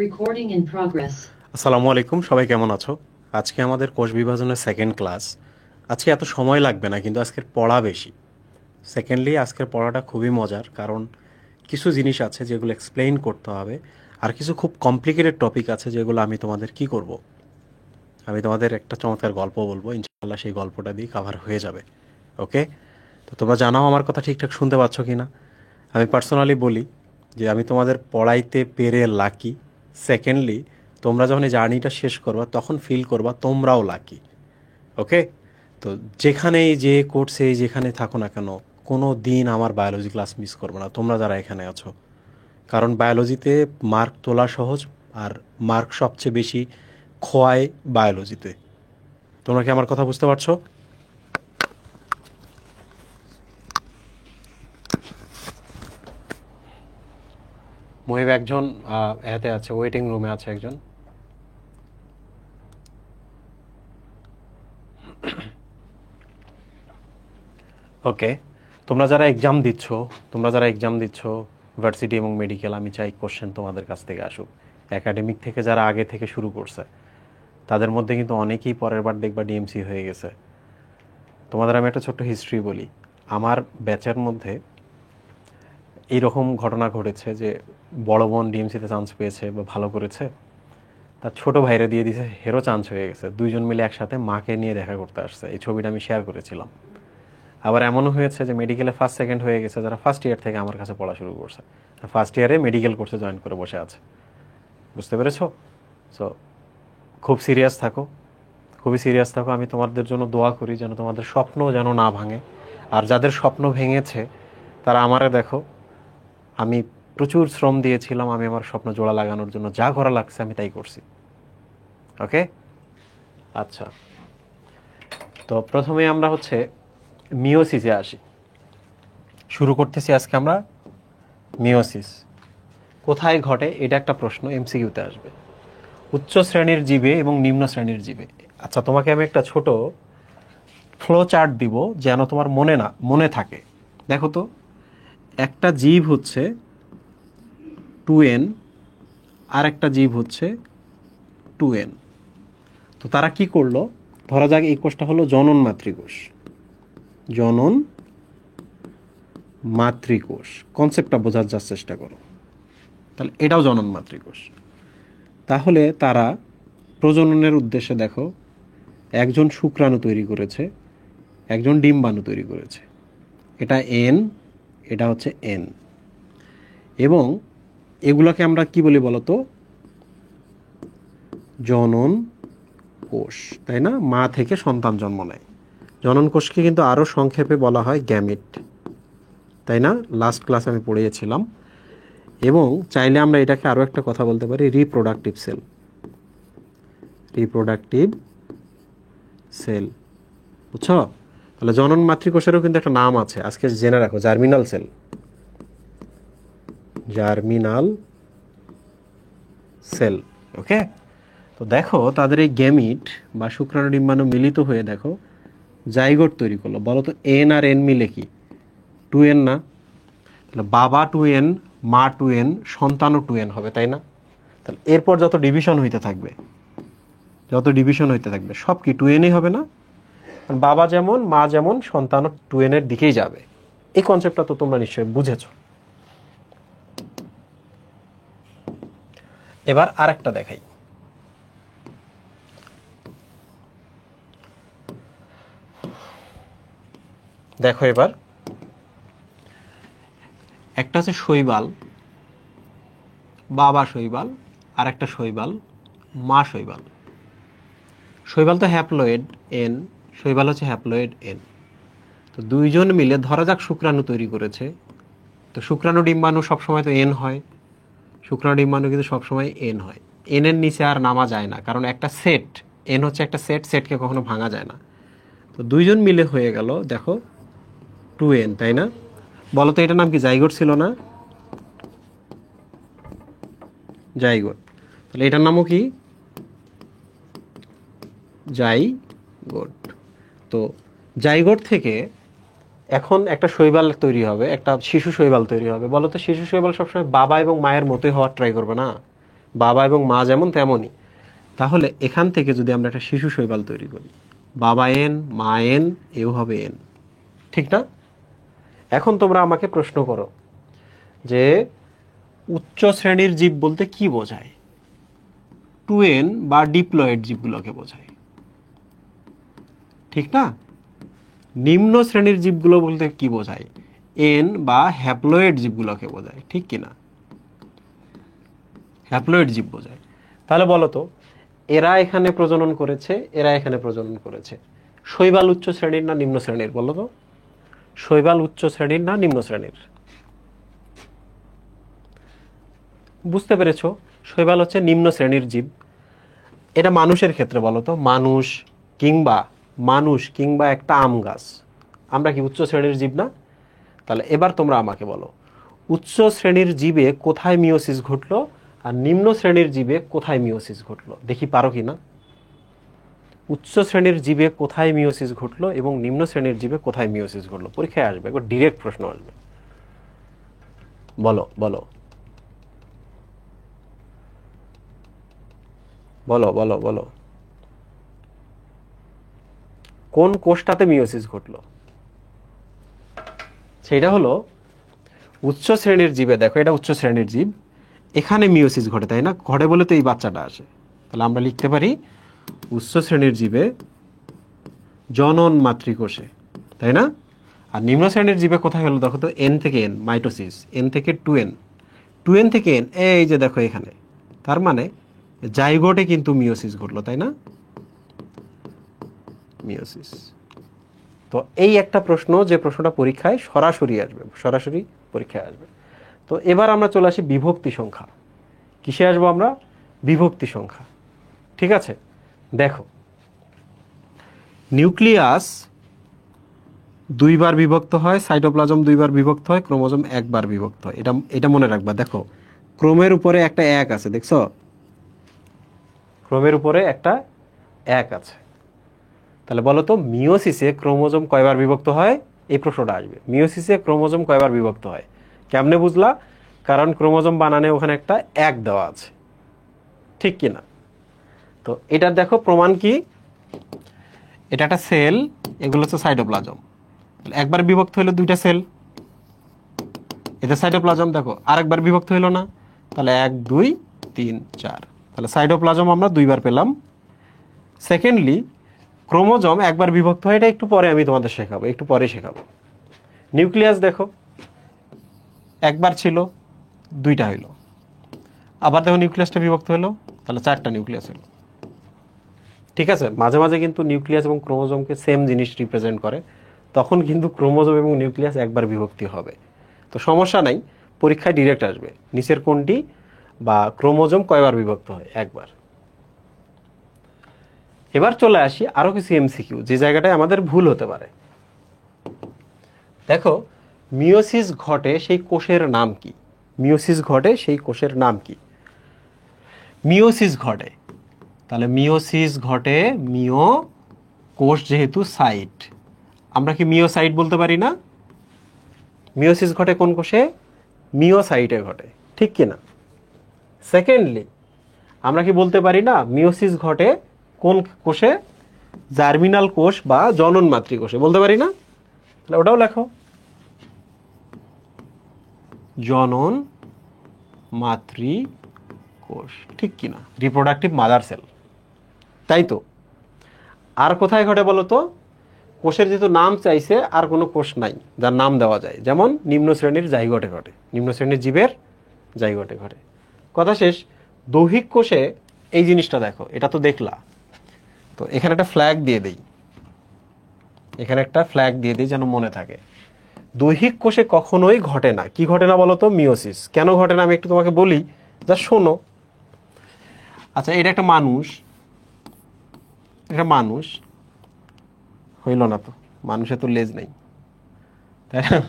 Recording in progress. আসসালামু আলাইকুম, সবাই কেমন আছো? আজকে আমাদের কোষ বিভাজনের সেকেন্ড ক্লাস। আজকে এত সময় লাগবে না, কিন্তু আজকের পড়া বেশি। সেকেন্ডলি, আজকের পড়াটা খুবই মজার, কারণ কিছু জিনিস আছে যেগুলো এক্সপ্লেইন করতে হবে, আর কিছু খুব কমপ্লিকেটেড টপিক আছে যেগুলো আমি তোমাদের কি করব, আমি তোমাদের একটা চমৎকার গল্প বলবো, ইনশাআল্লাহ সেই গল্পটা দিয়ে কাভার হয়ে যাবে। ওকে? তো তোমরা জানাও আমার কথা ঠিকঠাক শুনতে পাচ্ছ কি না। আমি পার্সোনালি বলি যে আমি তোমাদের পড়াইতে পেরে লাকি। সেকেন্ডলি, তোমরা যখন এই জার্নিটা শেষ করবা তখন ফিল করবা তোমরাও লাকি। ওকে? তো যেখানেই যে কোর্সে যেখানে থাকো না কেন, কোনো দিন আমার বায়োলজি ক্লাস মিস করবো না তোমরা যারা এখানে আছো। কারণ বায়োলজিতে মার্ক তোলা সহজ, আর মার্ক সবচেয়ে বেশি খোয়ায় বায়োলজিতে। তোমরা কি আমার কথা বুঝতে পারছো? মহিব একজন এতে আছে, ওয়েটিং রুমে আছে একজন। ওকে, তোমরা যারা এক্সাম দিচ্ছ ভার্সিটি এবং মেডিকেল, আমি চাই কোশ্চেন তোমাদের কাছ থেকে আসুক। একাডেমিক থেকে যারা আগে থেকে শুরু করছে তাদের মধ্যে কিন্তু অনেকেই পরের বার দেখবা ডিএমসি হয়ে গেছে। তোমাদের আমি একটা ছোট্ট হিস্ট্রি বলি। আমার ব্যাচের মধ্যে এইরকম ঘটনা ঘটেছে যে বড় বোন ডিএমসিতে চান্স পেয়েছে বা ভালো করেছে, তার ছোট ভাইরে দিয়ে দিয়েছে, হেরো চান্স হয়ে গেছে। দুইজন মিলে একসাথে মাকে নিয়ে দেখা করতে আসছে। এই ছবিটা আমি শেয়ার করেছিলাম। আবার এমনও হয়েছে যে মেডিকেলে ফার্স্ট সেকেন্ড হয়ে গেছে যারা ফার্স্ট ইয়ার থেকে আমার কাছে পড়া শুরু করছে, ফার্স্ট ইয়ারে মেডিকেল কোর্সে জয়েন করে বসে আছে। বুঝতে পেরেছো? সো খুব সিরিয়াস থাকো, খুবই সিরিয়াস থাকো। আমি তোমাদের জন্য দোয়া করি যেন তোমাদের স্বপ্ন যেন না ভাঙে। আর যাদের স্বপ্ন ভেঙেছে তারা আমারে দেখো, আমি প্রচুর শ্রম দিয়েছিলাম, আমি আমার স্বপ্ন জোড়া লাগানোর জন্য যা করা লাগছে আমি তাই করছি। ওকে? আচ্ছা, তো প্রথমে আমরা মিওসিসে আসি। শুরু করতেছি আজকে আমরা মিওসিস। কোথায় ঘটে এটা একটা প্রশ্ন এমসিকিউতে আসবে। উচ্চ শ্রেণীর জীবে এবং নিম্ন শ্রেণীর জীবে। আচ্ছা, তোমাকে আমি একটা ছোট ফ্লো চার্ট দিব যেন তোমার মনে থাকে। দেখো তো, একটা জীব হচ্ছে 2n, আর একটা জীব হচ্ছে 2n। তো তারা কি করলো, ধরা যাক এই কোষটা হলো জনন মাতৃকোষ। জনন মাতৃকোষ কনসেপ্টটা বোঝার যা চেষ্টা করো। তাহলে এটাও জনন মাতৃকোষ। তাহলে তারা প্রজননের উদ্দেশ্যে দেখো, একজন শুক্রাণু তৈরি করেছে, একজন ডিম্বাণু তৈরি করেছে। এটা এন, এটা হচ্ছে এন। এবং এগুলোকে আমরা কি বলি বলতো? জনন কোষ, তাই না? মা থেকে সন্তান জন্ম নেয়। জনন কোষকে কিন্তু আরও সংক্ষেপে বলা হয় গ্যামেট, তাই না? লাস্ট ক্লাস আমি পড়িয়েছিলাম। এবং চাইলে আমরা এটাকে আরও একটা কথা বলতে পারি, রিপ্রোডাক্টিভ সেল। রিপ্রোডাক্টিভ সেল, বুঝছো? তাহলে জনন মাতৃকোষেরও কিন্তু একটা নাম আছে, আজকে জেনে রাখো, germinal cell. Germinal cell. Okay? তো দেখো তাদের এই গ্যামিট বা শুক্রাণু ডিম্বাণু মিলিত হয়ে দেখো জাইগোট তৈরি করলো। বলো তো, এন আর এন মিলে কি 2n না? তাহলে বাবা 2n, মা 2n, সন্তানও 2n হবে, তাই না? তাহলে এরপর যত ডিভিশন হইতে থাকবে সব কি 2nই হবে না? বাবা যেমন মা যেমন সন্তানও 2n এর দিকেই যাবে। এই কনসেপ্টটা তো তোমরা নিশ্চয়ই বুঝেছো। এবার আরেকটা দেখাই। দেখো এবার, একটা হচ্ছে শৈবাল, বাবা শৈবাল, আর একটা শৈবাল, মা শৈবাল। শৈবাল তো হ্যাপ্লয়েড এন, শৈবাল হচ্ছে হ্যাপ্লয়েড এন। তো দুইজন মিলে ধরা যাক শুক্রাণু তৈরি করেছে। তো শুক্রাণু ডিম্বাণু সবসময় তো এন হয়, শুক্রাণু ডিম্বাণু কিন্তু সবসময় এন হয়। এন এর নিচে আর নামা যায় না, কারণ একটা সেট, এন হচ্ছে একটা সেট, সেটকে কখনো ভাঙা যায় না। তো দুইজন মিলে হয়ে গেল দেখো 2n, তাই না? বলো তো, এটার নাম কি? জাইগোট ছিল না? জাইগোট। তাহলে এটার নামও কি? জাইগোট। তো জাইগোট থেকে এখন একটা শৈবাল তৈরি হবে, একটা শিশু শৈবাল তৈরি হবে। বলো তো, শিশু শৈবাল সবসময় বাবা এবং মায়ের মতোই হওয়ার ট্রাই করবে না? বাবা এবং মা যেমন তেমনই। তাহলে এখান থেকে যদি আমরা একটা শিশু শৈবাল তৈরি করি, বাবা এন, মা এন, এও হবে এন, ঠিক না? এখন তোমরা আমাকে প্রশ্ন করো যে উচ্চ শ্রেণীর জীব বলতে কি বোঝায়? 2n বা ডিপ্লয়েড জীবগুলোকে বোঝায়, ঠিক না? নিম্ন শ্রেণীর জীবগুলো বলতে কি বোঝায়? এন বা হ্যাপ্লয়েড জীবগুলোকে বোঝায়, ঠিক কিনা? হ্যাপ্লয়েড জীব বোঝায়। তাহলে বলো তো, এরা এখানে প্রজনন করেছে, এরা এখানে প্রজনন করেছে, শৈবাল উচ্চ শ্রেণীর না নিম্ন শ্রেণীর? বলো তো, শৈবাল উচ্চ শ্রেণীর না নিম্ন শ্রেণীর? বুঝতে পেরেছো? শৈবাল হচ্ছে নিম্ন শ্রেণীর জীব। এটা মানুষের ক্ষেত্রে বলো তো, মানুষ কিংবা একটা আম গাছ, আমরা কি উচ্চ শ্রেণীর জীব না? তাহলে এবার তোমরা আমাকে বলো, উচ্চ শ্রেণীর জীবে কোথায় মিওসিস ঘটলো আর নিম্ন শ্রেণীর জীবে কোথায় মিওসিস ঘটলো? দেখি পারো কি না। উচ্চ শ্রেণীর জীবে কোথায় মিওসিস ঘটলো এবং নিম্ন শ্রেণীর জীবে কোথায় মিওসিস ঘটলো? পরীক্ষায় আসবে, একবার ডিরেক্ট প্রশ্ন আসবে। বলো বলো বলো বলো বলো, কোন কোষটাতে মিওসিস ঘটলো? সেটা হলো উচ্চ শ্রেণীর জীবে। দেখো, এটা উচ্চ শ্রেণীর জীব, এখানে মিওসিস ঘটে, তাই না? ঘটে বলে তো এই বাচ্চাটা আসে। তাহলে আমরা লিখতে পারি উচ্চ শ্রেণীর জীবে জনন মাতৃকোষে, তাই না? আর নিম্ন শ্রেণীর জীবে কোথায় হলো দেখো তো, এন থেকে এন মাইটোসিস, এন থেকে 2n, 2n থেকে এন, এই যে দেখো এখানে। তার মানে জাইগোটে কিন্তু মিওসিস ঘটলো, তাই না? মিওসিস। তো এই একটা প্রশ্ন, যে প্রশ্নটা পরীক্ষায় সরাসরি আসবে, সরাসরি পরীক্ষায় আসবে। তো এবার আমরা চলে আসি বিভক্তি সংখ্যা। কিসে আসবো আমরা? বিভক্তি সংখ্যা, ঠিক আছে? দেখো, নিউক্লিয়াস দুইবার বিভক্ত হয়, সাইটোপ্লাজম দুইবার বিভক্ত হয়, ক্রোমোজোম একবার বিভক্ত হয়। এটা মনে রাখবা। দেখো, ক্রোমের উপরে একটা এক আছে, দেখছো? ক্রোমের উপরে একটা এক আছে। তাহলে বলো তো, মিওসিসে ক্রোমোজোম কয়বার বিভক্ত হয়? এই প্রশ্নটা আসবে, মিওসিসে ক্রোমোজোম কয়বার বিভক্ত হয়? কেমনে বুঝলা? কারণ ক্রোমোজোম বানানে ওখানে একটা এক দেওয়া আছে, ঠিক কি না? তো এটার দেখো প্রমাণ কি, এটা একটা সেল, এগুলো হচ্ছে সাইটোপ্লাজম। একবার বিভক্ত হলো দুইটা সেল, এটা সাইটোপ্লাজম। দেখো আরেকবার বিভক্ত হলো না, তাহলে 1 2 3 4, তাহলে সাইটোপ্লাজম আমরা দুইবার পেলাম। সেকেন্ডলি, ক্রোমোজোম একবার বিভক্ত হয়, এটা একটু পরে আমি তোমাদের শেখাবো, একটু পরে শেখাবো। নিউক্লিয়াস দেখো, একবার ছিল, দুইটা হইলো। আবার দেখো নিউক্লিয়াসটা বিভক্ত হলো, তাহলে 4টা নিউক্লিয়াস হলো, ঠিক আছে? মাঝে মাঝে কিন্তু নিউক্লিয়াস এবং ক্রোমোজোমকে সেম জিনিস রিপ্রেজেন্ট করে, তখন কিন্তু ক্রোমোজোম এবং নিউক্লিয়াস একবার বিভক্তি হবে। তো সমস্যা নাই, পরীক্ষায় ডিরেক্ট আসবে নিচের কোনটি বা ক্রোমোজোম কয়বার বিভক্ত হয়? একবার। এবার চলে আসি আরো কিছু এমসিকিউ, যে জায়গাটায় আমাদের ভুল হতে পারে। দেখো, মিওসিস ঘটে সেই কোষের নাম কি? মিওসিস ঘটে সেই কোষের নাম কি? মিওসিস ঘটে, তাহলে মিওসিস ঘটে, মিও কোষ যেহেতু সাইট, আমরা কি মিওসাইট বলতে পারি না? মিওসিস ঘটে কোন কোষে? মিওসাইটে ঘটে, ঠিক কি না? সেকেন্ডলি, আমরা কি বলতে পারি না মিওসিস ঘটে কোন কোষে? জার্মিনাল কোষ বা জনন মাতৃকোষে, বলতে পারি না? তাহলে ওটাও লেখো, জনন মাতৃকোষ, ঠিক কিনা? রিপ্রোডাক্টিভ মাদার সেল, তাই তো? আর কোথায় ঘটে বলো তো? কোষের যেহেতু নাম চাইছে, আর কোনো কোষ নাই যার নাম দেওয়া যায়, যেমন নিম্ন শ্রেণীর জাইগোটে ঘটে, নিম্ন শ্রেণীর জীবের জাইগোটে ঘটে। কথা শেষ। দৈহিক কোষে এই জিনিসটা দেখো, এটা তো দেখলা, তো এখানে একটা ফ্ল্যাগ দিয়ে দেই, এখানে একটা ফ্ল্যাগ দিয়ে দিই যেন মনে থাকে। দৈহিক কোষে কখনোই ঘটে না, কি ঘটে না বলো তো? মিওসিস। কেন ঘটে না আমি একটু তোমাকে বলি, যা শোনো। আচ্ছা, এটা একটা মানুষ, এটা মানুষ হইল না তো, মানুষের তো লেজ নেই, তাই না?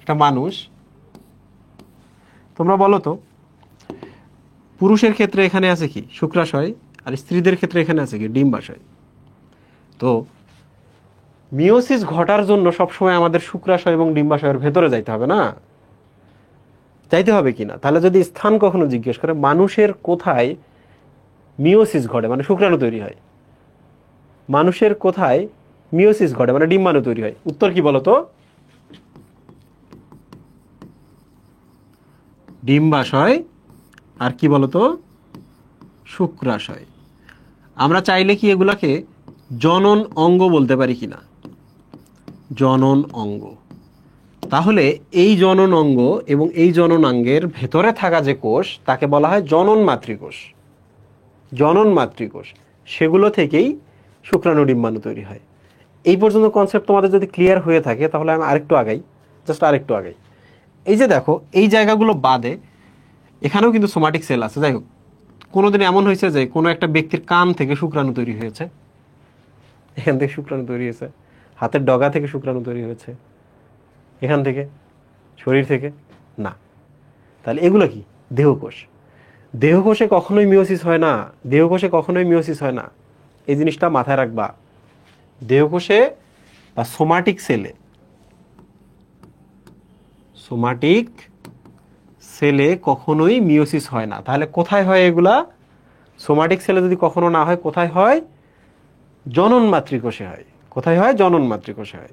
একটা মানুষ, তোমরা বলো তো, পুরুষের ক্ষেত্রে এখানে আছে কি? শুক্রাশয়। আর স্ত্রীদের ক্ষেত্রে এখানে আছে কি? ডিম্বাশয়। তো মিওসিস ঘটার জন্য সবসময় আমাদের শুক্রাশয় এবং ডিম্বাশয়ের ভেতরে যাইতে হবে না? চাইতে হবে কিনা। তাহলে যদি স্থান কখনো জিজ্ঞেস করে, মানুষের কোথায় মিওসিস ঘটে মানে শুক্রাণু তৈরি হয়, মানুষের কোথায় মিওসিস ঘটে মানে ডিম্বাণু তৈরি হয়, উত্তর কি বলতো? ডিম্বাশয়, আর কি বলতো? শুক্রাশয়। আমরা চাইলে কি এগুলাকে জনন অঙ্গ বলতে পারি কিনা? জনন অঙ্গ। তাহলে এই জনন অঙ্গ এবং এই জননাঙ্গের ভেতরে থাকা যে কোষ তাকে বলা হয় জনন মাতৃকোষ। জনন মাতৃকোষ, সেগুলো থেকেই শুক্রাণু ডিম্বাণু তৈরি হয়। এই পর্যন্ত কনসেপ্ট তোমাদের যদি ক্লিয়ার হয়ে থাকে তাহলে আমি আরেকটু আগাই, জাস্ট আরেকটু আগাই। এই যে দেখো, এই জায়গাগুলো বাদে এখানেও কিন্তু সোমাটিক সেল আছে। যাই হোক, কোনোদিন এমন হয়েছে যে কোনো একটা ব্যক্তির কান থেকে শুক্রাণু তৈরি হয়েছে, এখান থেকে শুক্রাণু তৈরি হয়েছে, হাতের ডগা থেকে শুক্রাণু তৈরি হয়েছে, এখান থেকে, শরীর থেকে? না। তাহলে এগুলো কি? দেহকোষ। দেহকোষে কখনোই মিওসিস হয় না, দেহকোষে কখনোই মিওসিস হয় না, এই জিনিসটা মাথায় রাখবা। দেহকোষে বা সোমাটিক সেলে, সোমাটিক সেলে কখনোই মিওসিস হয় না। তাহলে কোথায় হয় এগুলা? সোমাটিক সেলে যদি কখনো না হয়, কোথায় হয়? জনন মাতৃকোষে হয়। কোথায় হয়? জনন মাতৃকোষে হয়।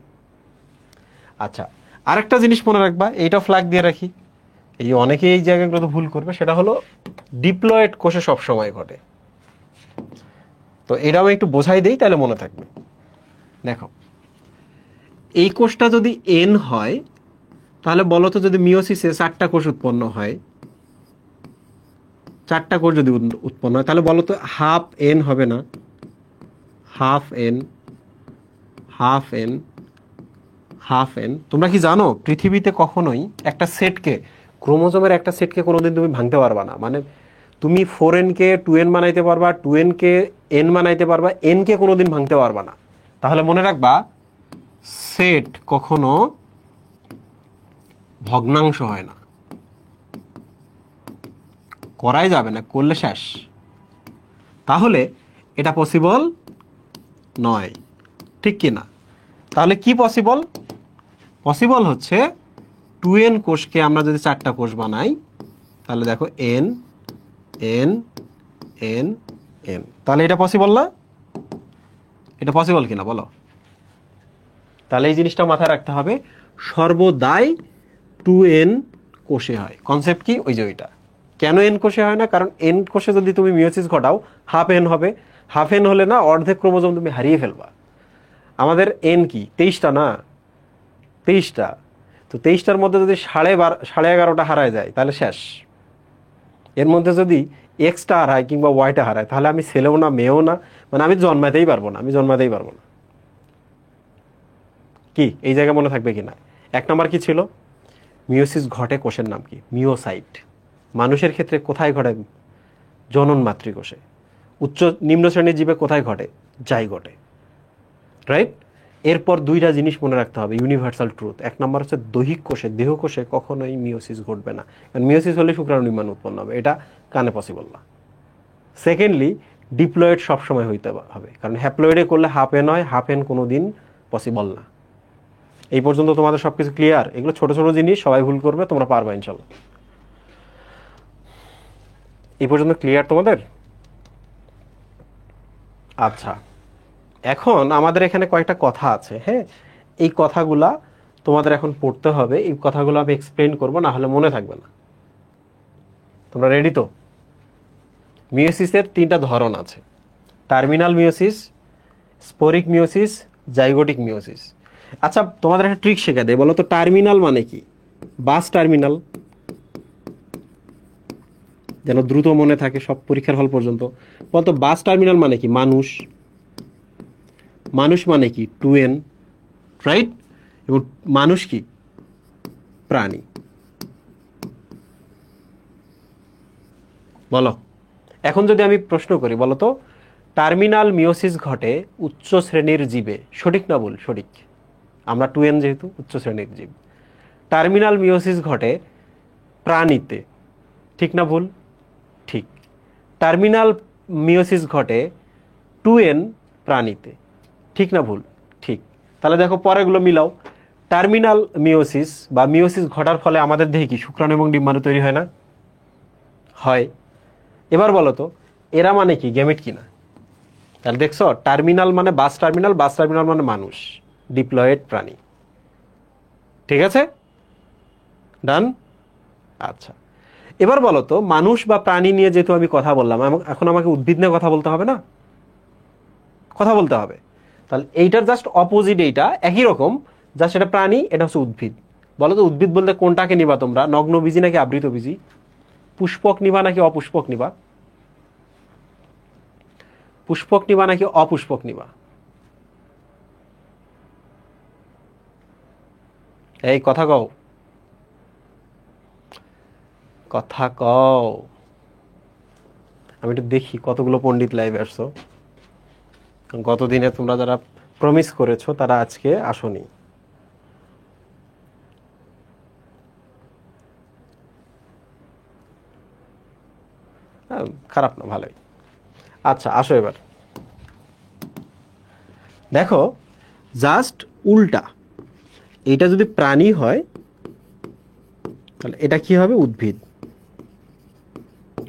আচ্ছা, আরেকটা জিনিস মনে রাখবা, এইটা ফ্ল্যাগ দিয়ে রাখি, এই অনেকে এই জায়গাগুলো তো ভুল করবে, সেটা হলো ডিপ্লয়েড কোষে সবসময় ঘটে। তো এটাও একটু বোঝাই দেই, তাহলে মনে থাকবে। দেখো, এই কোষটা যদি এন হয়, তাহলে বলো তো, যদি মিওসিসে 4টা কোষ উৎপন্ন হয়, 4টা কোষ যদি উৎপন্ন হয়, তাহলে বলো তো হাফ এন হবে না? Half an, half an, half an. তোমরা কি জানো পৃথিবীতে কখনোই একটা সেটকে, ক্রোমোজোমের একটা সেটকে কোনোদিন তুমি ভাঙতে পারবা না। মানে তুমি 4n কে 2n বানাইতে পারবা, 2n কে n বানাইতে পারবা, n কে কোনোদিন ভাঙতে পারবা না। তাহলে মনে রাখবা, সেট কখনো ভগ্নাংশ হয় না, করাই যাবে না, করলে শেষ। তাহলে এটা পসিবল নয়, ঠিক কি না? তাহলে কি পসিবল? পসিবল হচ্ছে 2n কোষকে আমরা যদি 4টা কোষ বানাই, তাহলে দেখো n n n n, তাহলে এটা পসিবল না? এটা পসিবল কিনা বলো? তাহলে এই জিনিসটা মাথায় রাখতে হবে, সর্বদাই 2n কোষে হয়। কনসেপ্ট কি? ওই যে ওইটা। কেন n কোষে হয় না? কারণ n কোষে যদি তুমি মিওসিস ঘটাও, হাফ n হবে। হাফ n হলে না, অর্ধেক ক্রোমোজোম তুমি হারিয়ে ফেলবা। আমাদের n কি 23টা না? 23টা। তো 23টার মধ্যে যদি 11.5টা হারায় যায়, তাহলে শেষ। এর মধ্যে যদি এক্সটা হারায় কিংবা ওয়াইটা হারায়, তাহলে আমি ছেলেও না, মেয়েও না, মানে আমি জন্মাতেই পারবো না, আমি জন্মাতেই পারবো না। কি এই জায়গায় মনে থাকবে কিনা? 1 নম্বর কি ছিল? মিওসিস ঘটে কোষের নাম কি? মিওসাইট। মানুষের ক্ষেত্রে কোথায় ঘটে? জনন মাতৃকোষে। উচ্চ নিম্ন শ্রেণীর জীবে কোথায় ঘটে? জাইগোটে। রাইট? এরপর 2টা জিনিস মনে রাখতে হবে, ইউনিভার্সাল ট্রুথ। 1 নম্বর হচ্ছে দৈহিক কোষে, দেহকোষে কখনোই মিওসিস ঘটবে না, কারণ মিওসিস হলে শুক্রাণু নির্মাণ উৎপন্ন হবে, এটা কানে পসিবল না। সেকেন্ডলি, ডিপ্লয়েড সবসময় হইতে হবে, কারণ হ্যাপ্লয়েডে করলে হাফ এন হয়, হাফ এন কোনো দিন পসিবল না। এই পর্যন্ত তোমাদের সবকিছু ক্লিয়ার? এগুলো ছোট ছোট জিনিস, সবাই ভুল করবে, তোমরা পারবে ইনশাল্লাহ। এই পর্যন্ত ক্লিয়ার তোমাদের? আচ্ছা, এখন আমাদের এখানে কয়েকটা কথা আছে, হ্যাঁ, এই কথাগুলা তোমাদের এখন পড়তে হবে। এই কথাগুলো আমি এক্সপ্লেন করবো, না হলে মনে থাকবে না। তোমরা রেডি তো? মিওসিসের 3টা ধরন আছে, terminal meiosis, sporic meiosis, zygotic meiosis. আচ্ছা, তোমাদের একটা ট্রিক শেখা দেয়, বলো তো টার্মিনাল মানে কি? বাস টার্মিনাল, যেন দ্রুত মনে থাকে সব পরীক্ষার হল পর্যন্ত। বলতো বাস টার্মিনাল মানে কি? মানুষ। মানুষ মানে কি? 2n, right? এবং মানুষ কি? প্রাণী। বলো, এখন যদি আমি প্রশ্ন করি, বলো তো টার্মিনাল মিওসিস ঘটে উচ্চ শ্রেণীর জীবে, সঠিক না ভুল? সঠিক। আমরা 2n যেহেতু উচ্চ শ্রেণীর জীব। টার্মিনাল মিওসিস ঘটে প্রাণীতে, ঠিক না ভুল? ঠিক। টার্মিনাল মিওসিস ঘটে 2n প্রাণীতে, ঠিক না ভুল? ঠিক। তাহলে দেখো পরেগুলো মিলাও। টার্মিনাল মিওসিস বা মিওসিস ঘটার ফলে আমাদের দেহে কি শুক্রাণু এবং ডিম্বাণু তৈরি হয় না? হয়। এবার বলো তো এরা মানে কি, গেমেট কিনা? তাহলে দেখছো, টার্মিনাল মানে বাস টার্মিনাল, বাস টার্মিনাল মানে মানুষ, ডিপ্লয়েড প্রাণী। ঠিক আছে, ডান। আচ্ছা, এবার বলো তো মানুষ বা প্রাণী নিয়ে যেহেতু আমি কথা বললাম, এখন আমাকে উদ্ভিদ নিয়ে কথা বলতে হবে না? কথা বলতে হবে। তাহলে এইটার জাস্ট অপোজিট, এইটা একই রকম, জাস্ট এটা প্রাণী, এটা হচ্ছে উদ্ভিদ। বলো তো উদ্ভিদ বলতে কোনটাকে নিবা তোমরা? নগ্নবীজি নাকি আবৃতবীজি? পুষ্পক নিবা নাকি অপুষ্পক নিবা? পুষ্পক নিবা নাকি অপুষ্পক নিবা? এই কথা কও, কথা কও। আমি একটু দেখি কতগুলো পণ্ডিত লাইভে আসছো। গতদিনে তোমরা যারা প্রমিস করেছো তারা আজকে আসনি। খারাপ না, ভালোই। আচ্ছা আসো এবার দেখো, জাস্ট উল্টা, এটা যদি প্রাণী হয় তাহলে এটা কি হবে? উদ্ভিদ,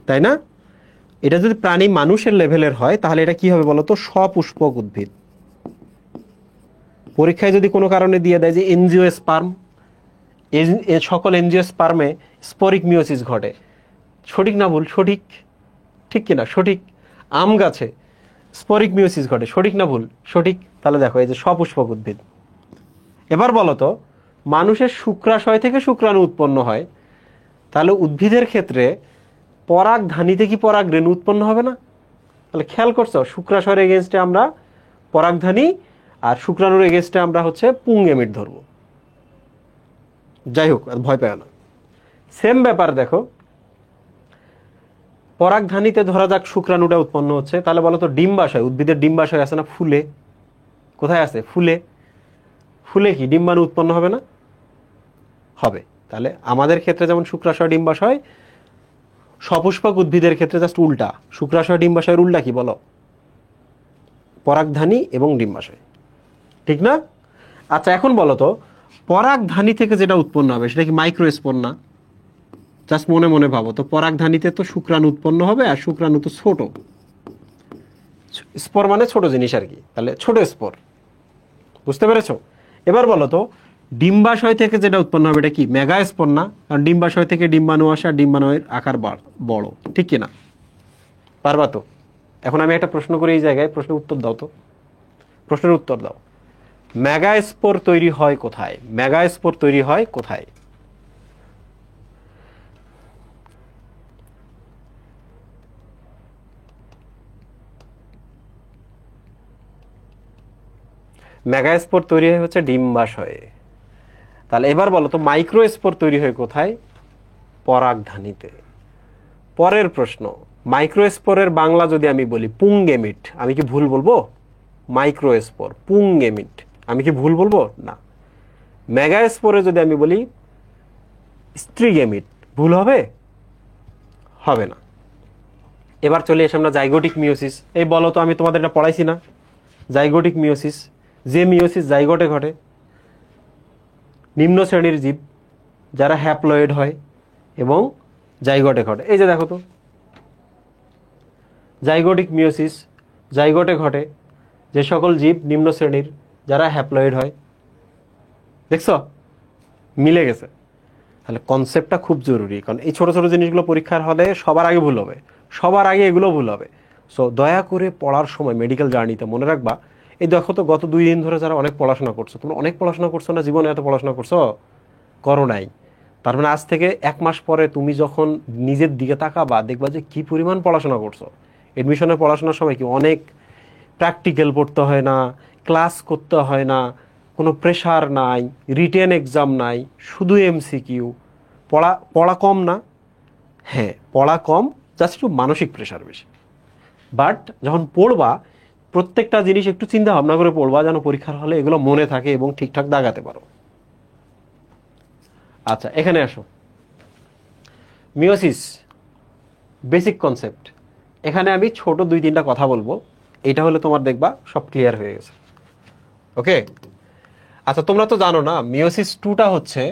তাই না? এটা যদি প্রাণী মানুষের লেভেলের হয় তাহলে এটা কি হবে বলো তো? সপুষ্পক উদ্ভিদ। পরীক্ষায় যদি কোনো কারণে দিয়ে দেয় যে এনজিওস্পার্ম, সকল এনজিওস্পার্মে স্পোরিক মিওসিস ঘটে, সঠিক না ভুল? সঠিক, ঠিক কিনা? সঠিক। আম গাছে স্পোরিক মিওসিস ঘটে, সঠিক না ভুল? সঠিক। তাহলে দেখো এই যে সপুষ্পক উদ্ভিদ। এবার বলো তো মানুষের শুক্রাশয় থেকে শুক্রাণু উৎপন্ন হয়, তাহলে উদ্ভিদের ক্ষেত্রে পরাগধানীতে কি পরাগরেণু উৎপন্ন হবে না? তাহলে খেয়াল করছো, শুক্রাশয়ের এগেনস্টে আমরা পরাগধানী আর শুক্রাণুর এগেনস্টে আমরা হচ্ছে পুংগেমিট ধরবো। যাই হোক, আর ভয় পেও না। সেম ব্যাপার দেখো, পরাগধানীতে ধরা যাক শুক্রাণুটা উৎপন্ন হচ্ছে, তাহলে বলো তো ডিম্বাশয়, উদ্ভিদের ডিম্বাশয় আছে না ফুলে? কোথায় আছে? ফুলে। ফুলে কি ডিম্বাণু উৎপন্ন হবে না? হবে। তাহলে আমাদের ক্ষেত্রে যেমন শুক্রাশয় ডিম্বাশয়, সপুষ্পক উদ্ভিদের ক্ষেত্রে জাস্ট উল্টা। শুক্রাশয় ডিম্বাশয়ের উল্টা কি বলো? পরাগধানী এবং ডিম্বাশয়, ঠিক না? আচ্ছা এখন বলো তো পরাগধানী থেকে যেটা উৎপন্ন হবে সেটা কি মাইক্রোস্পোর না? জাস্ট মনে মনে ভাবো তো, পরাগধানীতে তো শুক্রাণু উৎপন্ন হবে, আর শুক্রাণু তো ছোট, স্পোর মানে ছোট জিনিস আর কি, তাহলে ছোট স্পোর। বুঝতে পেরেছো? এবার বলো তো ডিম্বাশয় থেকে যেটা উৎপন্ন হবে এটা কি মেগাস্পোর না? কারণ ডিম্বাশয় থেকে ডিম্বাণু আসে, আর ডিম্বাণুর আকার বড়, ঠিক কিনা? পারবা তো? এখন আমি একটা প্রশ্ন করি এই জায়গায়, প্রশ্নের উত্তর দাও তো, প্রশ্নের উত্তর দাও। মেগাস্পোর তৈরি হয় কোথায়? মেগাস্পোর তৈরি হয় কোথায়? মেগাস্পোর তৈরি হয় হচ্ছে ডিম্বাশয়ে। তাহলে এবার বলো তো মাইক্রোস্পোর তৈরি হয় কোথায়? পরাগধানীতে। পরের প্রশ্ন, মাইক্রোস্পোরের বাংলা যদি আমি বলি পুংগেমিট, আমি কি ভুল বলবো? মাইক্রোস্পোর পুংগেমিট, আমি কি ভুল বলবো? না। মেগাস্পোরে যদি আমি বলি স্ত্রীগেমিট, ভুল হবে? হবে না। এবার চলে এসে আমরা জাইগোটিক মিওসিস। এই বলো তো, আমি তোমাদের এটা পড়াইছি না? জাইগোটিক মিওসিস, যে মিওসিস জাইগোটে ঘটে, নিম্ন শ্রেণীর জীব যারা হ্যাপ্লয়েড হয় এবং জাইগোটে ঘটে। এই যে দেখো তো, জাইগোটিক মিওসিস জাইগোটে ঘটে যে সকল জীব নিম্ন শ্রেণীর যারা হ্যাপ্লয়েড হয়। দেখছো, মিলে গেছে। তাহলে কনসেপ্টটা খুব জরুরি, কারণ এই ছোট ছোট জিনিসগুলো পরীক্ষার হলে সবার আগে ভুল হবে, সবার আগে এগুলো ভুল হবে। সো দয়া করে পড়ার সময় মেডিকেল জার্নিতে মনে রাখবা, এই দেখো তো গত 2 দিন ধরে যারা অনেক পড়াশোনা করছো, তোমরা অনেক পড়াশোনা করছো না? জীবনে এত পড়াশোনা করছো? করো নাই। তার মানে আজ থেকে 1 মাস পরে তুমি যখন নিজের দিকে তাকাবা দেখবা যে কি পরিমাণ পড়াশোনা করছো। এডমিশনের পড়াশোনার সময় কি অনেক প্র্যাকটিক্যাল পড়তে হয় না, ক্লাস করতে হয় না, কোনো প্রেশার নাই, রিটেন এক্সাম নাই, শুধু এমসিকিউ। পড়া পড়া কম না? হ্যাঁ পড়া কম, জাস্ট একটু মানসিক প্রেশার বেশি। বাট যখন পড়বা প্রত্যেকটা জিনিস একটু চিন্তা ভাবনা করে পড়বা, যেন পরীক্ষার হলে এগুলো মনে থাকে এবং ঠিকঠাক দাগাতে পারো। আচ্ছা এখানে আসো, মিওসিস বেসিক কনসেপ্ট। এখানে আমি ছোট 2-3টা কথা বলবো, এটা হলে তোমার দেখবা সব ক্লিয়ার হয়ে গেছে। ওকে, আচ্ছা তোমরা তো জানো না মিওসিস টুটা হচ্ছে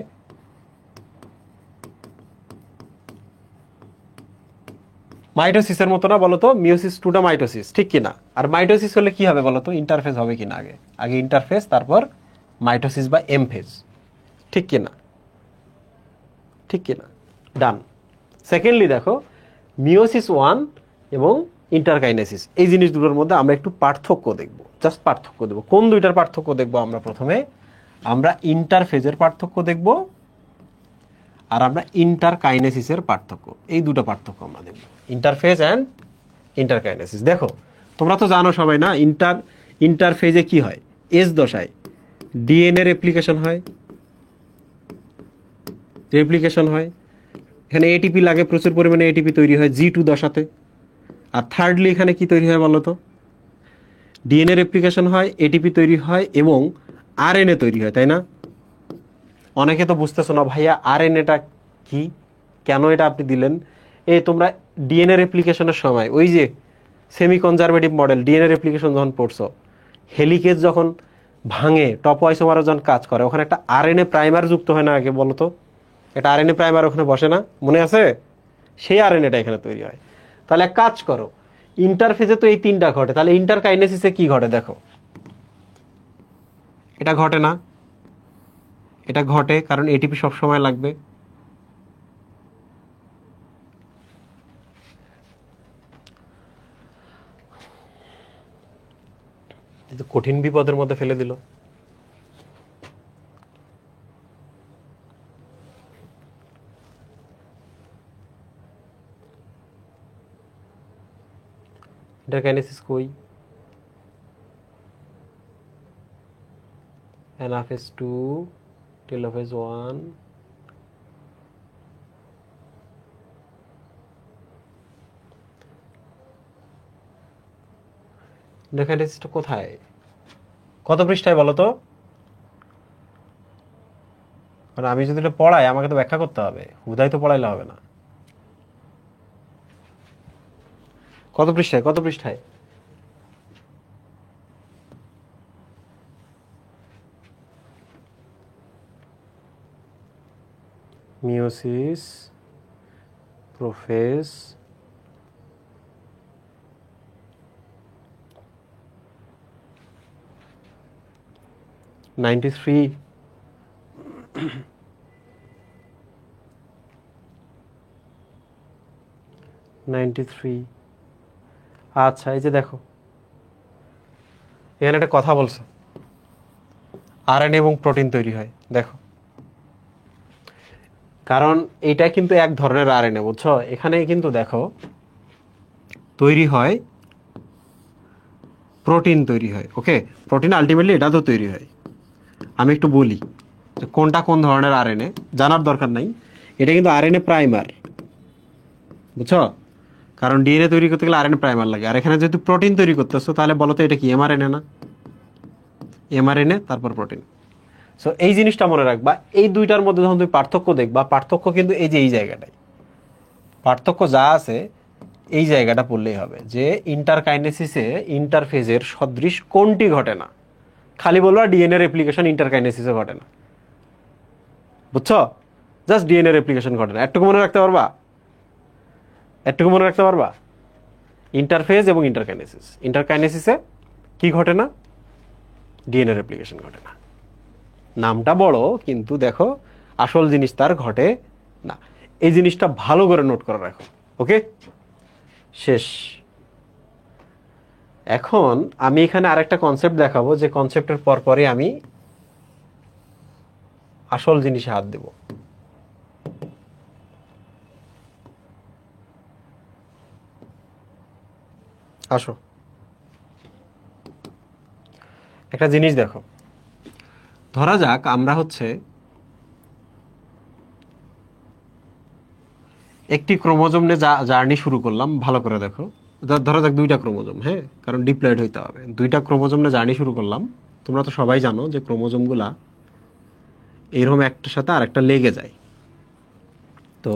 মাইটোসিসের মতো না বলতো? মিওসিস টুটা মাইটোসিস, ঠিক কিনা? আর মাইটোসিস হলে কি হবে বলতো? ইন্টারফেজ হবে কিনা আগে? আগে ইন্টারফেজ, তারপর মাইটোসিস বা এম ফেজ, ঠিক কিনা? ঠিক কিনা? ডান। সেকেন্ডলি দেখো, মিওসিস ওয়ান এবং ইন্টারকাইনেসিস, এই জিনিস দুটোর মধ্যে আমরা একটু পার্থক্য দেখব, জাস্ট পার্থক্য দেব। কোন দুইটার পার্থক্য দেখব আমরা? প্রথমে আমরা ইন্টারফেজের পার্থক্য দেখব, আর আমরা ইন্টারকাইনেসিসের পার্থক্য, এই দুটো পার্থক্য আমরা দেখব, ইন্টারফেজ অ্যান্ড ইন্টারকাইনেসিস। দেখো তোমরা তো জানো সবাই না, ইন্টারফেজে কি হয়? এস দশায় ডিএনএ রেপ্লিকেশন হয়, এখানে এটিপি লাগে, প্রচুর পরিমাণে এটিপি তৈরি হয় G2 দশাতে। আর থার্ডলি এখানে কি তৈরি হয় বলো তো? ডিএনএ রেপ্লিকেশন হয়, এটিপি তৈরি হয় এবং আরএনএ তৈরি হয়, তাই না? অনেকে তো বুঝতেছো না ভাইয়া আরএনএটা কি, কেন এটা আপনি দিলেন? এই তোমরা ডিএনএ রেপ্লিকেশনের সময় ওই যে semi conservative model DNA replication যখন পড়ছো, হেলিকেজ যখন ভাঙে, টপওয়াইসোমারও যখন কাজ করে, ওখানে একটা আরএনএ প্রাইমার যুক্ত হয় না আগে বলো তো? একটা আরএনএ প্রাইমার ওখানে বসে না, মনে আছে? সেই আরএনএটা এখানে তৈরি হয়। তাহলে এক কাজ করো, ইন্টারফেজে তো এই তিনটা ঘটে, তাহলে ইন্টারকাইনেসিসে কি ঘটে দেখো? এটা ঘটে না? এটা ঘটে, কারণ এটিপি সব সময় লাগবে। কিন্তু কঠিন বিপদের মধ্যে ফেলে দিল। ইন্টারকাইনেসিস কই? অ্যানাফেজ 2, টেলোফেজ 1, ইন্টারকাইনেসিসটা কোথায়? কত পৃষ্ঠায় বলো তো? মানে আমি যদি এটা পড়াই আমাকে তো ব্যাখ্যা করতে হবে, হুদাই তো পড়াইলে হবে না। কত পৃষ্ঠায়, কত পৃষ্ঠায়? মিওসিস, প্রোফেজ, নাইনটি থ্রি, আচ্ছা এই যে দেখো এখানে একটা কথা বলছো, আরএনএ এবং প্রোটিন তৈরি হয়, দেখো। কারণ এইটা কিন্তু এক ধরনের আরএনএ, বুঝছো? এখানে কিন্তু দেখো তৈরি হয় প্রোটিন, তৈরি হয়, ওকে? প্রোটিন আলটিমেটলি এটা তো তৈরি হয়। আমি একটু বলি যে কোনটা কোন ধরনের আরএনএ, জানার দরকার নাই। এটা কিন্তু আরএনএ প্রাইমার, বুঝছো? কারণ ডিএনএ তৈরি করতে গেলে আরএনএ প্রাইমার লাগে। আর এখানে যেহেতু প্রোটিন তৈরি করতেছো, তাহলে বলো তো এটা কি এমআরএনএ না? এমআরএনএ তারপর প্রোটিন। সো এই জিনিসটা মনে রাখবা। এই দুইটার মধ্যে যখন তুমি পার্থক্য দেখবা, পার্থক্য কিন্তু এই যে এই জায়গাটাই, পার্থক্য যা আছে এই জায়গাটা পড়লেই হবে যে ইন্টারকাইনেসিসে ইন্টারফেজের সদৃশ কোনটি ঘটে না। খালি বলবা ডিএনএ রেপ্লিকেশন ইন্টারকাইনেসিসে ঘটে না, বুঝছো? জাস্ট ডিএনএ রেপ্লিকেশন ঘটে না, এটুকু মনে রাখতে পারবা? এটুকু মনে রাখতে পারবা? ইন্টারফেজ এবং ইন্টারকাইনেসিসে কি ঘটে না? ডিএনএ রেপ্লিকেশন ঘটে না। নামটা বড়, কিন্তু দেখো আসল জিনিস তার ঘটে না। এই জিনিসটা ভালো করে নোট করে রাখো, ওকে? শেষ। এখন আমি এখানে আরেকটা কনসেপ্ট দেখাবো, যে কনসেপ্টের পরপরই আমি আসল জিনিসে হাত দেব। আসো, একটা জিনিস দেখো। ধরা যাক আমরা হচ্ছে একটি ক্রোমোজোম নিয়ে জার্নি শুরু করলাম। ভালো করে দেখো, ধরা যাক দুইটা ক্রোমোজোম, হ্যাঁ, কারণ ডিপ্লয়েড হইতে হবে। দুইটা ক্রোমোজোম নিয়ে জার্নি শুরু করলাম। তোমরা তো সবাই জানো যে ক্রোমোজোমগুলা এরকম একটার সাথে আরেকটা লেগে যায়। তো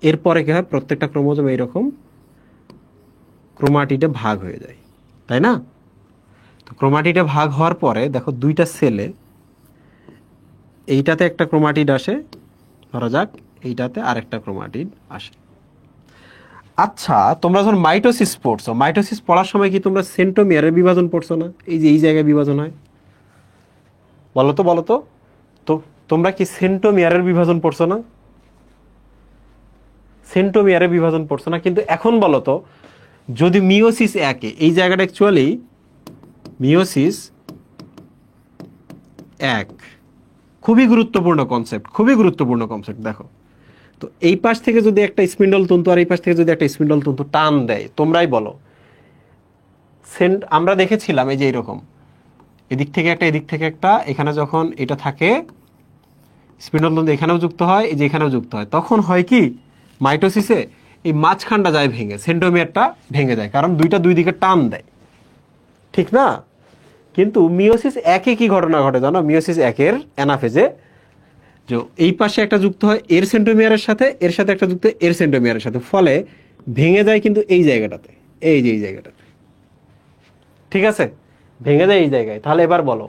এরপরে কি হয়? প্রত্যেকটা ক্রোমোজোম এইরকম ক্রোমাটিডে ভাগ হয়ে যায়, তাই না? তো ক্রোমাটিডে ভাগ হওয়ার পরে দেখো দুইটা সেলে এইটাতে একটা ক্রোমাটিড আসে, ধরা যাক এইটাতে আরেকটা ক্রোমাটিড আসে। আচ্ছা, তোমরা যখন মাইটোসিস পড়ছো, মাইটোসিস পড়ার সময় কি তোমরা সেন্ট্রোমিয়ারের বিভাজন পড়ছো না? এই যে এই জায়গায় বিভাজন হয়, বলো তো বলো তো। তো তোমরা কি সেন্ট্রোমিয়ারের বিভাজন পড়ছো না? সেন্ট্রোমিয়ারের বিভাজন পড়ছো না, কিন্তু এখন বলো তো, যদি মিওসিস একে, এই জায়গাটা অ্যাকচুয়ালি মিওসিস এক, খুবই গুরুত্বপূর্ণ কনসেপ্ট, খুবই গুরুত্বপূর্ণ কনসেপ্ট। দেখো তো, এই পাশ থেকে যদি একটা স্পিন্ডল তন্তু আর এই পাশ থেকে যদি একটা স্পিন্ডল তন্তু টান দেয়, তোমরাই বলো, আমরা দেখেছিলাম এই যে এইরকম, এদিক থেকে একটা এদিক থেকে একটা, এখানে যখন এটা থাকে স্পিন্ডল তন্তু এখানেও যুক্ত হয়, এই যে এখানেও যুক্ত হয়, তখন হয় কি মাইটোসিসে এই মাঝখানটা যায় ভেঙে, সেন্ট্রোমিয়ারটা ভেঙে যায়, কারণ দুইটা দুই দিকে টান দেয়, ঠিক না? কিন্তু মিওসিস একে কি ঘটনা ঘটে জানো? মিওসিস একের অ্যানাফেজে যে এই পাশে একটা যুক্ত হয় এর সেন্ট্রোমিয়ারের সাথে, এর সাথে একটা যুক্ত এর সেন্ট্রোমিয়ারের সাথে, ফলে ভেঙে যায় কিন্তু এই জায়গাটাতে, এই যে এই জায়গাটাতে, ঠিক আছে, ভেঙে যায় এই জায়গায়। তাহলে এবার বলো,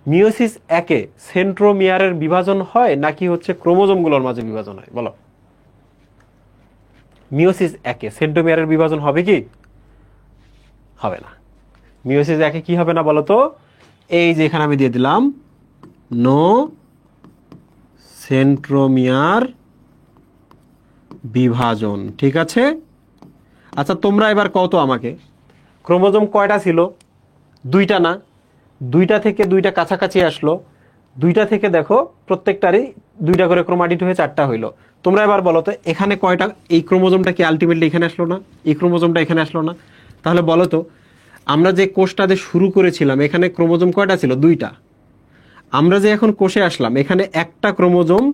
মিওসিস একে সেন্ট্রোমিয়ারের বিভাজন হয় নাকি হচ্ছে ক্রোমোজোমগুলোর মাঝে বিভাজন হয়? বলো, মিওসিস একে সেন্ট্রোমিয়ারের বিভাজন হবে কি হবে না? মিওসিস একে কি হবে না বলো তো? এই যে এখানে আমি দিয়ে দিলাম নো সেন্ট্রোমিয়ার বিভাজন, ঠিক আছে। আচ্ছা, তোমরা এবার কও তো আমাকে, ক্রোমোজোম কয়টা ছিল? দুইটা না? দুইটা থেকে দুইটা কাছাকাছি আসলো, দুইটা থেকে দেখো প্রত্যেকটারই দুইটা করে ক্রোমাটিড হয়ে চারটা হইলো। তোমরা এবার বলো তো, এখানে কয়টা, এই ক্রোমোজোমটা কি আলটিমেটলি এখানে আসলো না? এই ক্রোমোজোমটা এখানে আসলো না? তাহলে বলো তো, আমরা যে কোষটা দিয়ে শুরু করেছিলাম এখানে ক্রোমোজোম কয়টা ছিল? দুইটা। আমরা যে এখন কোষে আসলাম এখানে একটা ক্রোমোজোম,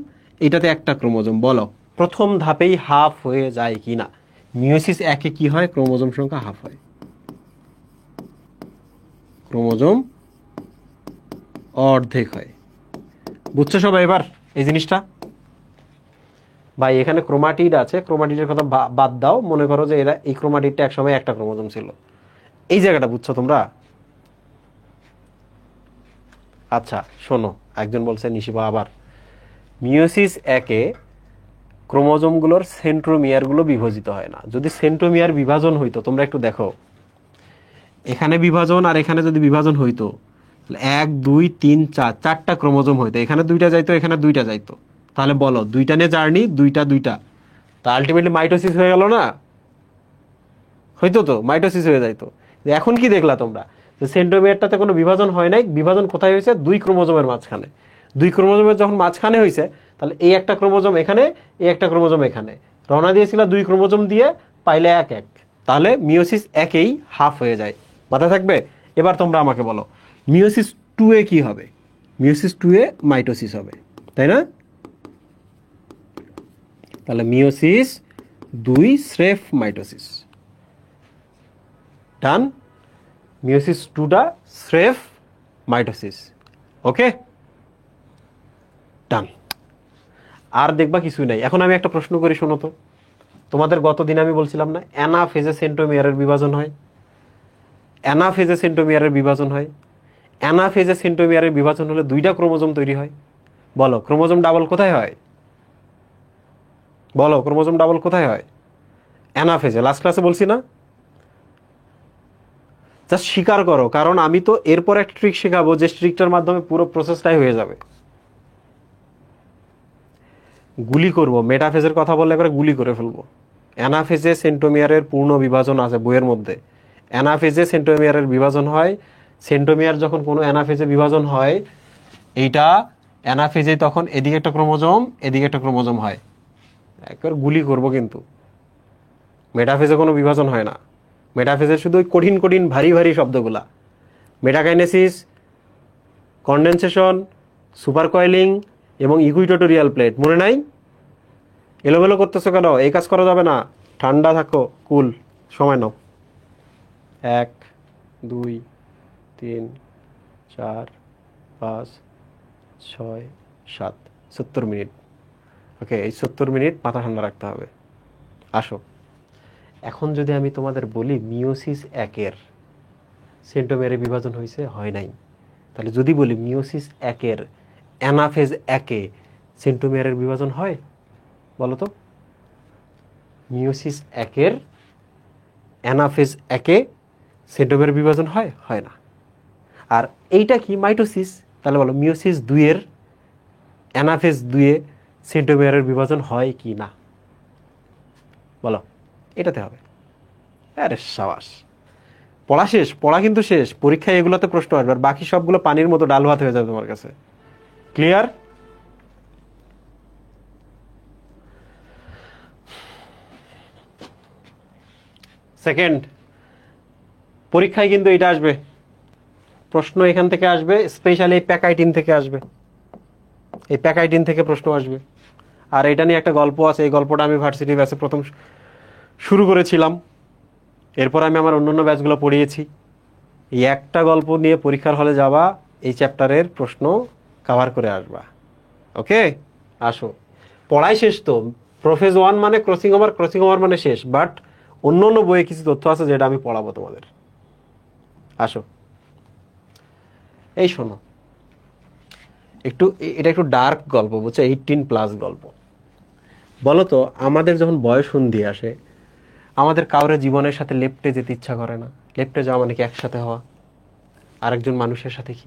এটাতে একটা ক্রোমোজোম, বলো প্রথম ধাপেই হাফ হয়ে যায় কিনা? মিওসিস একে কি হয়? ক্রোমোজোম সংখ্যা হাফ হয়, ক্রোমোজোম অর্ধেক হয়। বুঝছো সবাই এবার এই জিনিসটা? ভাই এখানে ক্রোমাটিড আছে, ক্রোমাটিডের কথা বাদ দাও, মনে করো যে এরা এই ক্রোমাটিডটা একসময় একটা ক্রোমোজোম ছিল, এই জায়গাটা বুঝছো তোমরা? আচ্ছা শোনো, একজন বলছে নিশিবা আবার মিওসিস একে ক্রোমোজোমগুলোর সেন্ট্রোমিয়ারগুলো বিভাজিত হয় না। যদি সেন্ট্রোমিয়ার বিভাজন হইতো, তোমরা একটু দেখো, এখানে বিভাজন আর এখানে যদি বিভাজন হইতো, এক দুই তিন চার, চারটা ক্রোমোজোম হইতো, এখানে দুইটা যাইতো এখানে দুইটা যাইতো, তাহলে বলো দুইটা নিয়ে জার্নি, দুইটা দুইটা, তা আলটিমেটলি মাইটোসিস হয়ে গেল না? হইতো তো, মাইটোসিস হয়ে যাইতো। এখন কি দেখলা তোমরা, যে সেন্ট্রোমিয়ারটাতে কোনো বিভাজন হয় নাই, বিভাজন কোথায় হয়েছে? দুই ক্রোমোজোমের মাঝখানে। দুই ক্রোমোজোমের যখন মাঝখানে হয়েছে, তাহলে এই একটা ক্রোমোজোম এখানে, এই একটা ক্রোমোজোম এখানে, রওনা দিয়েছিল দুই ক্রোমোজোম দিয়ে, পাইলে এক এক, তাহলে মিওসিস একেই হাফ হয়ে যায়। মাথায় থাকবে? এবার তোমরা আমাকে বলো, মিওসিস টু এ কি হবে? মিওসিস টু এ মাইটোসিস হবে, তাই না? তাহলে মিওসিস দুই স্রেফ মাইটোসিস, ডান। মিওসিস টুটা স্রেফ মাইটোসিস, ওকে ডান। আর দেখবা কিছুই নাই। এখন আমি একটা প্রশ্ন করি, শোনো তো, তোমাদের গতদিন আমি বলছিলাম না অ্যানাফেজে সেন্ট্রোমিয়ারের বিভাজন হয়, অ্যানাফেজে সেন্ট্রোমিয়ারের বিভাজন হয়, অ্যানাফেজে সেন্ট্রোমিয়ারের বিভাজন হলে দুইটা ক্রোমোজোম তৈরি হয়। বলো ক্রোমোজোম ডাবল কোথায় হয়? বলো ক্রোমোজোম ডাবল কোথায় হয়? অ্যানাফেজে। লাস্ট ক্লাসে বলছি না? জাস্ট স্বীকার করো, কারণ আমি তো এরপর একটা ট্রিক শেখাবো, যে ট্রিকটার মাধ্যমে পুরো প্রসেসটাই হয়ে যাবে। গুলি করব, মেটাফেজের কথা বললে একবারে গুলি করে ফেলবো। অ্যানাফেজে সেন্ট্রোমিয়ারের পূর্ণ বিভাজন আছে বইয়ের মধ্যে। অ্যানাফেজে সেন্ট্রোমিয়ারের বিভাজন হয়, সেন্ট্রোমিয়ার যখন কোনো অ্যানাফেজে বিভাজন হয়, এইটা অ্যানাফেজে তখন এদিকে একটা ক্রোমোজোম এদিকে একটা ক্রোমোজোম হয়। একবার গুলি করব, কিন্তু মেটাফেজে কোনো বিভাজন হয় না। মেটাফেজের শুধু ওই কঠিন কঠিন ভারী ভারী শব্দগুলা, মেটাকাইনেসিস, কন্ডেনসেশন, সুপার কয়েলিং এবং ইকুইটোরিয়াল প্লেট, মনে নাই? এলোমেলো করতেছো কেন? এই কাজ করা যাবে না, ঠান্ডা থাকো, কুল, সময় নাও। 1 2 3 4 5 6 7, 70 মিনিট। ওকে, এই 70 মিনিট মাথা ঠান্ডা রাখতে হবে। আসো, এখন যদি আমি তোমাদের বলি মিওসিস একের সেন্ট্রোমিয়ারে বিভাজন হয়েছে, হয় নাই, তাহলে যদি বলি মিওসিস একের অ্যানাফেজ একে সেন্ট্রোমিয়ারের বিভাজন হয়? বলো তো। মিওসিস একের অ্যানাফেজ একে সেন্ট্রোমিয়ারের বিভাজন হয়? হয় না। আর এইটা কি? মাইটোসিস। তাহলে বলো মিওসিস দুইয়ের অ্যানাফেজ দুয়ে সেন্ট্রোমিয়ারের বিভাজন হয় কি না? বলো, এটাতে হবে। আরে সাবাস, পড়া শেষ, পড়া কিন্তু শেষ। পরীক্ষায় এগুলোতে প্রশ্ন আসবে, আর বাকি সবগুলো পানির মতো ডাল ভাত হয়ে যাবে তোমার কাছে। ক্লিয়ার? সেকেন্ড, পরীক্ষায় কিন্তু এটা আসবে, প্রশ্ন এখান থেকে আসবে, স্পেশালি এই প্যাকাইটিন থেকে আসবে, এই প্যাকাইটিন থেকে প্রশ্ন আসবে। আর এটা নিয়ে একটা গল্প আছে, এই গল্পটা আমি ভার্সিটি ব্যাচে প্রথম শুরু করেছিলাম, এরপর আমি আমার অন্যান্য ব্যাচগুলো পড়িয়েছি। এই একটা গল্প নিয়ে পরীক্ষার হলে যাবা, এই চ্যাপ্টারের প্রশ্ন কভার করে আসবা। ওকে, আসো। পড়াই শেষ তো, প্রফেজ 1 মানে ক্রসিং ওভার, ক্রসিং ওভার মানে শেষ, বাট অন্য অন্য বইয়ে কিছু তথ্য আছে যেটা আমি পড়াবো তোমাদের। আসো, এই শোনো, একটু এটা একটু ডার্ক গল্প, বুঝছো, 18+ গল্প। বলো তো, আমাদের যখন বয়স সন্ধি আসে, আমাদের কাউরে জীবনের সাথে লেপ্টে যেতে ইচ্ছা করে না? লেপ্টে যাওয়া মানে কি একসাথে হওয়া, আরেকজন মানুষের সাথে। কি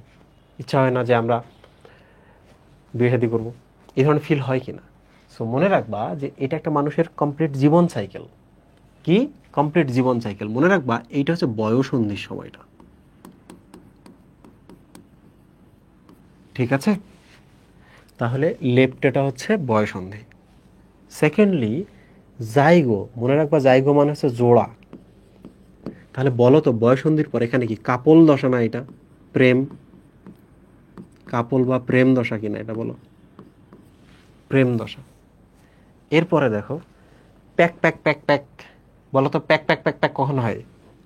ইচ্ছা হয় না যে আমরা বিয়ে শাদী করবো? এই ধরনের ফিল হয় কি না? সো মনে রাখবা যে এটা একটা মানুষের কমপ্লিট জীবন সাইকেল। কি? কমপ্লিট জীবন সাইকেল। মনে রাখবা এইটা হচ্ছে বয়ঃসন্ধির সময়টা, ঠিক আছে? তাহলে লেপ্টেটা হচ্ছে বয়ঃসন্ধি। সেকেন্ডলি জাইগো, মনে রাখবা জাইগো মানে হচ্ছে জোড়া। তাহলে বলো তো, বয়ঃসন্ধির পর এখানে কি কাপল দশা না? এটা প্রেম, কাপল বা প্রেম দশা কিনা এটা বলো? প্রেম দশা। এরপরে দেখো প্যাক প্যাক প্যাক প্যাক, বলো তো প্যাক প্যাক প্যাক প্যাক কখন হয়?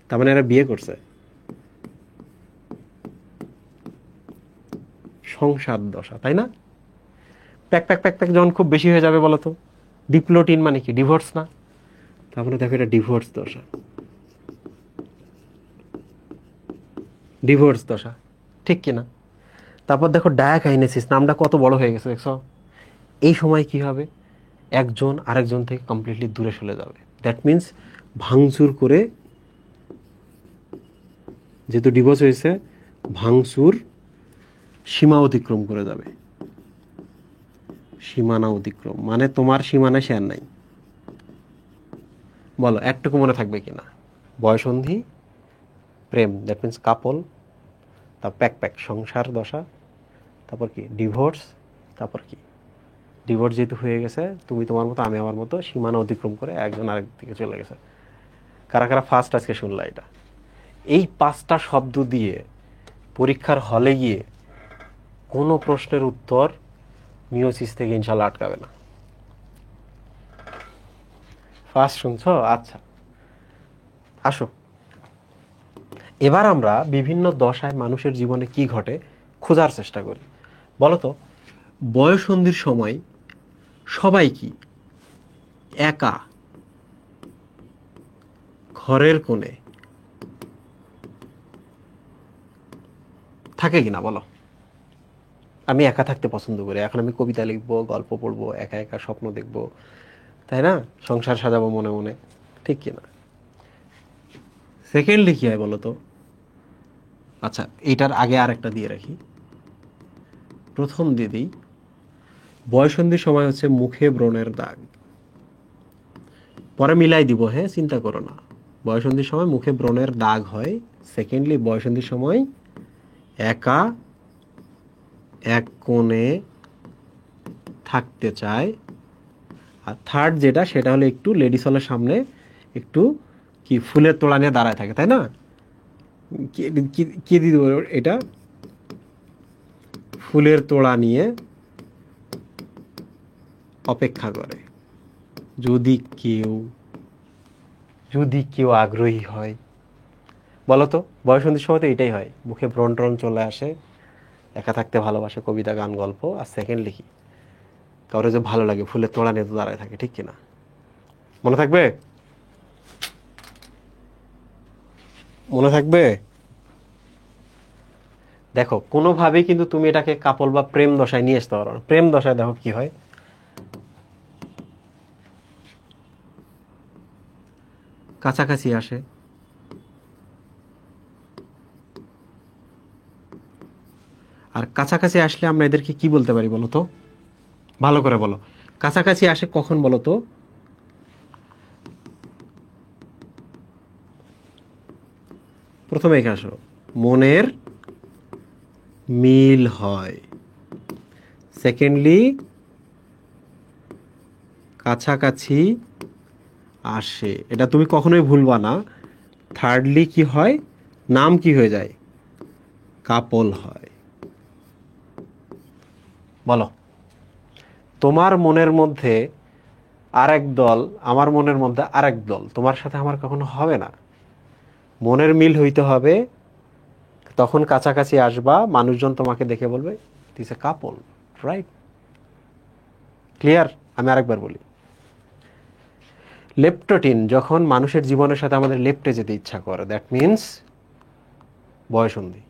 তার মানে এরা বিয়ে করছে। সংসার দশা, তাই না? প্যাক প্যাক প্যাক প্যাক যখন খুব বেশি হয়ে যাবে, বলো তো ডিপ্লোটিন মানে কি? ডিভোর্স না? তারপরে দেখো এটা ডিভোর্স দশা, ডিভোর্স দশা, ঠিক কিনা? তারপর দেখো ডায়াকাইনেসিস, নামটা কত বড় হয়ে গেছে দেখছো? এই সময় কি হবে? একজন আরেকজন থেকে কমপ্লিটলি দূরে চলে যাবে। দ্যাট মিন্স ভাঙচুর করে, যেহেতু ডিভোর্স হয়েছে, ভাঙচুর সীমা অতিক্রম করে যাবে। সীমানা অতিক্রম মানে তোমার সীমানা সে আর নাই। বলো একটুকু মনে থাকবে কিনা? বয়সন্ধি, প্রেম দ্যাট মিন্স কাপল, তারপর প্যাক প্যাক সংসার দশা, তারপর কি ডিভোর্স, তারপর কি ডিভোর্স যেহেতু হয়ে গেছে, তুমি তোমার মতো আমি আমার মতো, সীমানা অতিক্রম করে একজন আরেক দিকে চলে গেছে। কারা কারা ফার্স্ট আজকে শুনলা এটা? এই 5টা শব্দ দিয়ে পরীক্ষার হলে গিয়ে কোনো প্রশ্নের উত্তর মিওসিস থেকে ইনশাল্লাহ আটকাবে না। ফার্স্ট শুনছো? আচ্ছা, আসো এবার আমরা বিভিন্ন দশায় মানুষের জীবনে কি ঘটে খোঁজার চেষ্টা করি। বলতো, বয়ঃসন্ধির সময় সবাই কি একা ঘরের কোণে থাকে কিনা? বলো। আমি একা থাকতে পছন্দ করি, এখন আমি কবিতা লিখবো, গল্প পড়বো, একা একা স্বপ্ন দেখবো, তাই না? সংসার সাজাবো মনে মনে, ঠিক কিনা? সেকেন্ডলি কি হয় বলো তো? আচ্ছা, এটার আগে আর একটা দিয়ে রাখি, প্রথম দিয়ে দিই। বয়ঃসন্ধির সময় হচ্ছে মুখে ব্রণের দাগ, পরে মিলাই দিব, হ্যাঁ চিন্তা করো না। বয়ঃসন্ধির সময় মুখে ব্রণের দাগ হয়। সেকেন্ডলি বয়ঃসন্ধির সময় একা এক কোণে থাকতে চায়। আর থার্ড যেটা, সেটা হলো একটু লেডিস হলের সামনে একটু কি ফুলের তোড়া নিয়ে দাঁড়ায় থাকে, তাই না? কি দিয়ে দেবো এটা? ফুলের তোড়া নিয়ে অপেক্ষা করে, যদি কেউ যদি কেউ আগ্রহী হয়। বলতো, বয়ঃসন্ধির সময় তো এটাই হয়, মুখে ব্রণ ট্রণ চলে আসে, একা থাকতে ভালোবাসে, কবিতা গান গল্প। আর সেকেন্ড লিখি কাউরে যে ভালো লাগে, ফুলের তোড়া নিয়ে তো দাঁড়ায় থাকে, ঠিক কিনা? মনে থাকবে? মনে থাকবে? দেখো কোনোভাবেই কিন্তু তুমি এটাকে কাপল বা প্রেম দশায় নিয়ে আসতে পারো না। প্রেম দশায় দেখো কি হয়, কাছাকাছি আসে, আর কাছাকাছি আসলে আমরা এদেরকে কি বলতে পারি বলো তো, ভালো করে বলো। কাছাকাছি আসে কখন বলো তো? প্রথমে এখানে আসো, মনের মিল হয়। সেকেন্ডলি কাছাকাছি আসে, এটা তুমি কখনোই ভুলবা না। থার্ডলি কি হয়, নাম কি হয়ে যায়, কাপল হয়। বলো, তোমার মনের মধ্যে আরেক দল, আমার মনের মধ্যে আরেক দল, তোমার সাথে আমার কখনো হবে না। মনের মিল হইতে হবে, তখন কাছাকাছি আসবা, মানুষজন তোমাকে দেখে বলবে this A couple, right? Clear? আমি আরেকবার বলি, লেপটোটিন যখন মানুষের জীবনের সাথে আমাদের লেপটে যেতে ইচ্ছা করে, দ্যাট মিনস বয়সন্ধি।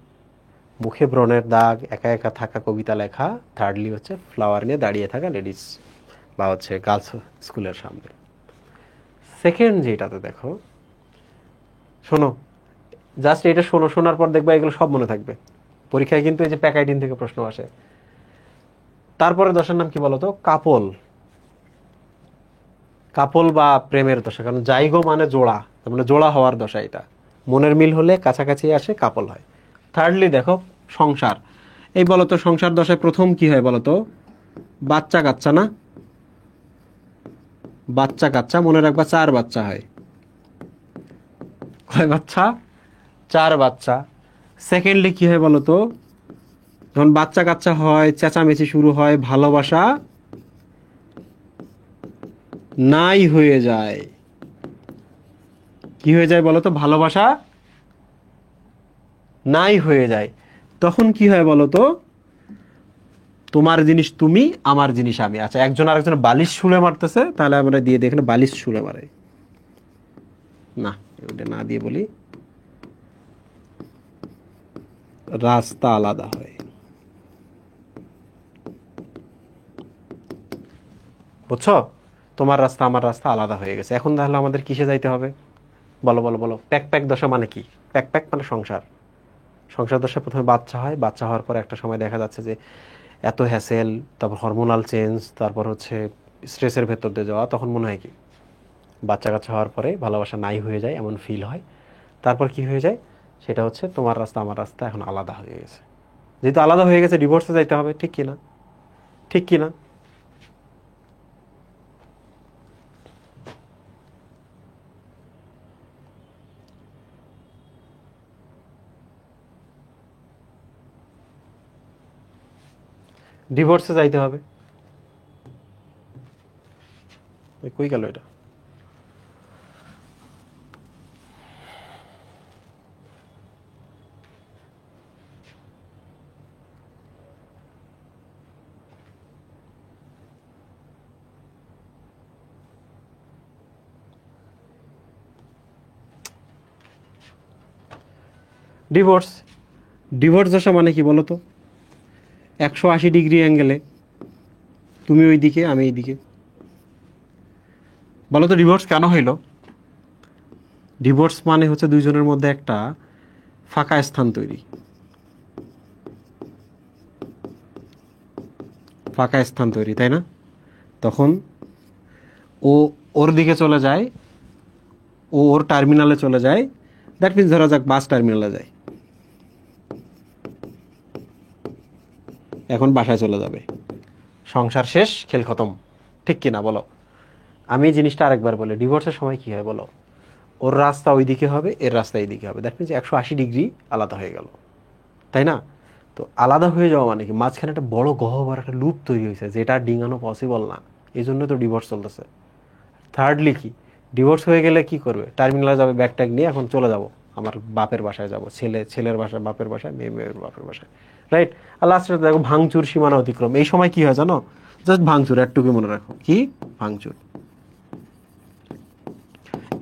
মুখে ব্রণের দাগ, একা একা থাকা, কবিতা লেখা। থার্ডলি হচ্ছে ফ্লাওয়ার নিয়ে দাঁড়িয়ে থাকা লেডিস বা হচ্ছে গার্লস স্কুলের সামনে। সেকেন্ড যেটাতে দেখো, শোনো, জাস্ট এটা শোনো, শোনার পর দেখবা এগুলো সব মনে থাকবে। পরীক্ষায় কিন্তু এই যে প্যাকাইটিন থেকে প্রশ্ন আসে। তারপরে দশার নাম কি বলতো, কাপল। কাপল বা প্রেমের দশা, কারণ জাইগো মানে জোড়া, তার মানে জোড়া হওয়ার দশা এটা। মনের মিল হলে কাছাকাছি আসে, কাপল হয়। থার্ডলি দেখো, সংসার। এই বলতো সংসার দশায় প্রথম কি হয় বলতো, বাচ্চা কাচ্চা না, বাচ্চা কাচ্চা, মনে রাখবা 4 বাচ্চা হয়। কয় বাচ্চা, 4 বাচ্চা। সেকেন্ডলি কি হয় বলতো, যখন বাচ্চা কাচ্চা হয়, চেঁচামেচি শুরু হয়, ভালোবাসা নাই হয়ে যায়। কি হয়ে যায় বলতো, ভালোবাসা নাই হয়ে যায়। তখন কি হয় বলতো, তোমার জিনিস তুমি, আমার জিনিস আমি। আচ্ছা, একজন আরেকজন বালিশ ছুঁড়ে মারতেছে, তাহলে আমরা দিয়ে দিই এখানে বালিশ ছুঁড়ে মারে। না, ওটা না দিয়ে বলি রাস্তা আলাদা হয়। বুঝছো? তোমার রাস্তা আমার রাস্তা আলাদা হয়ে গেছে। এখন তাহলে আমাদের কিসে যাইতে হবে, বলো বলো বলো। প্যাক প্যাক দশা মানে কি? প্যাক প্যাক মানে সংসার। সংসার দশা প্রথমে বাচ্চা হয়, বাচ্চা হওয়ার পর একটা সময় দেখা যাচ্ছে যে এত হ্যাসেল, তারপর হরমোনাল চেঞ্জ, তারপর হচ্ছে স্ট্রেসের ভেতর দিয়ে যাওয়া, তখন মনে হয় কি বাচ্চা কাচ্চা হওয়ার পরে ভালোবাসা নাই হয়ে যায়, এমন ফিল হয়। তারপর কি হয়ে যায়, সেটা হচ্ছে তোমার রাস্তা আমার রাস্তা এখন আলাদা হয়ে গেছে। যেহেতু আলাদা হয়ে গেছে, ডিভোর্সে যাইতে হবে, ঠিক কি না? ঠিক কি না? ডিভোর্সে যাইতে হবে। কই গেল এটা? ডিভোর্স, ডিভোর্স দশা মানে কি বলো তো, 180 ডিগ্রি অ্যাঙ্গেলে, তুমি ওই দিকে আমি এই দিকে। বলো তো ডিভোর্স কেন হইলো? ডিভোর্স মানে হচ্ছে দুইজনের মধ্যে একটা ফাঁকা স্থান তৈরি, ফাঁকা স্থান তৈরি, তাই না? তখন ও ওর দিকে চলে যায়, ও ওর টার্মিনালে চলে যায়। দ্যাট মিনস ধরা যাক বাস টার্মিনালে যায়, এখন বাসায় চলে যাবে, সংসার শেষ, খেল খতম। ঠিক কিনা বলো? আমি এই জিনিসটা আরেকবার বলি, ডিভোর্সের সময় কি হয় বলো, ওর রাস্তা ওই দিকে হবে, এর রাস্তা এই দিকে হবে। দ্যাট মিনস 180 ডিগ্রি আলাদা হয়ে গেল, তাই না? তো আলাদা হয়ে যাওয়া মানে কি, মাঝখানে একটা বড় গহ্বর, একটা লুপ তৈরি হয়েছে, যেটা ডিঙানো পসিবল না। এই জন্য তো ডিভোর্স চলতেছে। থার্ডলি কি, ডিভোর্স হয়ে গেলে কি করবে, টার্মিনালে যাবে, ব্যাগ ট্যাগ নিয়ে এখন চলে যাব, আমার বাপের বাসায় যাব, ছেলে ছেলের বাসায় বাপের বাসায়, মেয়ে মেয়ের বাপের বাসায়, রাইট? আর লাস্টে দেখো ভাঙচুর, সীমানা অতিক্রম। এই সময় কি হয় জানো, জাস্ট ভাঙচুর, একটুকু মনে রাখো, কি ভাঙচুর।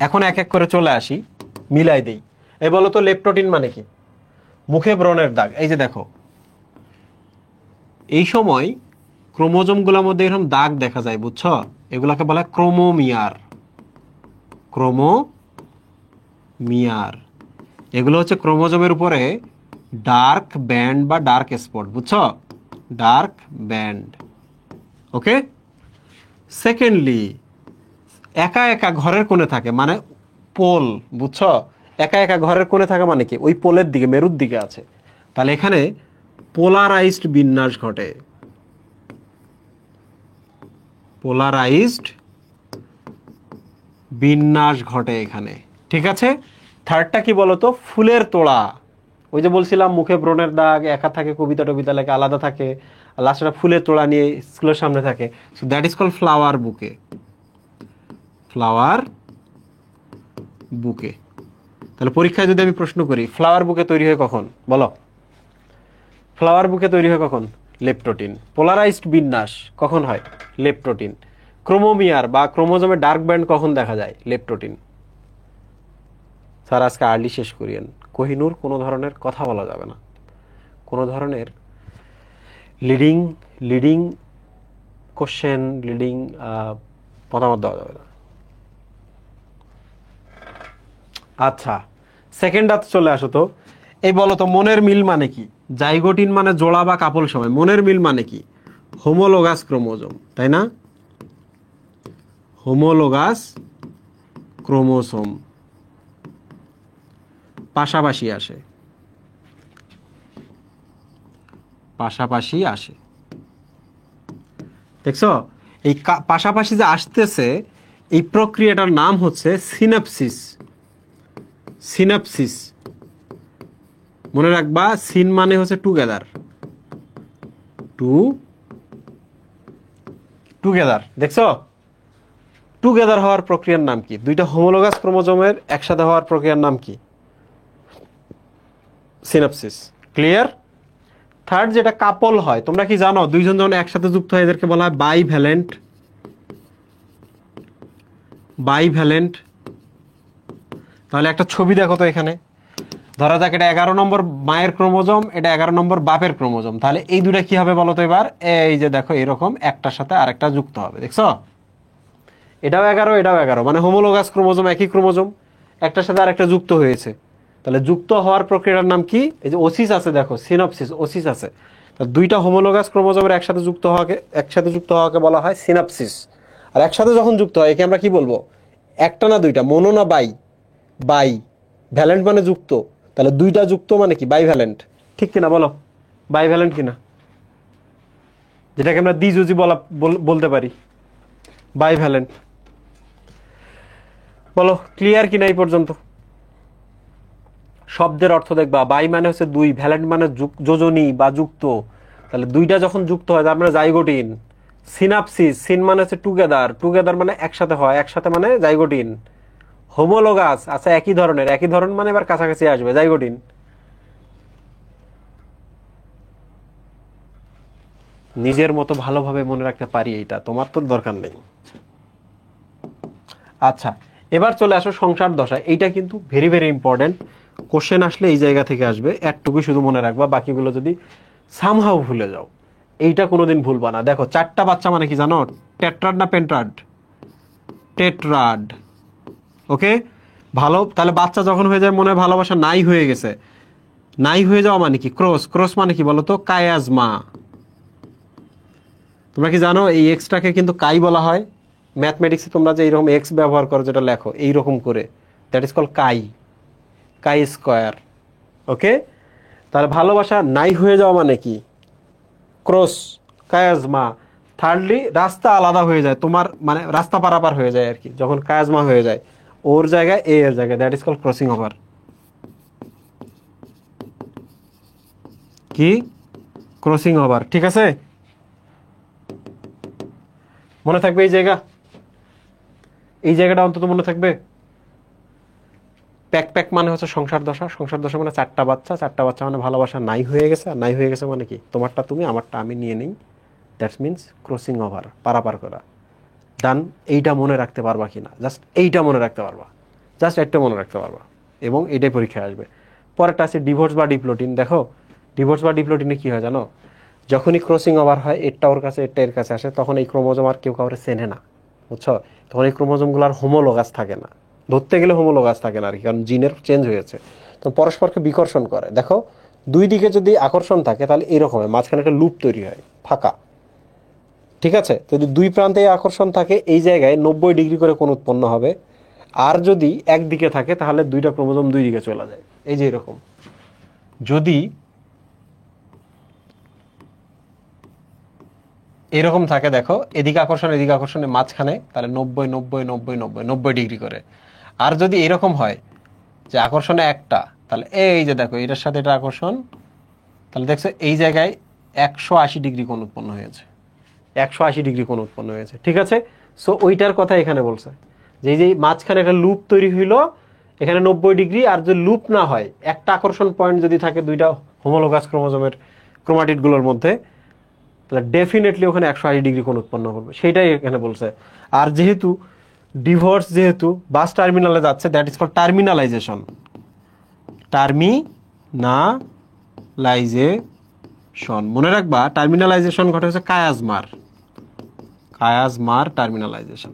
এখন এক এক করে চলে আসি, মিলাই দেই। এই বলো তো লেপটোটিন মানে কি? মুখে ব্রণের দাগ, এই যে দেখো এই সময় ক্রোমোজোমগুলোর মধ্যে এরকম দাগ দেখা যায়, বুঝছো? এগুলাকে বলা হয় ক্রোমোমিয়ার। ক্রোমোমিয়ার এগুলো হচ্ছে ক্রোমোজোমের উপরে ডার্ক ব্যান্ড বা ডার্ক স্পট, বুঝছো? Dark band. ওকে, সেকেন্ডলি একা একা ঘরের কোণে থাকে, মানে পোল, বুঝছো? একা একা ঘরের কোণে থাকা মানে কি, ওই পোলের দিকে, মেরুর দিকে আছে। তাহলে এখানে পোলারাইজড বিন্যাস ঘটে। পোলারাইজড বিন্যাস ঘটে এখানে, ঠিক আছে? থার্ডটা কি বলতো? ফুলের তোড়া। ওই যে বলছিলাম মুখে ব্রণের দাগ, একা থাকে, কবিতা টবিতা লেখে, আলাদা থাকে, আর লাস্টে ফুলের তোড়া নিয়ে স্কুলের সামনে থাকে। So that is called flower bouquet. Flower bouquet. তাহলে পরীক্ষায় যদি আমি প্রশ্ন করি ফ্লাওয়ার বুকে তৈরি হয় কখন, বলো? ফ্লাওয়ার বুকে তৈরি হয় কখন? লেপ্টোটিন। পোলারাইজড বিন্যাস কখন হয়? লেপ্টোটিন। ক্রোমোমিয়ার বা ক্রোমোজোমের ডার্ক ব্যান্ড কখন দেখা যায়? লেপ্টোটিন। স্যার আজকে আর্লি শেষ করিয়েন। কোহিনূর কোনো ধরনের কথা বলা যাবে না, কোনো ধরনের লিডিং লিডিং কোশ্চেন, লিডিং মতামত দেওয়া যাবে না। আচ্ছা, সেকেন্ড হাত চলে আসো তো। এই বলো তো মনের মিল মানে কি? জাইগোটিন মানে জোড়া বা কাপল সময়। মনের মিল মানে কি? হোমোলোগাস ক্রোমোজোম, তাই না? হোমোলোগাস ক্রোমোসোম পাশাপাশি আসে, পাশাপাশি আসে, দেখছো? এই পাশাপাশি যে আসতেছে, এই প্রক্রিয়াটার নাম হচ্ছে সিনাপসিস। সিনাপসিস মনে রাখবা, সিন মানে হচ্ছে টুগেদার, টুগেদার, দেখছো? টুগেদার হওয়ার প্রক্রিয়ার নাম কি? দুইটা হোমোলোগাস ক্রোমোজোমের একসাথে হওয়ার প্রক্রিয়ার নাম কি? সিনাপসিস। ক্লিয়ার? থার্ড যেটা কাপল হয়, তোমরা কি জানো দুইজন যখন একসাথে যুক্ত হয় এদেরকে বলা হয় বাইভ্যালেন্ট। বাইভ্যালেন্ট। তাহলে একটা ছবি দেখো তো এখানে, ধরা যাক এটা 11 নম্বর মায়ের ক্রোমোজোম, এটা 11 নম্বর বাপের ক্রোমোজোম। তাহলে এই দুটা কি হবে বলো তো এবার? এই যে দেখো এরকম একটার সাথে আরেকটা যুক্ত হবে, দেখছো? এটাও 11, এটাও 11, মানে হোমোলোগাস ক্রোমোজোম, একই ক্রোমোজোম, একটার সাথে আরেকটা যুক্ত হয়েছে। তাহলে যুক্ত হওয়ার প্রক্রিয়ার নাম কি? এই যে ওসিস আছে, দেখো সিনপসিস, ওসিস আছে। দুইটা হোমোলোগাস ক্রোমোজোমের একসাথে যুক্ত হওয়াকে বলা হয় সিনাপসিস। আর একসাথে যখন যুক্ত হয় একে আমরা কি বলবো? একটা না দুইটা, মোনো না বাই? বাই। ভ্যালেন্ট মানে যুক্ত, তাহলে দুইটা যুক্ত মানে কি? Bivalent. ঠিক কিনা বলো? বাই ভ্যালেন্ট কিনা? যেটাকে আমরা দ্বিযোজী বলতে পারি, বাই ভ্যালেন্ট। বলো ক্লিয়ার কিনা এই পর্যন্ত? শব্দের অর্থ দেখবা, বাই মানে হচ্ছে দুই, ভ্যালেন্ট মানে যোজনী বা যুক্ত। তাহলে দুইটা যখন যুক্ত হয় তার মানে জাইগোটিন। সিনাপসিস, সিন মানে হচ্ছে টুগেদার, টুগেদার মানে একসাথে হয়, একসাথে মানে জাইগোটিন। হোমোলোগাস, আচ্ছা একই ধরনের, একই ধরন মানে এবার কাছাকাছি আসবে, জাইগোটিন। নিজের মতো ভালোভাবে মনে রাখতে পারি এইটা, তোমার তো দরকার নেই। আচ্ছা, এবার চলে আসো সংসার দশা। এইটা কিন্তু ভেরি ভেরি ইম্পর্টেন্ট, কোশ্চেন আসলে এই জায়গা থেকে আসবে। একটুকুই শুধু মনে রাখবা, বাকিগুলো যদি সামহাও ভুলে যাও, এইটা কোনোদিন ভুলবা না। দেখো চারটা বাচ্চা মানে কি জানো? টেট্রাড না পেন্ট্রাড? টেট্রাড। ওকে, ভালো। তাহলে বাচ্চা যখন হয়ে যায় মনে ভালোবাসা নাই হয়ে গেছে। নাই হয়ে যাওয়া মানে কি? ক্রস। ক্রস মানে কি বলো তো? কায়াজমা। তোমরা কি জানো এই এক্সটাকে কিন্তু কাই বলা হয়? ম্যাথমেটিক্সে তোমরা যে এইরকম এক্স ব্যবহার করো, যেটা লেখো এইরকম করে, that is call chi, chi square. Okay, তাহলে ভালোবাসা নাই হয়ে যাওয়া মানে কি? Cross, chiasma. থার্ডলি রাস্তা আলাদা হয়ে যায়, তোমার মানে রাস্তা পারাপার হয়ে যায় আর কি, যখন কায়াজমা হয়ে যায়, ওর জায়গায় এ এর জায়গায়, that is call crossing over. কি? ক্রসিং ওভার, ঠিক আছে? মনে থাকবে এই জায়গা, এই জায়গাটা অন্তত মনে থাকবে। প্যাক প্যাক মানে হচ্ছে সংসার দশা। সংসার দশা মানে চারটা বাচ্চা, চারটা বাচ্চা মানে ভালোবাসা নাই হয়ে গেছে। আর নাই হয়ে গেছে মানে কি? তোমারটা তুমি, আমারটা আমি নিয়ে নিই, দ্যাটস মিনস ক্রসিং ওভার, পারাপার করা। ডান। এইটা মনে রাখতে পারবা কিনা? জাস্ট এইটা মনে রাখতে পারবা, জাস্ট একটা মনে রাখতে পারবা, এবং এটাই পরীক্ষায় আসবে। পরেরটা আছে ডিভোর্স বা ডিপ্লোটিন। দেখো ডিভোর্স বা ডিপ্লোটিনে কি হয় জানো, যখনই ক্রসিং ওভার হয় এরটা ওর কাছে এরটা এর কাছে আসে, তখন এই ক্রোমোজোম আর কেউ কাউরে চেনে না, বুঝছো? তখন এই ক্রোমোজোমগুলো আর হোমোলোগাস থাকে না, ধরতে গেলে হোমোলোগাস থাকে না আর কি, কারণ জিনের চেঞ্জ হয়েছে, তো পরস্পরকে বিকর্ষণ করে। দেখো দুই দিকে যদি আকর্ষণ থাকে তাহলে এরকম হয়, মাঝখানে একটা লুপ তৈরি হয় ফাঁকা, ঠিক আছে? তো যদি দুই প্রান্তে আকর্ষণ থাকে এই জায়গায় 90 ডিগ্রি করে কোণ উৎপন্ন হবে, আর যদি একদিকে থাকে তাহলে দুইটা ক্রোমোজোম দুই দিকে চলে যায়, এই যে এরকম। যদি এরকম থাকে দেখো, এদিকে আকর্ষণ এদিকে আকর্ষণের মাঝখানে, তাহলে 90 90 90 90 90 ডিগ্রি করে। আর যদি এরকম হয় যে আকর্ষণে একটা, তাহলে এই যে দেখো এটার সাথে এটা আকর্ষণ, তাহলে দেখছো এই জায়গায় 180 ডিগ্রি কোণ উৎপন্ন হয়েছে, 180 ডিগ্রি কোণ উৎপন্ন হয়েছে, ঠিক আছে? সো ওইটার কথা এখানে বলছে যে এই যে মাঝখানে একটা লুপ তৈরি হইলো এখানে 90 ডিগ্রি, আর যদি লুপ না হয় একটা আকর্ষণ পয়েন্ট যদি থাকে দুইটা হোমোলোগাস ক্রোমোজোমের ক্রোমাটিডগুলোর মধ্যে, তাহলে ডেফিনেটলি ওখানে 180 ডিগ্রি কোণ উৎপন্ন করবে, সেইটাই এখানে বলছে। আর যেহেতু ডিভোর্স যেহেতু বাস টার্মিনালে যাচ্ছে, that is call terminalisation. Terminalisation মনে রাখবা, টার্মিনালাইজেশন ঘটে হচ্ছে কায়াজমার টার্মিনালাইজেশন,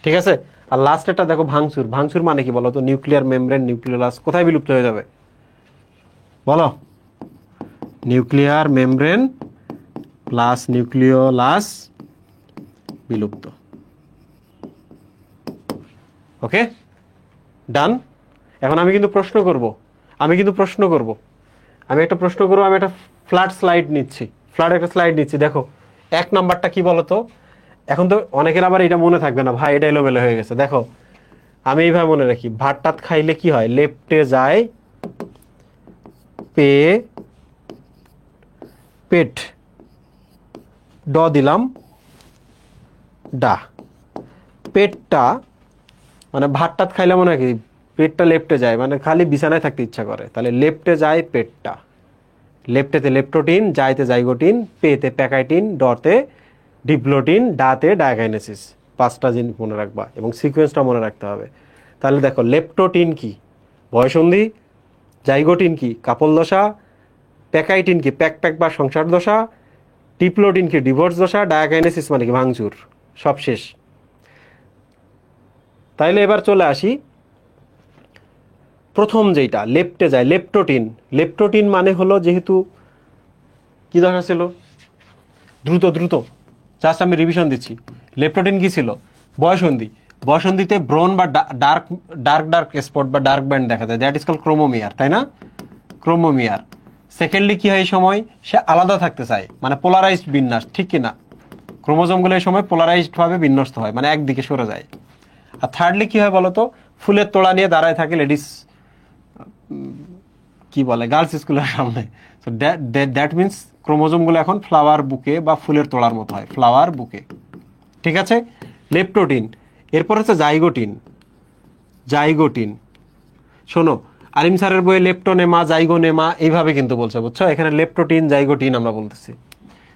ঠিক আছে? আর লাস্টেরটা দেখো ভাঙচুর। ভাঙচুর মানে কি বলো তো? নিউক্লিয়ার মেমব্রেন নিউক্লিওলাস কোথায় বিলুপ্ত হয়ে যাবে বলো? নিউক্লিয়ার মেমব্রেন প্লাস নিউক্লিওলাস বিলুপ্ত। ওকে, ডান। এখন আমি কিন্তু প্রশ্ন করব, আমি একটা প্রশ্ন করব, আমি একটা ফ্ল্যাট স্লাইড নিচ্ছি, একটা স্লাইড নিচ্ছি। দেখো 1 নাম্বারটা কি বলতো? এখন তো অনেকের আবার এটা মনে থাকবে না, ভাই এটা এলোমেলো হয়ে গেছে। দেখো আমি এইভাবে মনে রাখি, ভাতটাত খাইলে কি হয়? লেফটে যায় পেট, ড দিলাম ডা, পেটটা মানে ভাতটাত খাইলে মনে হয় কি পেটটা লেফটে যায়, মানে খালি বিছানায় থাকতে ইচ্ছা করে, তাহলে লেফটে যায় পেটটা, লেফটেতে লেপ্টোটিন, যাইতে জাইগোটিন, পেতে প্যাকাইটিন, ডতে ডিপ্লোটিন, ডাতে ডায়াকাইনেসিস। 5টা জিনিস মনে রাখবা এবং সিকোয়েন্সটা মনে রাখতে হবে। তাহলে দেখো লেপ্টোটিন কি? বয়সন্ধি। জাইগোটিন কি? কাপল দশা। প্যাকাইটিন কি? প্যাক বা সংসার দশা। ডিপ্লোটিন কি? ডিভোর্স দশা। ডায়াকাইনেসিস মানে কি? ভাঙচুর। সব শেষ। তাইলে এবার চলে আসি প্রথম যেটা লেফটে যায়, লেপ্টোটিন। লেপ্টোটিন মানে হলো, যেহেতু কি দশা ছিল? দ্রুত জাস্ট আমি রিভিশন দিচ্ছি। লেপ্টোটিন কি ছিল? বয়সন্ধি। বয়সন্ধিতে ব্রন বা ডার্ক স্পট বা ডার্ক ব্যান্ড দেখা যায়, দ্যাট ইজ কল ক্রোমোমিয়ার, তাই না? ক্রোমোমিয়ার। সেকেন্ডলি কি হয় এই সময়? সে আলাদা থাকতে চায়, মানে পোলারাইজড বিন্যাস, ঠিক কিনা? ক্রোমোজোমগুলো এই সময় পোলারাইজড ভাবে বিন্যস্ত হয়, মানে একদিকে সরে যায়। আর থার্ডলি কি হয় বলতো? ফুলের তোড়া নিয়ে দাঁড়ায় থাকে লেডিস, কি বলে, গার্লস স্কুলের সামনে। সো দ্যাট মিনস ক্রোমোজোমগুলো এখন ফ্লাওয়ার বুকে বা ফুলের তোড়ার মতো হয়, ফ্লাওয়ার বুকে, ঠিক আছে? লেপ্টোটিন। এরপর হচ্ছে জাইগোটিন। শোনো, আলিম স্যারের বইয়ে লেপ্টোনেমা, জাইগোনেমা এইভাবে কিন্তু বলছে, বুঝছো? এখানে লেপ্টোটিন জাইগোটিন আমরা বলতেছি।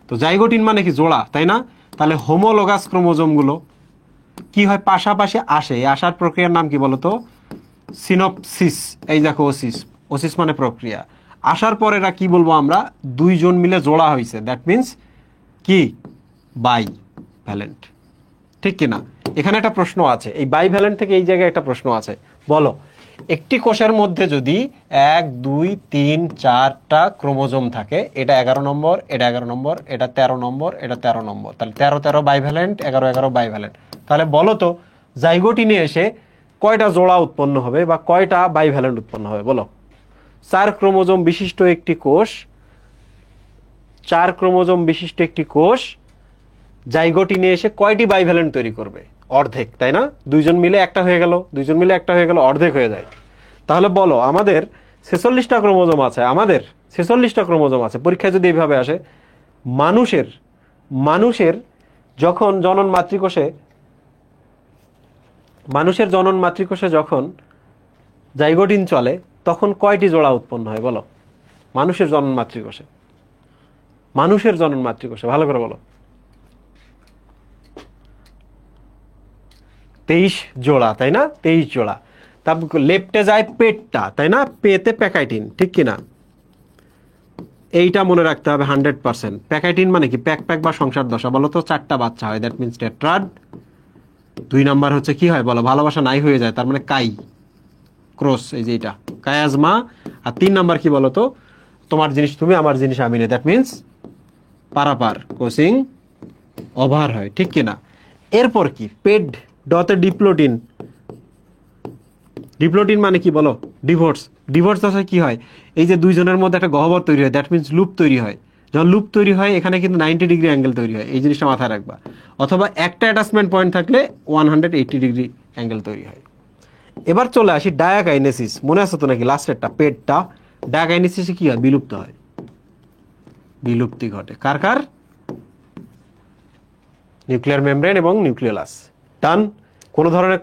তো জাইগোটিন মানে কি? জোড়া, তাই না? তাহলে হোমোলোগাস ক্রোমোজোমগুলো কি হয়? পাশাপাশি আসে। এই আসার প্রক্রিয়ার নাম কি বলতো? সিনপসিস। এই দেখো ওসিস মানে প্রক্রিয়া। আসার পর এরা কি বলবো আমরা? দুইজন মিলে জোড়া হয়েছে, দ্যাট মিনস কি? বাই ভ্যালেন্ট, ঠিক কিনা? এখানে একটা প্রশ্ন আছে, এই বাই ভ্যালেন্ট থেকে এই জায়গায় একটা প্রশ্ন আছে। বলো, একটি কোষের মধ্যে যদি 1 2 3 4টা ক্রোমোজোম থাকে, এটা 11 নম্বর, এটা 11 নম্বর, এটা 13 নম্বর, এটা 13 নম্বর, তাহলে 13 13 বাইভ্যালেন্ট, 11 11 বাইভ্যালেন্ট। তাহলে বলো তো জাইগোটিনে এসে কয়টা জোড়া উৎপন্ন হবে বা কয়টা বাইভ্যালেন্ট উৎপন্ন হবে? বলো। 4 ক্রোমোজোম বিশিষ্ট একটি কোষ, 4 ক্রোমোজোম বিশিষ্ট একটি কোষ জাইগোটিনে এসে কয়টি বাইভ্যালেন্ট তৈরি করবে? অর্ধেক, তাই না? দুইজন মিলে একটা হয়ে গেল, অর্ধেক হয়ে যায়। তাহলে বলো, আমাদের 46টা ক্রোমোজোম আছে, পরীক্ষায় যদি এইভাবে আসে, মানুষের যখন জনন মাতৃকোষে যখন জাইগোটিন চলে তখন কয়টি জোড়া উৎপন্ন হয়? বলো। মানুষের জনন মাতৃকোষে ভালো করে বলো। 23 জোড়া, তাই না? 23 জোড়া। তারপর লেফটে যায় পেটটা, তাই না? পেতে প্যাকাইটিন, ঠিক কিনা? এইটা মনে রাখতে হবে 100%। প্যাকাইটিন মানে কি? প্যাক প্যাক বা সংসার দশা, বলো তো 4টা বাচ্চা হয়, দ্যাট মিনস টেট্রাড। 2 নাম্বার হচ্ছে কি হয় বলো? ভালোবাসা নাই হয়ে যায়, তার মানে কাই ক্রস, এই যে এটা কায়াজমা। আর 3 নাম্বার কি বলো তো? তোমার জিনিস তুমি, আমার জিনিস আমি নেই, দ্যাট মিনস পারাপার, ক্রসিং ওভার হয়, ঠিক কিনা? এরপর কি? Paid ডতে diplotene. ডিপ্লোটিন মানে কি বলো? ডিভোর্স। ডিভোর্স দশায় কি হয়? এই যে দুইজনের মধ্যে একটা গহ্বর তৈরি হয়, দ্যাট মিনস লুপ তৈরি হয়। যখন লুপ তৈরি হয় এখানে কিন্তু 90 ডিগ্রি অ্যাঙ্গেল তৈরি হয়, এই জিনিসটা মাথায় রাখবা। অথবা একটা অ্যাটাচমেন্ট পয়েন্ট থাকলে 180 ডিগ্রি অ্যাঙ্গেল তৈরি হয়। এবার চলে আসি ডায়াকাইনেসিস। মনে আছে তো নাকি লাস্টেরটা? পেটটা। ডায়াকাইনেসিসে কি হয়? বিলুপ্ত হয়, বিলুপ্তি ঘটে। কার কার? নিউক্লিয়ার মেমব্রেন এবং নিউক্লিওলাস। ডান। কোনো ধরনের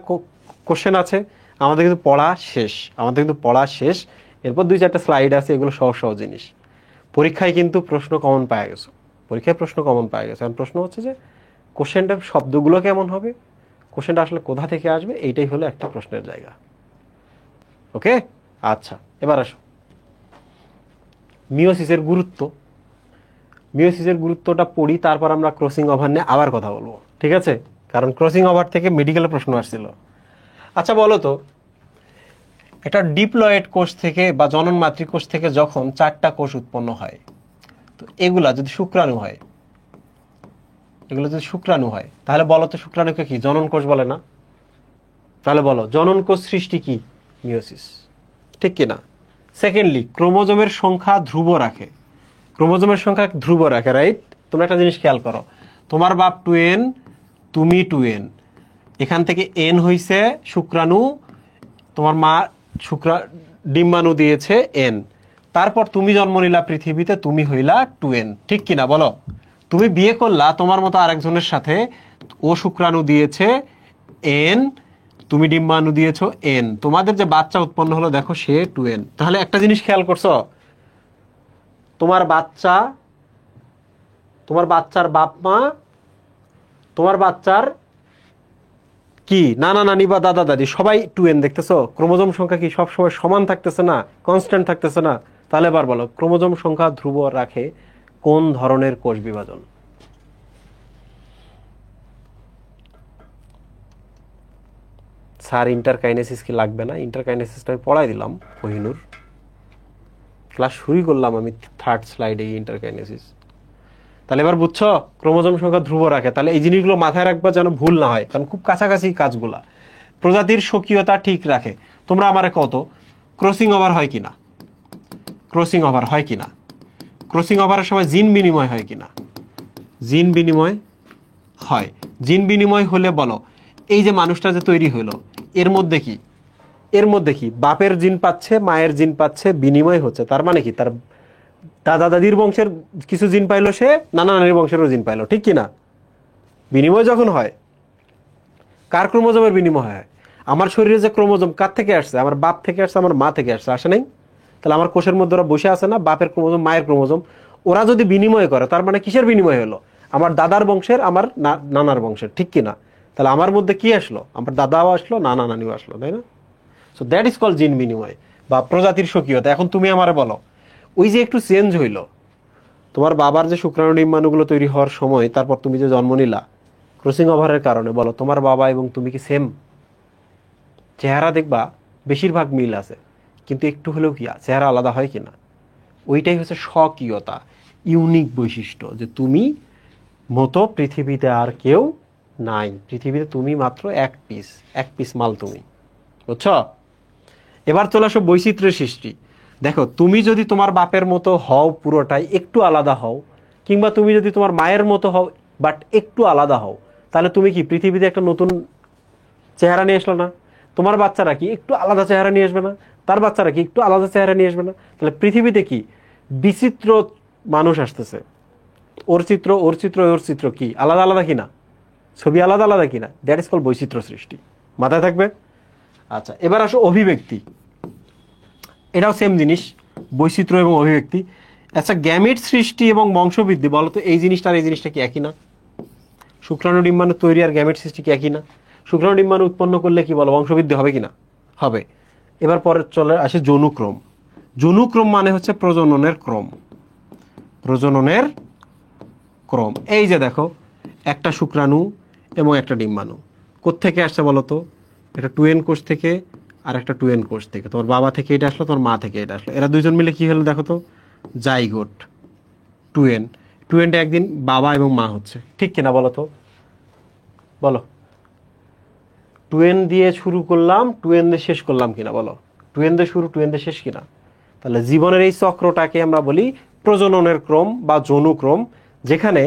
কোশ্চেন আছে? আমাদের কিন্তু পড়া শেষ, আমাদের কিন্তু পড়া শেষ। এরপর 2-4টা স্লাইড আছে, এগুলো সহজ সহজ জিনিস। পরীক্ষায় কিন্তু প্রশ্ন কমন পাওয়া গেছে, পরীক্ষায় প্রশ্ন কমন পাওয়া গেছে। এখন প্রশ্ন হচ্ছে যে কোশ্চেনটার শব্দগুলো কেমন হবে, কোশ্চেনটা আসলে কোথা থেকে আসবে, এইটাই হলো একটা প্রশ্নের জায়গা। ওকে, আচ্ছা এবার আসো মিওসিসের গুরুত্ব। মিওসিসের গুরুত্বটা পড়ি, তারপর আমরা ক্রসিং ওভার নিয়ে আবার কথা বলবো, ঠিক আছে? কারণ ক্রসিং ওভার থেকে মেডিকেলের প্রশ্ন আসছিল। আচ্ছা বলো তো, একটা ডিপ্লয়েড কোষ থেকে বা জনন মাতৃকোষ থেকে যখন 4টা কোষ উৎপন্ন হয়, তো এগুলা যদি শুক্রাণু হয়, এগুলো যদি শুক্রাণু হয়, তাহলে বলো তো শুক্রাণুকে কি জনন কোষ বলে না? তাহলে বলো জনন কোষ সৃষ্টি কি? মিওসিস, ঠিক কিনা? সেকেন্ডলি, ক্রোমোজোমের সংখ্যা ধ্রুব রাখে। ক্রোমোজোমের সংখ্যা ধ্রুব রাখে, রাইট? তোমরা একটা জিনিস খেয়াল করো, তোমার বাপ 2n, তুমি 2n, এখান থেকে n হইছে শুক্রাণু, তোমার মা ডিম্বাণু দিয়েছে n, তারপর তুমি জন্ম নিলা পৃথিবীতে, তুমি হইলা 2n, ঠিক কিনা বলো? তুমি বিয়ে করলা তোমার মতো আরেকজনের সাথে, ও শুক্রাণু দিয়েছে n, তুমি ডিম্বাণু দিয়েছো n, তোমাদের যে বাচ্চা উৎপন্ন হলো দেখো সে 2n। তাহলে একটা জিনিস খেয়াল করছো, তোমার বাচ্চা, তোমার বাচ্চার বাপ মা, তোমার বাচ্চার কি নানা নানি বা দাদা দাদি সবাই 2n, দেখতেছো? ক্রোমোজোম সংখ্যা কি সবসময় সমান থাকতেছে না, কনস্ট্যান্ট থাকতেছে না? তাহলে এবার বলো ক্রোমোজোম সংখ্যা ধ্রুব রাখে কোন ধরনের কোষ বিভাজন? স্যার ইন্টারকাইনেসিস কি লাগবে না? ইন্টারকাইনেসিসটা আমি পড়াই দিলাম কোহিনুর, ক্লাস শুরু করলাম আমি 3rd স্লাইডে ইন্টারকাইনেসিস। তাহলে এবার বুঝছো ক্রোমোজোম সংখ্যা ধ্রুব রাখে। তাহলে এই জিনিসগুলো মাথায় রাখবা যেন ভুল না হয়, কারণ খুব কাছাকাছি কাজগুলা। প্রজাতির স্বকীয়তা ঠিক রাখে। তোমরা আমারে কত ক্রসিং ওভার হয় কিনা, ক্রসিং ওভার হয় কিনা, ক্রসিং ওভারের সময় জিন বিনিময় হয় কিনা? জিন বিনিময় হয়। জিন বিনিময় হলে বলো এই যে মানুষটা যে তৈরি হলো, এর মধ্যে কি, এর মধ্যে কি বাপের জিন পাচ্ছে, মায়ের জিন পাচ্ছে, বিনিময় হচ্ছে। তার মানে কি তার দাদা দাদির বংশের কিছু জিন পাইলো, সে নানা নানির বংশেরও জিন পাইলো, ঠিক কিনা? বিনিময় যখন হয়, কার ক্রোমোজোমের বিনিময় হয়? আমার শরীরে যে ক্রোমোজোম কার থেকে আসছে? আমার বাপ থেকে আসছে, আমার মা থেকে আসছে, আসে নাই? তাহলে আমার কোষের মধ্যে ওরা বসে আছে না, বাপের ক্রোমোজোম মায়ের ক্রোমোজোম। ওরা যদি বিনিময় করে, তার মানে কিসের বিনিময় হলো? আমার দাদার বংশের, আমার নানার বংশের, ঠিক কিনা? তাহলে আমার মধ্যে কি আসলো? আমার দাদাও আসলো, নানা নানিও আসলো, তাই না? সো দ্যাট ইজ কল জিন বিনিময় বা প্রজাতির স্বকীয়তা। এখন তুমি আমারে বলো, ওই যে একটু চেঞ্জ হইলো, তোমার বাবার যে শুক্রাণু ডিম্বাণুগুলো তৈরি হওয়ার সময়, তারপর তুমি যে জন্ম নিলা ক্রসিং ওভারের কারণে, বলো তোমার বাবা এবং তুমি কি সেম? চেহারা দেখবা বেশিরভাগ মিল আছে, কিন্তু একটু হলেও কি চেহারা আলাদা হয় কিনা? ওইটাই হচ্ছে স্বকীয়তা, ইউনিক বৈশিষ্ট্য, যে তুমি মতো পৃথিবীতে আর কেউ নাই, পৃথিবীতে তুমি মাত্র এক পিস মাল তুমি, বুঝছো? এবার চলে আসো বৈচিত্র্যের সৃষ্টি। দেখো তুমি যদি তোমার বাপের মতো হও পুরোটাই, একটু আলাদা হও, কিংবা তুমি যদি তোমার মায়ের মতো হও বাট একটু আলাদা হও, তাহলে তুমি কি পৃথিবীতে একটা নতুন চেহারা নিয়ে আসলো না? তোমার বাচ্চারা কি একটু আলাদা চেহারা নিয়ে আসবে না? তার বাচ্চারা কি একটু আলাদা চেহারা নিয়ে আসবে না? তাহলে পৃথিবীতে কি বিচিত্র মানুষ আসতেছে, ওর চিত্র ওর চিত্র ওর চিত্র কি আলাদা আলাদা কিনা, ছবি আলাদা আলাদা কিনা? দ্যাট ইজ কল বৈচিত্র্য সৃষ্টি, মাথায় থাকবে। আচ্ছা এবার আসো অভিব্যক্তি। এটাও সেম জিনিস, বৈচিত্র্য এবং অভিব্যক্তি। আচ্ছা গ্যামেট সৃষ্টি এবং বংশবৃদ্ধি, বলো তো এই জিনিসটা আর এই জিনিসটা কি একই না? শুক্রাণু ডিম্বাণু তৈরি আর গ্যামেট সৃষ্টি কি একই না? শুক্রাণু ডিম্বাণু উৎপন্ন করলে কি বলো বংশবৃদ্ধি হবে কিনা? হবে। এবার পরে চলে আসে যৌনুক্রম। যৌনুক্রম মানে হচ্ছে প্রজননের ক্রম, প্রজননের ক্রম। এই যে দেখো একটা শুক্রাণু এবং একটা ডিম্বাণু কোত্থেকে আসছে বলো তো? এটা 2N কোষ থেকে আর একটা 2N কোষ থেকে। তোমার বাবা থেকে এটা আসলো, তোমার মা থেকে এটা আসলো, এরা দুইজন মিলে কি হলো দেখো তো? Zygote 2N। 2Nটা একদিন বাবা এবং মা হচ্ছে, ঠিক কিনা বলো তো? বলো, 2N দিয়ে শুরু করলাম, 2N দিয়ে শেষ করলাম কিনা বলো? 2N দিয়ে শুরু, 2N দিয়ে শেষ কিনা? তাহলে জীবনের এই চক্রটাকে আমরা বলি প্রজননের ক্রম বা যৌনুক্রম, যেখানে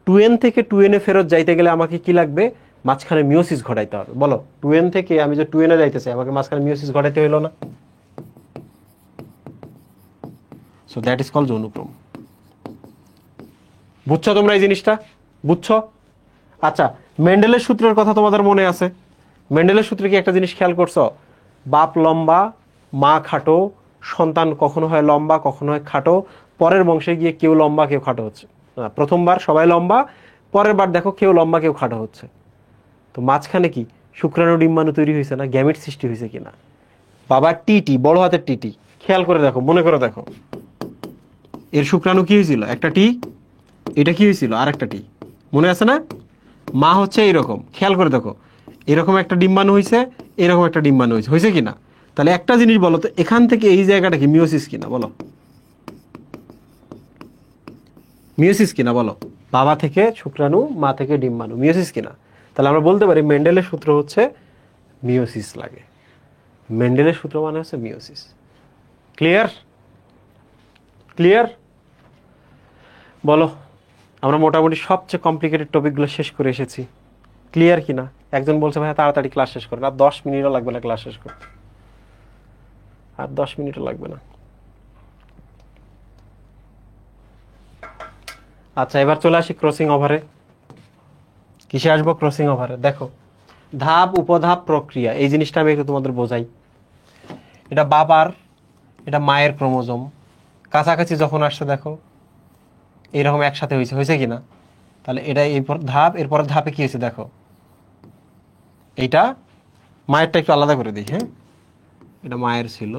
2N থেকে 2N এ ফেরত যাইতে গেলে আমাকে কি লাগবে? মাঝখানে মিওসিস ঘটাইতে হবে। বলো, 2N থেকে আমি যে 2N এ যাইতে চাই, আমাকে মাঝখানে মিওসিস ঘটাইতে হইলো না? সো দ্যাট ইজ কল যৌনুক্রম। বুঝছো তোমরা এই জিনিসটা? বুঝছো? আচ্ছা, মেন্ডেলের সূত্রের কথা তোমাদের মনে আছে? মেন্ডেলের সূত্রে কি একটা জিনিস খেয়াল করছো? বাপ লম্বা, মা খাটো, সন্তান কখনো হয় লম্বা, কখনো হয় খাটো, পরের বংশে গিয়ে কেউ লম্বা কেউ খাটো হচ্ছে। প্রথমবার সবাই লম্বা, পরের বার দেখো কেউ লম্বা কেউ খাটো হচ্ছে। তো মাঝখানে কি শুক্রাণু ডিম্বাণু তৈরি হয়েছে না? গ্যামেট সৃষ্টি হয়েছে কিনা? বাবার টিটি, বড় হাতের টিটি, খেয়াল করে দেখো, মনে করে দেখো, এর শুক্রাণু কি হয়েছিল? একটা টি। এটা কি হয়েছিল? আর একটা টি। মনে আছে না? মা হচ্ছে এইরকম, খেয়াল করে দেখো, এরকম একটা ডিম্বাণু হয়েছে, এরকম একটা ডিম্বাণু হয়েছে, হয়েছে কিনা? তাহলে একটা জিনিস বলো তো, এখান থেকে এই জায়গাটা কি মিওসিস কিনা বলো? মিওসিস কিনা বলো? বাবা থেকে শুক্রাণু, মা থেকে ডিম্বাণু, মিওসিস কিনা? তাহলে আমরা বলতে পারি মেন্ডেলের সূত্র হচ্ছে মিওসিস লাগে। মেন্ডেলের সূত্র মানে হচ্ছে মিওসিস। ক্লিয়ার? ক্লিয়ার? বলো, আমরা মোটামুটি সবচেয়ে কমপ্লিকেটেড টপিকগুলো শেষ করে এসেছি। ক্লিয়ার কিনা? একজন বলছে ভাই তাড়াতাড়ি ক্লাস শেষ করেন, আর 10 মিনিটও লাগবে না ক্লাস শেষ করতে, আর 10 মিনিটও লাগবে না। আচ্ছা, এবার চলে আসি ক্রসিং ওভারে। কিসে আসবো? ক্রসিং ওভারে। দেখো, ধাপ উপধাপ প্রক্রিয়া, এই জিনিসটা আমি একটু তোমাদের বোঝাই। এটা বাবার, এটা মায়ের ক্রোমোজোম কাছাকাছি যখন আসছে দেখো এইরকম একসাথে হয়েছে, হয়েছে কিনা? তাহলে এটা এরপর ধাপ, এরপর ধাপে কি হয়েছে দেখো, এইটা মায়েরটা একটু আলাদা করে দিই। হ্যাঁ, এটা মায়ের ছিল,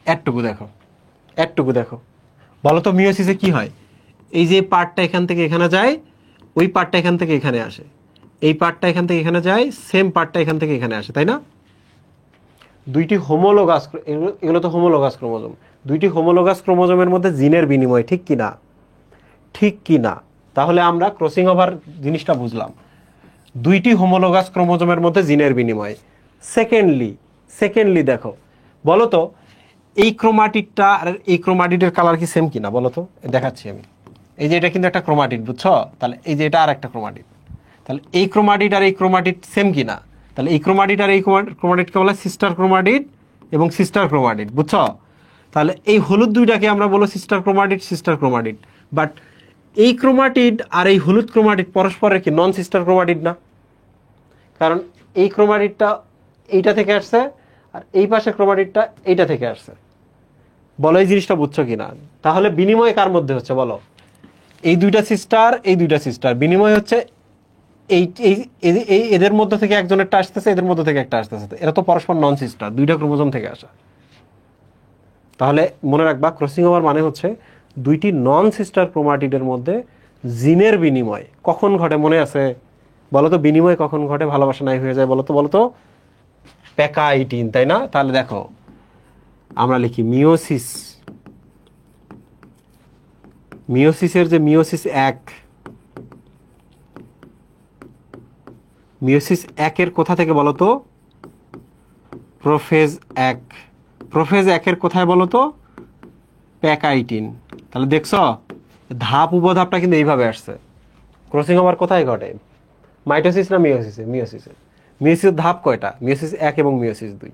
একটুকু দেখো, একটুকু দেখো। বলো তো মিওসিসে কি হয়? এই যে পার্টটা এখান থেকে এখানে যায়, ওই পার্টটা এখান থেকে এখানে আসে, এই পার্টটা এখান থেকে এখানে যায়, সেম পার্টটা এখান থেকে এখানে আসে, তাই না? দুইটি হোমোলোগাস, এগুলো তো হোমোলোগাস ক্রোমোজোম, দুইটি হোমোলোগাস ক্রোমোজোমের মধ্যে জিনের বিনিময়, ঠিক কি না? ঠিক কি না? তাহলে আমরা ক্রসিং ওভার জিনিসটা বুঝলাম, দুইটি হোমোলোগাস ক্রোমোজোমের মধ্যে জিনের বিনিময়। সেকেন্ডলি দেখো, বলো তো এই ক্রোমাটিডটা আর এই ক্রোমাটিডের কালার কি সেম কিনা বলো তো? দেখাচ্ছি আমি। এই যে এটা কিন্তু একটা ক্রোমাটিড, বুঝছো? তাহলে এই যে এটা আর একটা ক্রোমাটিড, তাহলে এই ক্রোমাটিড আর এই ক্রোমাটিড সেম কিনা? তাহলে এই ক্রোমাটিড আর এই ক্রোমাটিডকে বলা সিস্টার ক্রোমাটিড এবং সিস্টার ক্রোমাটিড, বুঝছো? তাহলে এই হলুদ দুইটাকে আমরা বলো sister chromatid, sister chromatid. But এই ক্রোমাটিড আর এই হলুদ ক্রোমাটিড পরস্পরের কি নন সিস্টার ক্রোমাটিড না? কারণ এই ক্রোমাটিডটা এইটা থেকে আসছে, আর এই পাশে ক্রোমাটিডটা এইটা থেকে আসছে। বলো এই জিনিসটা বুঝছো কিনা? তাহলে বিনিময় কার মধ্যে হচ্ছে বলো? এই দুইটা সিস্টার, এই দুইটা সিস্টার, বিনিময় হচ্ছে এই এদের মধ্যে থেকে একজনেরটা আসতেছে, এদের মধ্যে থেকে একটা আসতেছে, এরা তো পরস্পর নন সিস্টার, দুইটা ক্রোমোজোম থেকে আসা। তাহলে মনে রাখবা ক্রসিং ওভার মানে হচ্ছে দুইটি নন সিস্টার ক্রোমাটিডের মধ্যে জিনের বিনিময় কখন ঘটে? মনে আছে? বলো তো বিনিময় কখন ঘটে? ভালোবাসা নাই হয়ে যায় বলো তো? বলো তো পেকা 18, তাই না? তাহলে দেখো আমরা লিখি মিওসিস, মিওসিসের যে মিওসিস 1, মিওসিস 1-এর কোথা থেকে বলো তো? প্রোফেজ 1। প্রোফেজ 1-এর কোথায় বলো তো? পেকা 18। তাহলে দেখছো ধাপ উপধাপটা কিন্তু এইভাবে আসছে। ক্রসিং ওভার কোথায় ঘটে? মাইটোসিস না মিওসিসে? মিওসিসে। মিওসিসের ধাপ কয়টা? মিওসিস 1 এবং মিওসিস 2।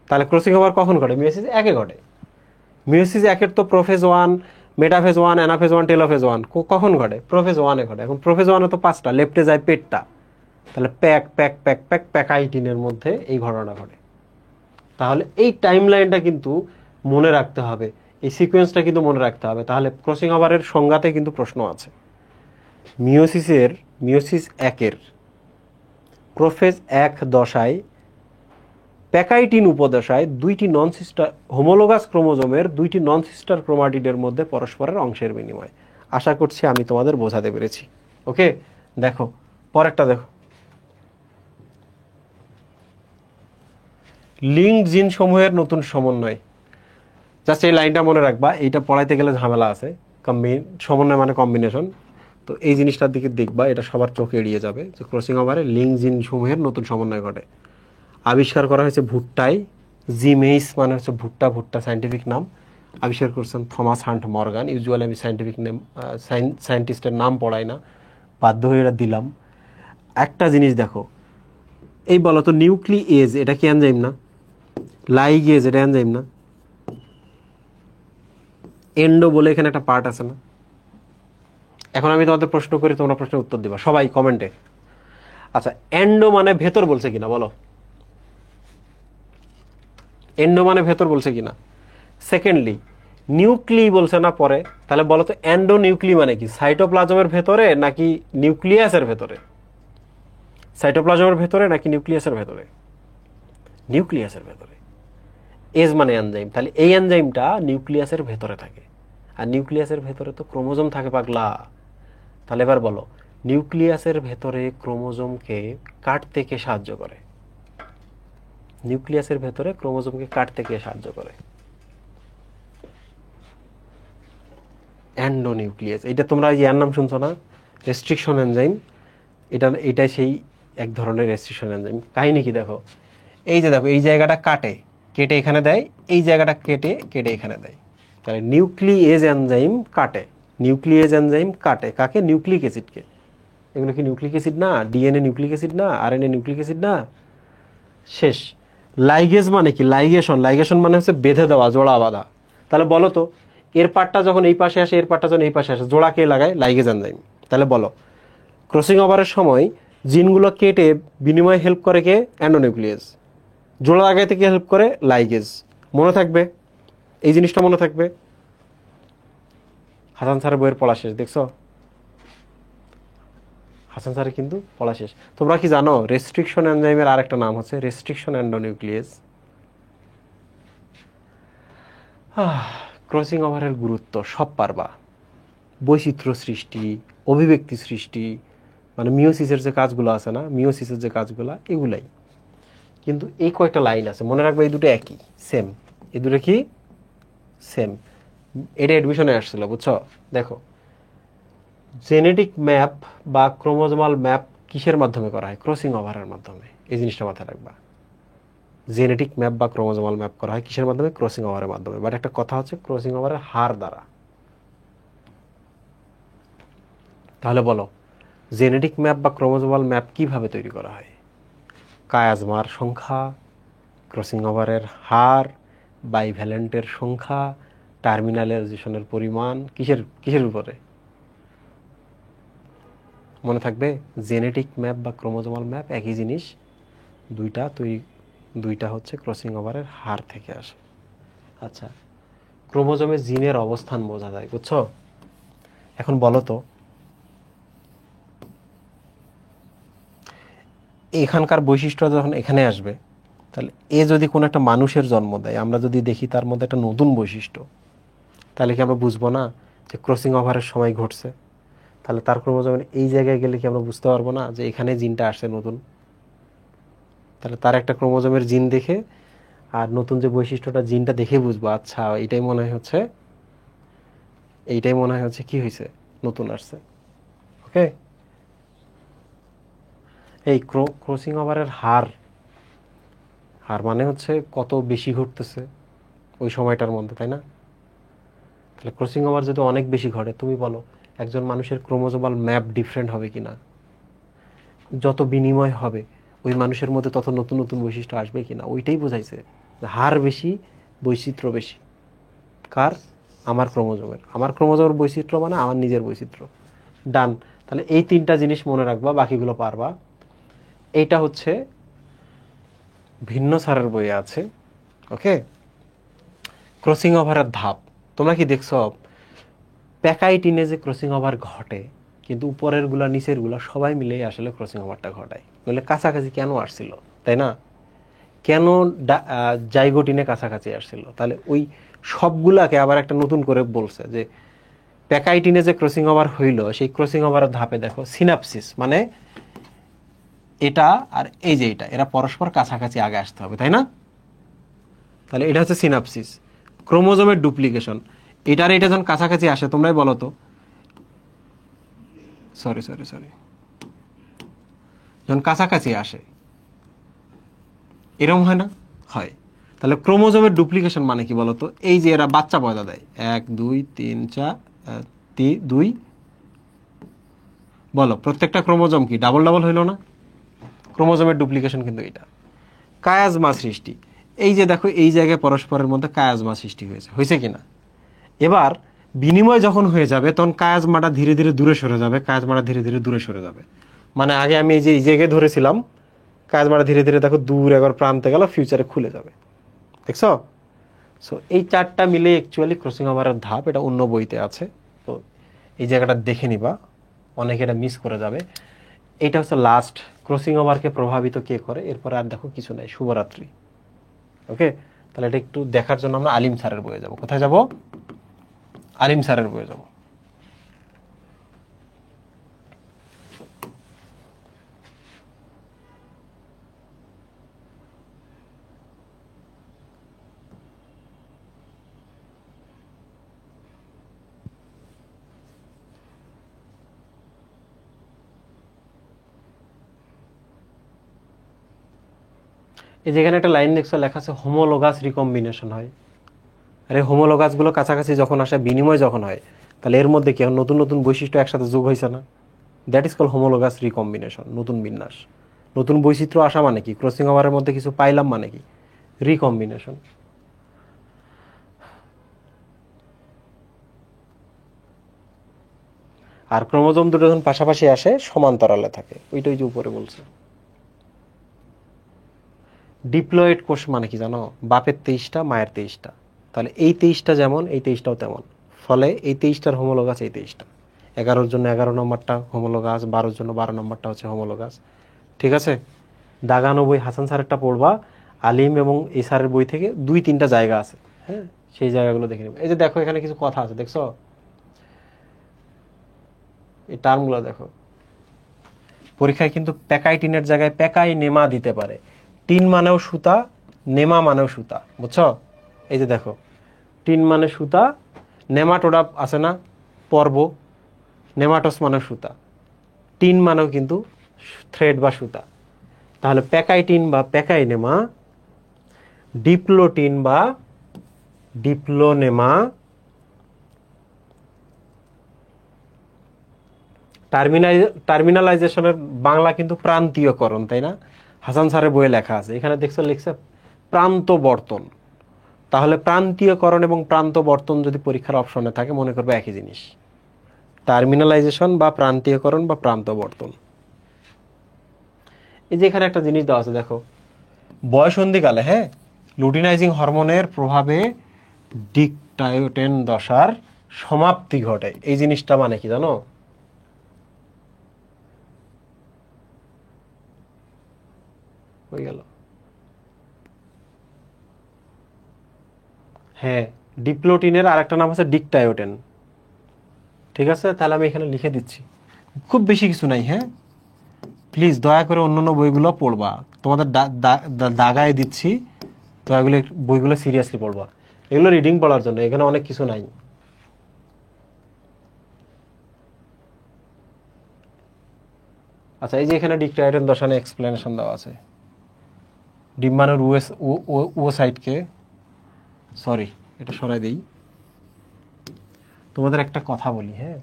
তাহলে ক্রসিং ওভার কখন ঘটে? মিওসিস 1-এ ঘটে। মিওসিস 1-এর তো প্রোফেজ 1, মেটাফেজ 1, অ্যানাফেজ 1, টেলোফেজ 1 কখন ঘটে? প্রোফেজ 1-এ ঘটে। এখন প্রোফেজ 1-এ তো 5টা, লেফটে যায় পেটটা, তাহলে প্যাক 18-এর মধ্যে এই ঘটনা ঘটে। তাহলে এই টাইম লাইনটা কিন্তু মনে রাখতে হবে, এই সিকোয়েন্সটা কিন্তু মনে রাখতে হবে। তাহলে ক্রসিং ওভারের সংজ্ঞাতে কিন্তু প্রশ্ন আছে। মিওসিস 1-এর প্রোফেজ 1 দশায় প্যাকাইটিন উপদশায় দুইটি নন সিস্টার হোমোলোগাস ক্রোমোজোমের দুইটি নন সিস্টার ক্রোমাটিডের মধ্যে পরস্পরের অংশের বিনিময়। আশা করছি আমি তোমাদের বোঝাতে পেরেছি। ওকে, দেখো পরেরটা দেখো, লিঙ্কড জিন সমূহের নতুন সমন্বয়। জাস্ট এই লাইনটা মনে রাখবা, এইটা পড়াইতে গেলে ঝামেলা আছে। সমন্বয় মানে কম্বিনেশন, তো এই জিনিসটার দিকে দেখবা, এটা সবার চোখে এড়িয়ে যাবে যে ক্রসিং ওভারে লিঙ্ক জিন সমূহের নতুন সমন্বয় ঘটে। আবিষ্কার করা হয়েছে ভুট্টায়, জিমেইস মানে হচ্ছে ভুট্টা, ভুট্টা সায়েন্টিফিক নাম। আবিষ্কার করছেন থমাস হান্ট মর্গান। ইউজুয়ালি আমি সায়েন্টিফিক নেম সায়েন্টিস্টের নাম পড়াই না, বাধ্য হয়ে এটা দিলাম। একটা জিনিস দেখো, এই বলো তো নিউক্লিয়েজ এটা কি এনজাইম না? লাইগেজ এটা এনজাইম না? এন্ডো বলে এখানে একটা পার্ট আছে না? এখন আমি তোমাদের প্রশ্ন করি, তোমরা প্রশ্নের উত্তর দিবা সবাই কমেন্টে। আচ্ছা, এন্ডো মানে ভেতর বলছে কিনা বলো? এন্ডো মানে ভেতর বলছে কিনা? সেকেন্ডলি, নিউক্লি বলছে না পরে, তাহলে বলো তো এন্ডো নিউক্লি মানে কি? সাইটোপ্লাজমের ভেতরে নাকি নিউক্লিয়াসের ভেতরে? সাইটোপ্লাজমের ভেতরে নাকি নিউক্লিয়াসের ভেতরে? নিউক্লিয়াসের ভেতরে। এজ মানে এনজাইম, তাহলে এই এনজাইমটা নিউক্লিয়াসের ভেতরে থাকে। আর নিউক্লিয়াসের ভেতরে তো ক্রোমোজোম থাকে পাগলা। তাহলে এবার বলো, নিউক্লিয়াসের ভেতরে ক্রোমোজোমকে কাটতে কে সাহায্য করে? নিউক্লিয়াসের ভেতরে ক্রোমোজোমকে কাটতে কে সাহায্য করে? অ্যান্ডোনিউক্লিয়াস। এটা তোমরা ইয়ার নাম শুনছো না, রেস্ট্রিকশন এনজাইম। এটা সেই এক ধরনের রেস্ট্রিকশন এনজাইম। কাহিনী কি দেখো, এই যে দেখো, এই জায়গাটা কেটে এখানে দেয়, এই জায়গাটা কেটে এখানে দেয়। তাহলে নিউক্লিয়েজ এনজাইম কাটে, নিউক্লিয়েজ এনজাইম কাটে কাকে? নিউক্লিক অ্যাসিডকে। এগুলো কি নিউক্লিক অ্যাসিড না? ডিএনএ নিউক্লিক অ্যাসিড না? আরএনএ নিউক্লিক অ্যাসিড না? শেষ। লাইগেজ মানে কি? লাইগেশন মানে হচ্ছে বেঁধে দেওয়া, জোড়া বাঁধা। তাহলে বলো তো, এর পার্টটা যখন এই পাশে আসে, এর পার্টটা যখন এই পাশে আসে, জোড়া কে লাগায়? Ligase enzyme. তাহলে বলো, ক্রসিং ওভারের সময় জিনগুলো কেটে বিনিময়ে হেল্প করে কে? অ্যান্ডোনিউক্লিয়াস। জোড়া লাগাইতে কে হেল্প করে? লাইগেজ। মনে থাকবে, এই জিনিসটা মনে থাকবে। হাসান স্যারের বইয়ের পড়া শেষ, দেখছো? হাসান স্যারের কিন্তু পড়া শেষ। তোমরা কি জানো রেস্ট্রিকশন এনজাইমের আরেকটা নাম হচ্ছে রেস্ট্রিকশন অ্যান্ডোনিউক্লিয়াস? ক্রসিং ওভারের গুরুত্ব সব পারবা। বৈচিত্র্য সৃষ্টি, অভিব্যক্তি সৃষ্টি, মানে মিওসিসের যে কাজগুলো আছে না, মিওসিসের যে কাজগুলো, এগুলাই। কিন্তু এই কয়েকটা লাইন আছে, মনে রাখবে এই দুটো একই, সেম। এই দুটো কি? সেম। এটা এডমিশনে আসছিল, বুঝছো? দেখো, জেনেটিক ম্যাপ বা ক্রোমোজোমাল ম্যাপ কিসের মাধ্যমে করা হয়? ক্রসিং ওভারের মাধ্যমে। এই জিনিসটা মাথায় রাখবা। জেনেটিক ম্যাপ বা ক্রোমোজোমাল ম্যাপ করা হয় কিসের মাধ্যমে? ক্রসিং ওভারের মাধ্যমে। বাট একটা কথা হচ্ছে, ক্রসিং ওভারের হার দ্বারা। তাহলে বলো, জেনেটিক ম্যাপ বা ক্রোমোজোমাল ম্যাপ কিভাবে তৈরি করা হয়? কায়াজমার সংখ্যা, ক্রসিং ওভারের হার, বাইভ্যালেন্টের সংখ্যা, টার্মিনালাইজেশনের পরিমাণ, কিসের উপরে? মনে থাকবে, জেনেটিক ম্যাপ বা ক্রোমোজোমাল ম্যাপ একই জিনিস, দুইটা হচ্ছে ক্রসিং ওভারের হার থেকে আসে। আচ্ছা, ক্রোমোজোমে জিনের অবস্থান বোঝা যায়, বুঝছো? এখন বলো তো, এখানকার বৈশিষ্ট্য যখন এখানে আসবে, তাহলে এ যদি কোনো একটা মানুষের জন্ম দেয়, আমরা যদি দেখি তার মধ্যে একটা নতুন বৈশিষ্ট্য, তাহলে কি আমরা বুঝবো না যে ক্রসিং ওভারের সময় ঘটছে? তাহলে তার ক্রোমোজোমের এই জায়গায় গেলে কি আমরা বুঝতে পারবো না যে এখানে জিনটা আসছে নতুন? তাহলে তার একটা ক্রোমোজোমের জিন দেখে আর নতুন যে বৈশিষ্ট্যটা, জিনটা দেখে বুঝবো, আচ্ছা এইটাই মনে হয় হচ্ছে কি হয়েছে, নতুন আসছে। ওকে, এই ক্রসিং ওভারের হার মানে হচ্ছে কত বেশি ঘটতেছে ওই সময়টার মধ্যে, তাই না? তাহলে ক্রসিং ওভার যদি অনেক বেশি ঘটে, তুমি বলো একজন মানুষের ক্রোমোজোমাল ম্যাপ ডিফারেন্ট হবে কিনা? যত বিনিময় হবে ওই মানুষের মধ্যে তত নতুন নতুন বৈশিষ্ট্য আসবে কিনা, ওইটাই বোঝাইছে। হার বেশি, বৈচিত্র্য বেশি। কার? আমার ক্রোমোজোমের বৈচিত্র্য মানে আমার নিজের বৈচিত্র্য। ডান। তাহলে এই তিনটা জিনিস মনে রাখবা, বাকিগুলো পারবা। এইটা হচ্ছে ভিন্ন স্যারের বইয়ে আছে। ওকে, ক্রসিং ওভারের ধাপ তোমরা কি দেখছো? প্যাকাইটিনে যে ক্রসিং ওভার ঘটে, কিন্তু উপরের গুলা নিচের গুলা সবাই মিলেই আসলে ক্রসিং ওভারটা ঘটায়। নইলে কাছাকাছি কেন আসছিল, তাই না? কেন জাইগোটিনে কাছাকাছি আসছিল? তাহলে ওই সবগুলাকে আবার একটা নতুন করে বলছে যে প্যাকাইটিনে যে ক্রসিং ওভার হইল, সেই ক্রসিং ওভারের ধাপে দেখো সিনাপসিস, মানে এটা আর এই যে এটা, এরা পরস্পর কাছাকাছি আগে আসতে হবে, তাই না? তাহলে এটা হচ্ছে সিনাপসিস। ক্রোমোজোমের ডুপ্লিকেশন, এটার এটা যখন কাছাকাছি আসে, তোমরাই বলো তো, সরি সরি সরি, যখন কাছাকাছি আসে এরকম হয় না? হয়। তাহলে ক্রোমোজোমের ডুপ্লিকেশন মানে কি বলতো? এই যে এরা বাচ্চা পয়দা দেয়, 1 2 3 4 2, বলো প্রত্যেকটা ক্রোমোজোম কি ডাবল ডাবল হইল না? ক্রোমোজোমের ডুপ্লিকেশন কিন্তু এটা। কায়াজমা সৃষ্টি, এই যে দেখো এই জায়গায় পরস্পরের মধ্যে কায়াজমা সৃষ্টি হয়েছে, হয়েছে কিনা? এবার বিনিময় যখন হয়ে যাবে তখন কায়াজমাটা ধীরে ধীরে দূরে সরে যাবে, কায়াজমাটা ধীরে ধীরে দূরে সরে যাবে। মানে আগে আমি এই যে এই জায়গায় ধরেছিলাম, কায়াজমাটা ধীরে ধীরে দেখো দূর একবার প্রান্তে গেল, ফিউচারে খুলে যাবে, দেখছো? সো এই চারটা মিলে অ্যাকচুয়ালি ক্রসিং ওভারের ধাপ, এটা অন্য বইতে আছে, তো এই জায়গাটা দেখে নিবা, অনেকে এটা মিস করে যাবে। এটা হচ্ছে লাস্ট, ক্রসিং ওভারকে প্রভাবিত কে করে, এরপরে আর দেখো কিছু নাই, শুভরাত্রি। ওকে, তাহলে এটা একটু দেখার জন্য আমরা আলিম স্যারের বইয়ে যাব। কোথায় যাব? আলিম স্যারের বইয়ে যাব। এই যেখানে একটা লাইন দেখছো লেখা আছে হোমোলোগাস রিকম্বিনেশন হয়। আরে হোমোলোগাস গুলো কাছাকাছি যখন আসে, বিনিময় যখন হয়, তাহলে এর মধ্যে কি নতুন নতুন বৈশিষ্ট্য একসাথে যোগ হয়েছে না? That is call homologous recombination, নতুন বিন্যাস। নতুন বৈচিত্র্য আসা মানে কি? ক্রসিং ওভারের মধ্যে কিছু পাইলাম মানে কি? রিকম্বিনেশন। আর ক্রোমোজোম দুটো যখন পাশাপাশি আসে সমান্তরালে থাকে, ওইটাই যে উপরে বলছে। ডিপ্লয়েড কোষ মানে কি জানো? বাপের 23টা, মায়ের 23টা। তাহলে এই 23টা যেমন, এই 23টাও তেমন। ফলে এই 23টার হোমোলোগাস এই 23টা। 11-র জন্য 11 নম্বরটা হোমোলোগাস, 12-র জন্য 12 নম্বরটা হচ্ছে হোমোলোগাস। ঠিক আছে? দাগানো বই হাসান স্যারেরটা পড়বা, আলিম এবং এই স্যারের বই থেকে 2-3টা জায়গা আছে, হ্যাঁ, সেই জায়গাগুলো দেখে নেবে। এই যে দেখো এখানে কিছু কথা আছে, দেখছো? এই টার্মগুলো দেখো, পরীক্ষায় কিন্তু প্যাকাইটিনের জায়গায় প্যাকাই নেমা দিতে পারে। টিন মানেও সুতা, নেমা মানেও সুতা, বুঝছো? এই যে দেখো, টিন মানে সুতা, নেমাটোডা আছে না, পর্ব, নেমাটোস মানে সুতা, টিন মানেও কিন্তু থ্রেড বা সুতা। তাহলে প্যাকাইটিন বা প্যাকাইনেমা, ডিপ্লোটিন বা ডিপ্লোনেমা, টার্মিনালাইজেশনের বাংলা কিন্তু প্রান্তীয়করণ, তাই না? হাসান স্যারের বইয়ে লেখা আছে, এখানে দেখছো লিখছে প্রান্তবর্তন। তাহলে প্রান্তীয়করণ এবং প্রান্তবর্তন যদি পরীক্ষার অপশনে থাকে, মনে করবে একই জিনিস, টার্মিনালাইজেশন বা প্রান্তীয়করণ বা প্রান্তবর্তন। এই যে এখানে একটা জিনিস দেওয়া আছে দেখো, বয়সন্ধিকালে, হ্যাঁ, লুটিনাইজিং হরমোনের প্রভাবে ডিকটায়োটেন দশার সমাপ্তি ঘটে। এই জিনিসটা মানে কি জানো? হয়ে গেল, হ্যাঁ, ডিপ্লোটিনের আর একটা নাম আছে ডিকটায়োটেন। ঠিক আছে, তাহলে আমি এখানে লিখে দিচ্ছি, খুব বেশি কিছু নাই, হ্যাঁ, প্লিজ দয়া করে অন্যান্য বইগুলো পড়বা, তোমাদের দাগায় দিচ্ছি, দয়া করে বইগুলো সিরিয়াসলি পড়বা, এগুলো রিডিং পড়ার জন্য, এখানে অনেক কিছু নাই। আচ্ছা, এই যে এখানে ডিকটায়োটেন দশা নিয়ে এক্সপ্লেনেশন দেওয়া আছে। ডিম্বাণুর ও সাইডকে, সরি এটা সরাই দেই, তোমাদের একটা কথা বলি, হ্যাঁ,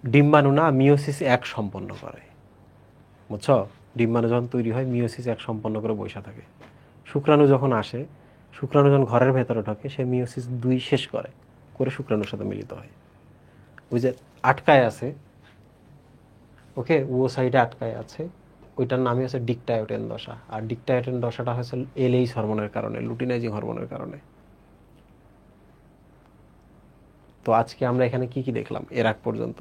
ডিম্বাণু না মিওসিস 1 সম্পন্ন করে, বুঝছো? ডিম্বাণু যখন তৈরি হয় মিওসিস 1 সম্পন্ন করে বসে থাকে। শুক্রাণু যখন আসে, শুক্রাণু যখন ঘরের ভেতরে ঢোকে, সে মিওসিস 2 শেষ করে করে শুক্রাণুর সাথে মিলিত হয়। ওই যে আটকায় আছে, ওকে, ও সাইডে আটকায় আছে, ওইটার নামই হচ্ছে ডিকটায়োটেন দশা। আর ডিকটায়োটেন দশাটা হচ্ছে এলএইচ হরমোনের কারণে, লুটিনাইজিং হরমোনের কারণে। তো আজকে আমরা এখানে কি কি দেখলাম এর আগ পর্যন্ত?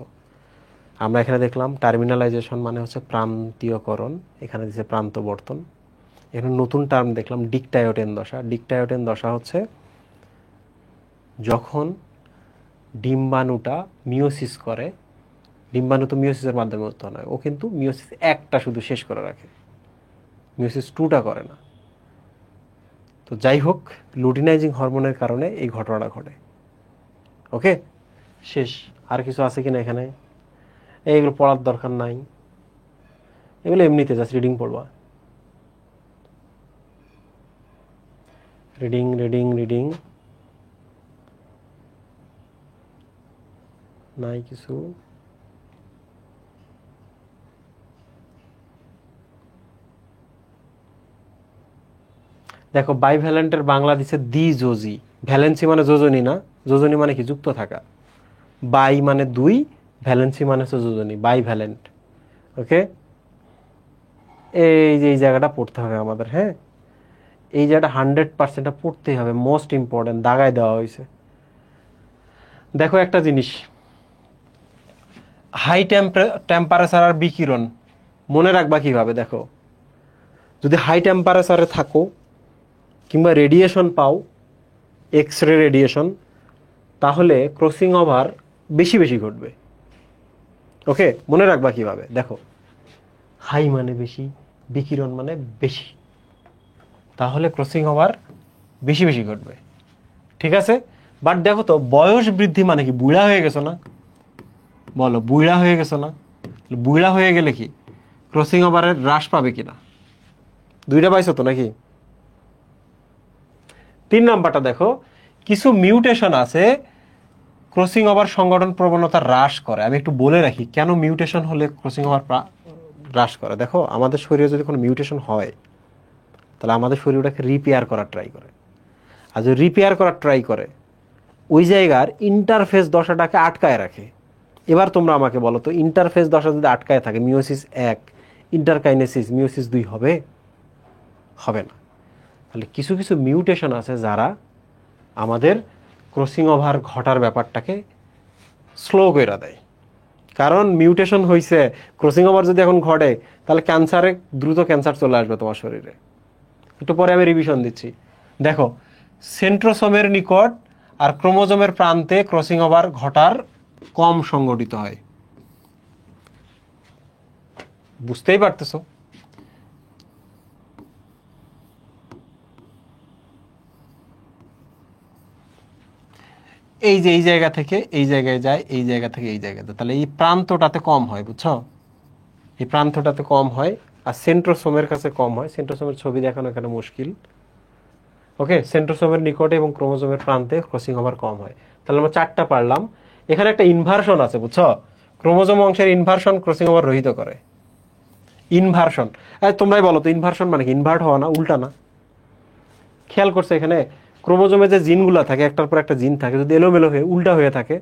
আমরা এখানে দেখলাম টার্মিনালাইজেশন মানে হচ্ছে প্রান্তীয়করণ, এখানে দিচ্ছে প্রান্তবর্তন। এখানে নতুন টার্ম দেখলাম ডিকটায়োটেন দশা। ডিকটায়োটেন দশা হচ্ছে যখন ডিম্বাণুটা মিওসিস করে, ডিম্বাণু তো মিওসিসের মাধ্যমে উৎপন্ন হয়, ও কিন্তু মিওসিস একটা শুধু শেষ করে রাখে, মিওসিস টুটা করে না। তো যাই হোক, লুটিনাইজিং হরমোনের কারণে এই ঘটনাটা ঘটে। ওকে, শেষ। আর কিছু আছে কিনা এখানে? এইগুলো পড়ার দরকার নাই, এগুলো এমনিতে জাস্ট রিডিং পড়বা। রিডিং রিডিং রিডিং, নাই কিছু। দেখো বাইভ্যালেন্টের বাংলা দিচ্ছে দ্বিযোজী। ভ্যালেন্সি মানে যোজনী না, যোজনী মানে কি? যুক্ত থাকা। বাই মানে দুই, ভ্যালেন্সি মানে হচ্ছে যোজনী, বাইভ্যালেন্ট। ওকে, এই যে এই জায়গাটা পড়তে হবে আমাদের। হ্যাঁ, এই জায়গাটা 100% পড়তেই হবে, মোস্ট ইম্পর্টেন্ট, দাগায় দেওয়া হয়েছে। দেখো একটা জিনিস, হাই টেম্পারেচার আর বিকিরণ মনে রাখবা কিভাবে? দেখো, যদি হাই টেম্পারেচারে থাকো কিংবা রেডিয়েশন পাও, এক্স রে রেডিয়েশন, তাহলে ক্রসিং ওভার বেশি বেশি ঘটবে। ওকে, মনে রাখবা কিভাবে? দেখো, হাই মানে বেশি, বিকিরণ মানে বেশি, তাহলে ক্রসিং ওভার বেশি বেশি ঘটবে। ঠিক আছে, বাট দেখো তো বয়স বৃদ্ধি মানে কি? বুড়া হয়ে গেছো না? বলো, বুড়া হয়ে গেছো না? বুড়া হয়ে গেলে কি ক্রসিং ওভারের হ্রাস পাবে কিনা? দুইটা পাইছো তো নাকি? 3 নাম্বারটা দেখো, কিছু মিউটেশন আছে ক্রসিং ওভার সংগঠন প্রবণতা হ্রাস করে। আমি একটু বলে রাখি কেন মিউটেশন হলে ক্রসিং ওভার হ্রাস করে। দেখো, আমাদের শরীরে যদি কোনো মিউটেশন হয়, তাহলে আমাদের শরীর ওটাকে রিপেয়ার করার ট্রাই করে। আর যদি রিপেয়ার করার ট্রাই করে, ওই জায়গার ইন্টারফেস দশাটাকে আটকায় রাখে। এবার তোমরা আমাকে বলো তো, ইন্টারফেস দশা যদি আটকায় থাকে, মিওসিস 1 ইন্টারকাইনেসিস মিওসিস 2 হবে? হবে না। তাহলে কিছু কিছু মিউটেশন আছে যারা আমাদের ক্রসিং ওভার ঘটার ব্যাপারটাকে স্লো করে দেয়। কারণ মিউটেশন হয়েছে, ক্রসিং ওভার যদি এখন ঘটে, তাহলে ক্যান্সারে দ্রুত ক্যান্সার চলে আসবে তোমার শরীরে। একটু পরে আমি রিভিশন দিচ্ছি। দেখো, সেন্ট্রোসোমের নিকট আর ক্রোমোজোমের প্রান্তে ক্রসিং ওভার ঘটার কম সংগঠিত হয়। বুঝতেই পারতেছো? এই যে এই জায়গা থেকে এই জায়গায় যায়, এই জায়গা থেকে এই জায়গায় যায়, তাহলে এই প্রান্তটাতে কম হয়, বুঝছো? এই প্রান্তটাতে কম হয়, আর সেন্ট্রোসোমের কাছে কম হয়। সেন্ট্রোসোমের ছবি দেখানো এখানে মুশকিল। ওকে, সেন্ট্রোসোমের নিকটে এবং ক্রোমোজোমের প্রান্তে ক্রসিং ওভার কম হয়। তাহলে আমরা 4টা পারলাম। এখানে একটা ইনভার্সন আছে, বুঝছো? ক্রোমোজোম অংশের ইনভার্সন ক্রসিং ওভার রহিত করে। ইনভার্সন, তোমরাই বলো তো ইনভার্সন মানে কি? ইনভার্ট হওয়া না, উল্টা না? খেয়াল করছে এখানে ক্রোমোজোমে যে জিনগুলো থাকে, একটার পর একটা জিন থাকে, যদি এলোমেলো হয়ে উল্টা হয়ে থাকে,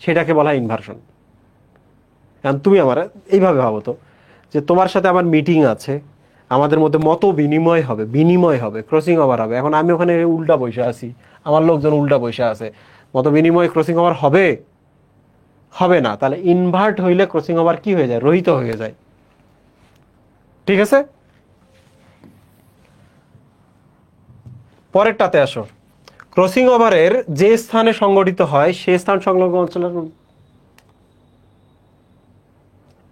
সেটাকে বলা হয় ইনভার্সন। কারণ তুমি আমার এইভাবে ভাবো তো, যে তোমার সাথে আমার মিটিং আছে, আমাদের মধ্যে মত বিনিময় হবে, ক্রসিং ওভার হবে। এখন আমি ওখানে উল্টা বসে আছি, আমার লোকজন উল্টা বসে আছে, মত বিনিময় ক্রসিং ওভার হবে? হবে না। তাহলে ইনভার্ট হইলে ক্রসিং ওভার কি হয়ে যায়? রহিত হয়ে যায়। ঠিক আছে, পরেরটাতে আসো। ক্রসিং ওভারের যে স্থানে সংগঠিত হয় সে স্থান সংলগ্ন অঞ্চলের,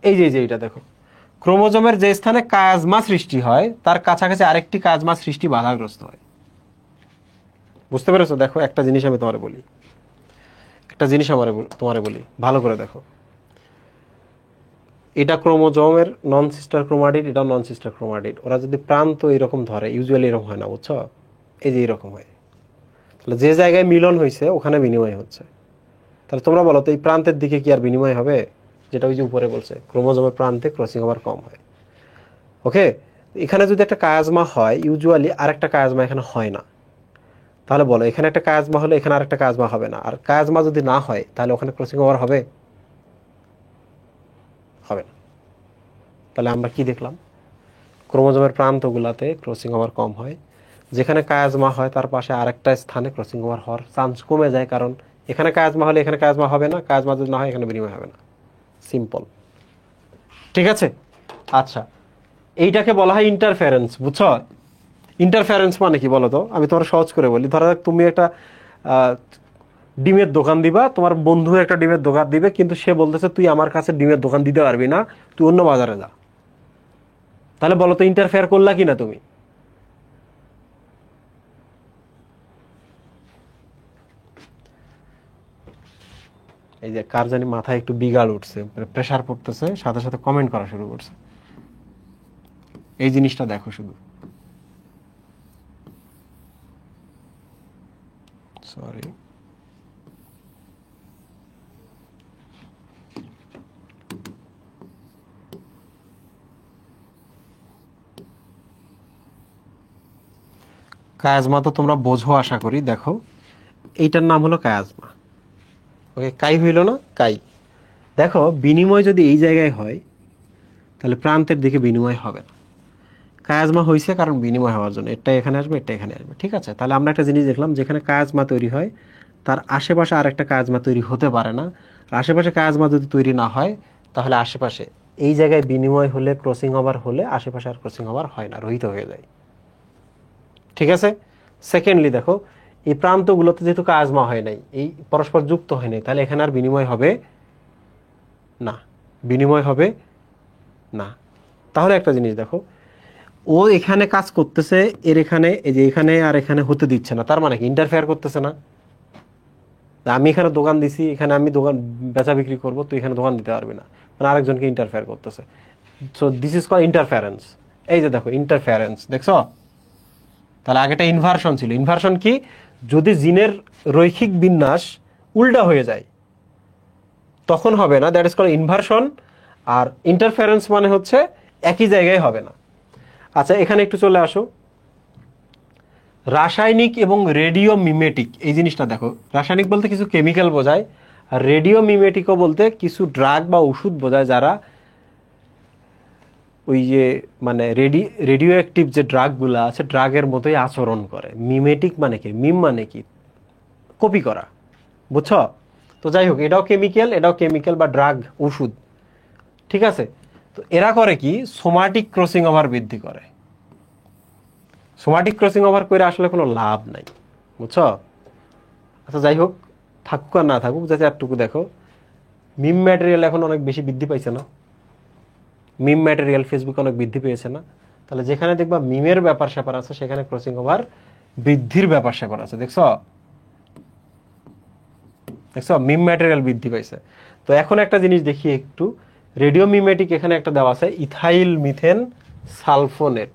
এই যে এটা দেখো, ক্রোমোজোমের যে স্থানে কায়াজমা সৃষ্টি হয় তার কাছাকাছি আরেকটি কায়াজমা সৃষ্টি বাধাগ্রস্ত হয়। বুঝতে পেরেছো? দেখো, একটা জিনিস আমি তোমারে বলি, তোমারে বলি, ভালো করে দেখো। এটা ক্রোমোজোমের নন সিস্টার ক্রোমাটিড, এটা নন সিস্টার ক্রোমাটিড। ওরা যদি প্রান্ত এরকম ধরে, ইউজুয়ালি এরকম হয় না, বুঝছো? এই যে এরকম হয়। তাহলে যে জায়গায় মিলন হয়েছে ওখানে বিনিময় হচ্ছে। তাহলে তোমরা বলো তো, এই প্রান্তের দিকে কি আর বিনিময় হবে? যেটা ওই যে উপরে বলছে, ক্রোমোজোমের প্রান্তে ক্রসিং ওভার কম হয়। ওকে, এখানে যদি একটা কায়াজমা হয়, ইউজুয়ালি আরেকটা কায়াজমা এখানে হয় না। তাহলে বলো, এখানে একটা কায়াজমা হলে এখানে আরেকটা কায়াজমা হবে না। আর কায়াজমা যদি না হয়, তাহলে ওখানে ক্রসিং ওভার হবে? হবে না। তাহলে আমরা কি দেখলাম? ক্রোমোজোমের প্রান্তগুলোতে ক্রসিং ওভার কম হয়, যেখানে কায়াজমা হয় তার পাশে আরেকটা স্থানে ক্রসিং ওভার হওয়ার চান্স কমে যায়, কারণ এখানে কায়াজমা হলে এখানে কায়াজমা হবে না, কায়াজমা যদি না হয় এখানে বিনিময় হবে না, সিম্পল। ঠিক আছে, আচ্ছা এইটাকে বলা হয় ইন্টারফারেন্স, বুঝছো? ইন্টারফারেন্স মানে কি বলো তো, আমি তোমার সহজ করে বলি। ধরো তুমি একটা ডিমের দোকান দিবা, তোমার বন্ধু একটা ডিমের দোকান দিবে, কিন্তু সে বলতেছে তুই আমার কাছে ডিমের দোকান দিতে পারবি না, তুই অন্য বাজারে যা। তাহলে বলো তো ইন্টারফেয়ার করলা কিনা তুমি? এই যে কার জানি মাথায় একটু বিগাল উঠছে, প্রেসার পড়তেছে, সাথে সাথে কমেন্ট করা শুরু করছে। এই জিনিসটা দেখো শুধু, সরি। কায়াজমা তো তোমরা বোঝো আশা করি। দেখো এইটার নাম হলো কায়াজমা, ওকে? কাই হইল না, কাই। দেখো বিনিময় যদি এই জায়গায় হয় তাহলে প্রান্তের দিকে বিনিময় হবে না। কায়াজমা হয়েছে কারণ বিনিময় হওয়ার জন্য, এটা এখানে আসবে, এটা এখানে আসবে। ঠিক আছে, তাহলে আমরা একটা জিনিস দেখলাম, যেখানে কায়াজমা তৈরি হয় তার আশেপাশে আর একটা কায়াজমা তৈরি হতে পারে না। আর আশেপাশে কায়াজমা যদি তৈরি না হয় তাহলে আশেপাশে এই জায়গায় বিনিময় হলে, ক্রসিং ওভার হলে আশেপাশে আর ক্রসিং ওভার হয় না, রহিত হয়ে যায়। ঠিক আছে। সেকেন্ডলি দেখো, এই প্রান্তগুলোতে যেহেতু কায়াজমা হয় নাই, এই পরস্পর যুক্ত হয় নাই, তাহলে এখানে আর বিনিময় হবে না, বিনিময় হবে না। তাহলে একটা জিনিস দেখো, ও এখানে কাজ করতেছে, এর এখানে, এই যে এখানে আর এখানে হতে দিচ্ছে না, তার মানে কি ইন্টারফেয়ার করতেছে না। আমি এখানে দোকান দিছি, এখানে আমি দোকান বেচা বিক্রি করবো, তুই এখানে দোকান দিতে পারবি না, মানে আরেকজনকে ইন্টারফেয়ার করতেছে। So this is call interference. এই যে দেখো ইন্টারফারেন্স, দেখছো? তাহলে আগেটা ইনভার্সন ছিল। ইনভার্সন কি? যদি জিনের রৈখিক বিন্যাস উল্টা হয়ে যায় তখন হবে না, দ্যাট ইজ কল ইনভার্সন। আর ইন্টারফারেন্স মানে হচ্ছে একই জায়গায় হবে না। আচ্ছা এখানে একটু চলে আসো, রাসায়নিক এবং রেডিও মিমেটিক, এই জিনিসটা দেখো। রাসায়নিক বলতে কিছু কেমিক্যাল বোঝায়, আর রেডিও মিমেটিকও বলতে কিছু ড্রাগ বা ওষুধ বোঝায়, যারা ওই যে মানে রেডিও অ্যাক্টিভ যে ড্রাগগুলো আছে ড্রাগের মতোই আচরণ করে। মিমেটিক মানে কি? মিম মানে কি? কপি করা, বুঝছো? তো যাই হোক, এটাও কেমিক্যাল, এটাও কেমিক্যাল বা ড্রাগ, ওষুধ। ঠিক আছে, তো এরা করে কি? সোমাটিক ক্রসিং ওভার বৃদ্ধি করে। সোমাটিক ক্রসিং ওভার করে আসলে কোনো লাভ নাই, বুঝছো? আচ্ছা যাই হোক, থাকুক আর না থাকুক, যাতে একটুকু দেখো, মিম ম্যাটেরিয়াল এখন অনেক বেশি বৃদ্ধি পাইছে না? মিম ম্যাটেরিয়াল ফেসবুকে অনেক বৃদ্ধি পেয়েছে না? তাহলে যেখানে দেখবা মিমের ব্যাপার স্যাপার আছে সেখানে ক্রসিং ওভার বৃদ্ধির ব্যাপার স্যাপার আছে, দেখছো? দেখছো, মিম ম্যাটেরিয়াল বৃদ্ধি পাইছে। তো এখন একটা জিনিস দেখি একটু, রেডিও মিমেটিক এখানে একটা দেওয়া আছে, ইথাইল মিথেন সালফোনেট।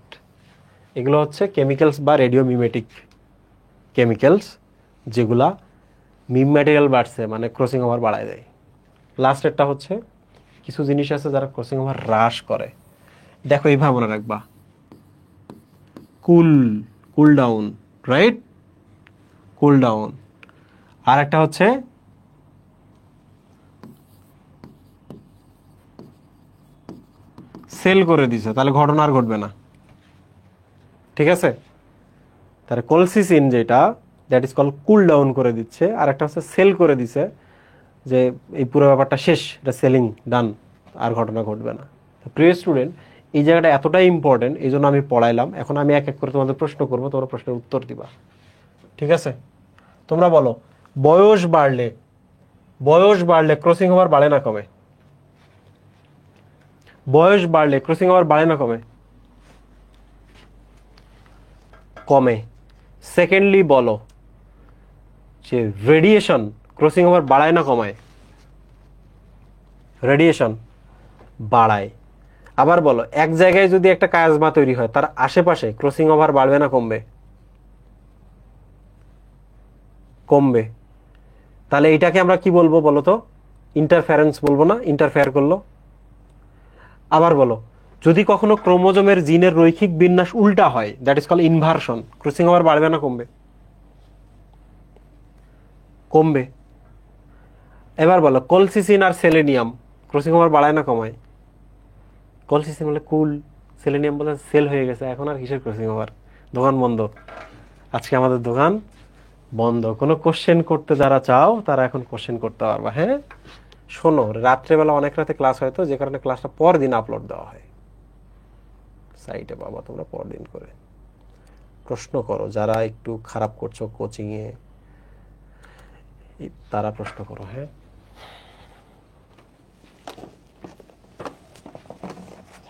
এগুলো হচ্ছে কেমিক্যালস বা রেডিও মিমেটিক কেমিক্যালস, যেগুলা মিম ম্যাটেরিয়াল বাড়ছে মানে ক্রসিং ওভার বাড়ায় দেয়। লাস্টেরটা হচ্ছে কিছু জিনিস আছে যারা ক্রসিং ওভার হ্রাস করে। দেখো এইভাবে মনে রাখবা, cool, cool down, right? Cool down. আর একটা হচ্ছে সেল করে দিছে, তাহলে ঘটনা আর ঘটবে না। ঠিক আছে, তাহলে কলসিসিন যেটা, that is call cool down করে দিচ্ছে। আর একটা হচ্ছে সেল করে দিছে, যে এই পুরো ব্যাপারটা শেষ, এটা সেলিং ডান, আর ঘটনা ঘটবে না। প্রিয় স্টুডেন্ট, এই জায়গাটা এতটাই ইম্পর্টেন্ট, এই জন্য আমি পড়াইলাম। এখন আমি এক এক করে তোমাদের প্রশ্ন করবো, তোমরা প্রশ্নের উত্তর দিবা। ঠিক আছে, তোমরা বলো, বয়স বাড়লে, বয়স বাড়লে ক্রসিং ওভার বাড়ে না কমে? বয়স বাড়লে ক্রসিং ওভার বাড়ে না কমে? কমে। সেকেন্ডলি বলো যে রেডিয়েশন ক্রসিং ওভার বাড়ায় না কমায়? রেডিয়েশন বাড়ায়। আবার বলো, এক জায়গায় যদি একটা কায়াজমা তৈরি হয় তার আশেপাশে ক্রসিং ওভার বাড়বে না কমবে? কমবে। তাহলে এটাকে আমরা কি বলবো বলো তো? ইন্টারফারেন্স বলবো না? ইন্টারফেয়ার করলো। আবার বলো, যদি কখনো ক্রোমোজোমের জিনের রৈখিক বিন্যাস উল্টা হয়, that is call inversion, crossing over বাড়বে না কমবে? কমবে। এবার বলো, কলসিসিন আর সেলেনিয়াম ক্রসিং ওভার বাড়ায় না কমায়? কলসিসিন বলে কুল, সেলেনিয়াম বলে সেল হয়ে গেছে, এখন আর কিসের ক্রসিং ওভার, দোকান বন্ধ, আজকে আমাদের দোকান বন্ধ। কোনো কোশ্চেন করতে যারা চাও তারা এখন কোশ্চেন করতে পারবা। হ্যাঁ, শোনো, রাত্রেবেলা অনেক রাতে ক্লাস হয় তো, যে কারণে ক্লাসটা পর দিন আপলোড দেওয়া হয় সাইটে। বাবা তোমরা পরদিন করে প্রশ্ন করো, যারা একটু খারাপ করছো কোচিংয়ে তারা প্রশ্ন করো। হ্যাঁ,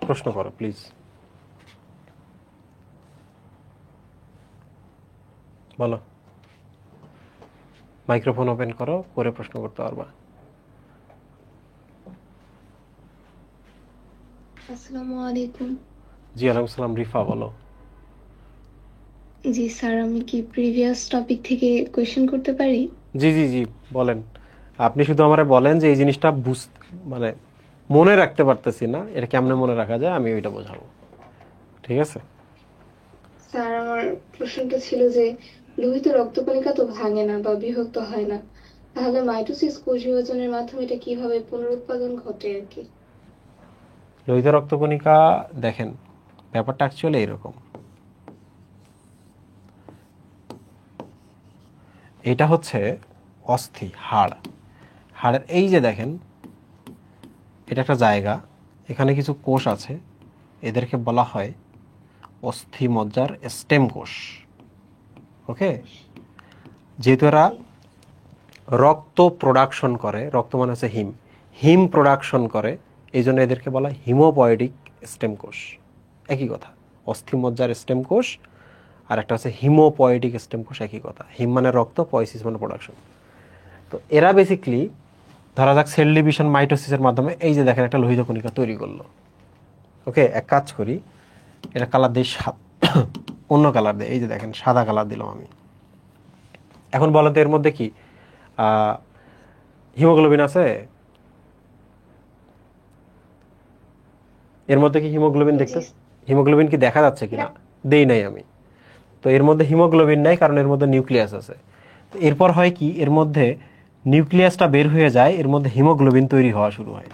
প্রশ্ন করো প্লিজ। বলো, মাইক্রোফোন ওপেন করো, করে প্রশ্ন করতে পারবা। আসসালামু আলাইকুম। জি ওয়ালাইকুম সালাম। রিফা বলো। জি স্যার, আমি কি প্রিভিয়াস টপিক থেকে কোয়েশ্চেন করতে পারি? জি জি জি, বলেন। আপনি শুধু আমারে বলেন যে এই জিনিসটা মানে মনে রাখতে পারতেছি না, এটা কেমনে মনে রাখা যায়, আমি ওইটা বোঝাবো। ঠিক আছে? স্যার, আমার প্রশ্নটা ছিল যে লোহিত রক্তকণিকা তো ভাঙে না বা বিভক্ত হয় না, তাহলে মাইটোসিস কোষ বিভাজনের মাধ্যমে এটা কিভাবে পুনরুৎপাদন ঘটে আর কি? লোহিত রক্তকণিকা, দেখেন ব্যাপারটা অ্যাকচুয়ালি এরকম। এটা হচ্ছে অস্থি, হাড়। হাড়ের এই যে দেখেন, এটা একটা জায়গা, এখানে কিছু কোষ আছে, এদেরকে বলা হয় অস্থি মজ্জার স্টেম কোষ। ওকে, যেহেতু এরা জি রক্ত প্রোডাকশন করে, রক্ত মানে হচ্ছে হিম, হিম প্রোডাকশন করে, এই জন্য এদেরকে বলা হয় হিমোপয়েডিক স্টেম কোষ। একই কথা, অস্থি মজ্জার স্টেম কোষ আর একটা হচ্ছে হিমোপয়েডিক স্টেম কোষ, একই কথা। হিম মানে রক্ত, পয়সিস মানে প্রোডাকশন। তো এরা বেসিকলি ধরা যাক সেল ডিভিশন মাইটোসিসের মাধ্যমে এই যে দেখেন একটা লোহিত কণিকা তৈরি করলো। ওকে, এক কাজ করি, এটা কালার দিই অন্য কালার দিই। এই যে দেখেন সাদা কালার দিলাম আমি। এখন বলেন তো এর মধ্যে কি হিমোগ্লোবিন আছে? এর মধ্যে কি হিমোগ্লোবিন জি দেখতে, হিমোগ্লোবিন কি দেখা যাচ্ছে না, কিনা? দেই নাই আমি। তো এর মধ্যে হিমোগ্লোবিন নাই, কারণ এর মধ্যে নিউক্লিয়াস আছে। তো এরপর হয় কি, এর মধ্যে নিউক্লিয়াসটা বের হয়ে যায়, এর মধ্যে হিমোগ্লোবিন তৈরি হওয়া শুরু হয়।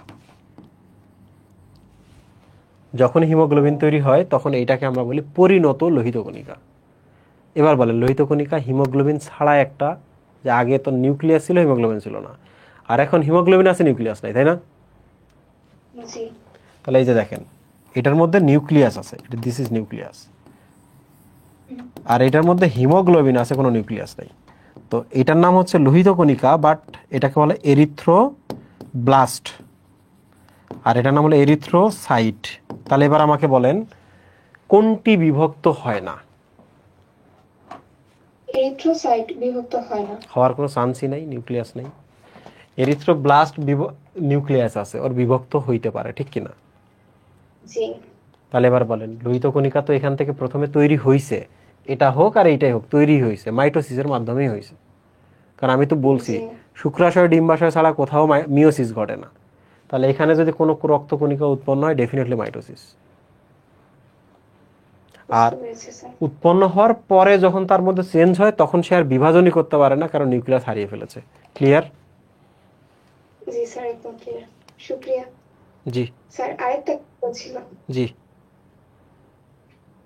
যখন হিমোগ্লোবিন তৈরি হয় তখন এইটাকে আমরা বলি পরিণত লোহিত কণিকা। এবার বলেন, লোহিত কণিকা হিমোগ্লোবিন ছাড়া একটা, যে আগে তো নিউক্লিয়াস ছিল হিমোগ্লোবিন ছিল না, আর এখন হিমোগ্লোবিন আছে নিউক্লিয়াস নাই, তাই না? জি তাহলে এই যে দেখেন, এটার মধ্যে নিউক্লিয়াস আছে, দিস ইজ নিউক্লিয়াস, আর এটার মধ্যে হিমোগ্লোবিন আছে, কোনো নিউক্লিয়াস নাই। তো এটার নাম হচ্ছে লোহিত কণিকা, বাট এটাকে বলে এরিথ্রোব্লাস্ট, আর এটার নাম হলো এরিথ্রোসাইট। তাহলে এবার আমাকে বলেন কোনটি বিভক্ত হয় না? এরিথ্রোসাইট বিভক্ত হয় না। হওয়ার কোনো চান্সই নাই, নিউক্লিয়াস নেই। এরিথ্রোব্লাস্ট নিউক্লিয়াস আছে, ওর বিভক্ত হইতে পারে, ঠিক কিনা? জি তাহলে এবার বলেন, লোহিত কণিকা তো এখান থেকে প্রথমে তৈরি হইছে, এটা হোক আর এইটাই হোক, তৈরি হয়েছে মাইটোসিসের মাধ্যমেই হয়েছে। কারণ আমি তো বলছি জি শুক্রাশয় ডিম্বাশয় ছাড়া কোথাও মিওসিস ঘটে না। তাহলে এখানে যদি কোনো রক্তকণিকা উৎপন্ন হয়, ডেফিনেটলি মাইটোসিস। আর বুঝতে পেরেছি স্যার। উৎপন্ন হওয়ার পরে যখন তার মধ্যে চেঞ্জ হয়, তখন সে আর বিভাজনই করতে পারে না, কারণ নিউক্লিয়াস হারিয়ে ফেলেছে। ক্লিয়ার? জি স্যার, একদম ক্লিয়ার। শুক্রিয়া। জি স্যার, আরেকটা কথা ছিল। জি।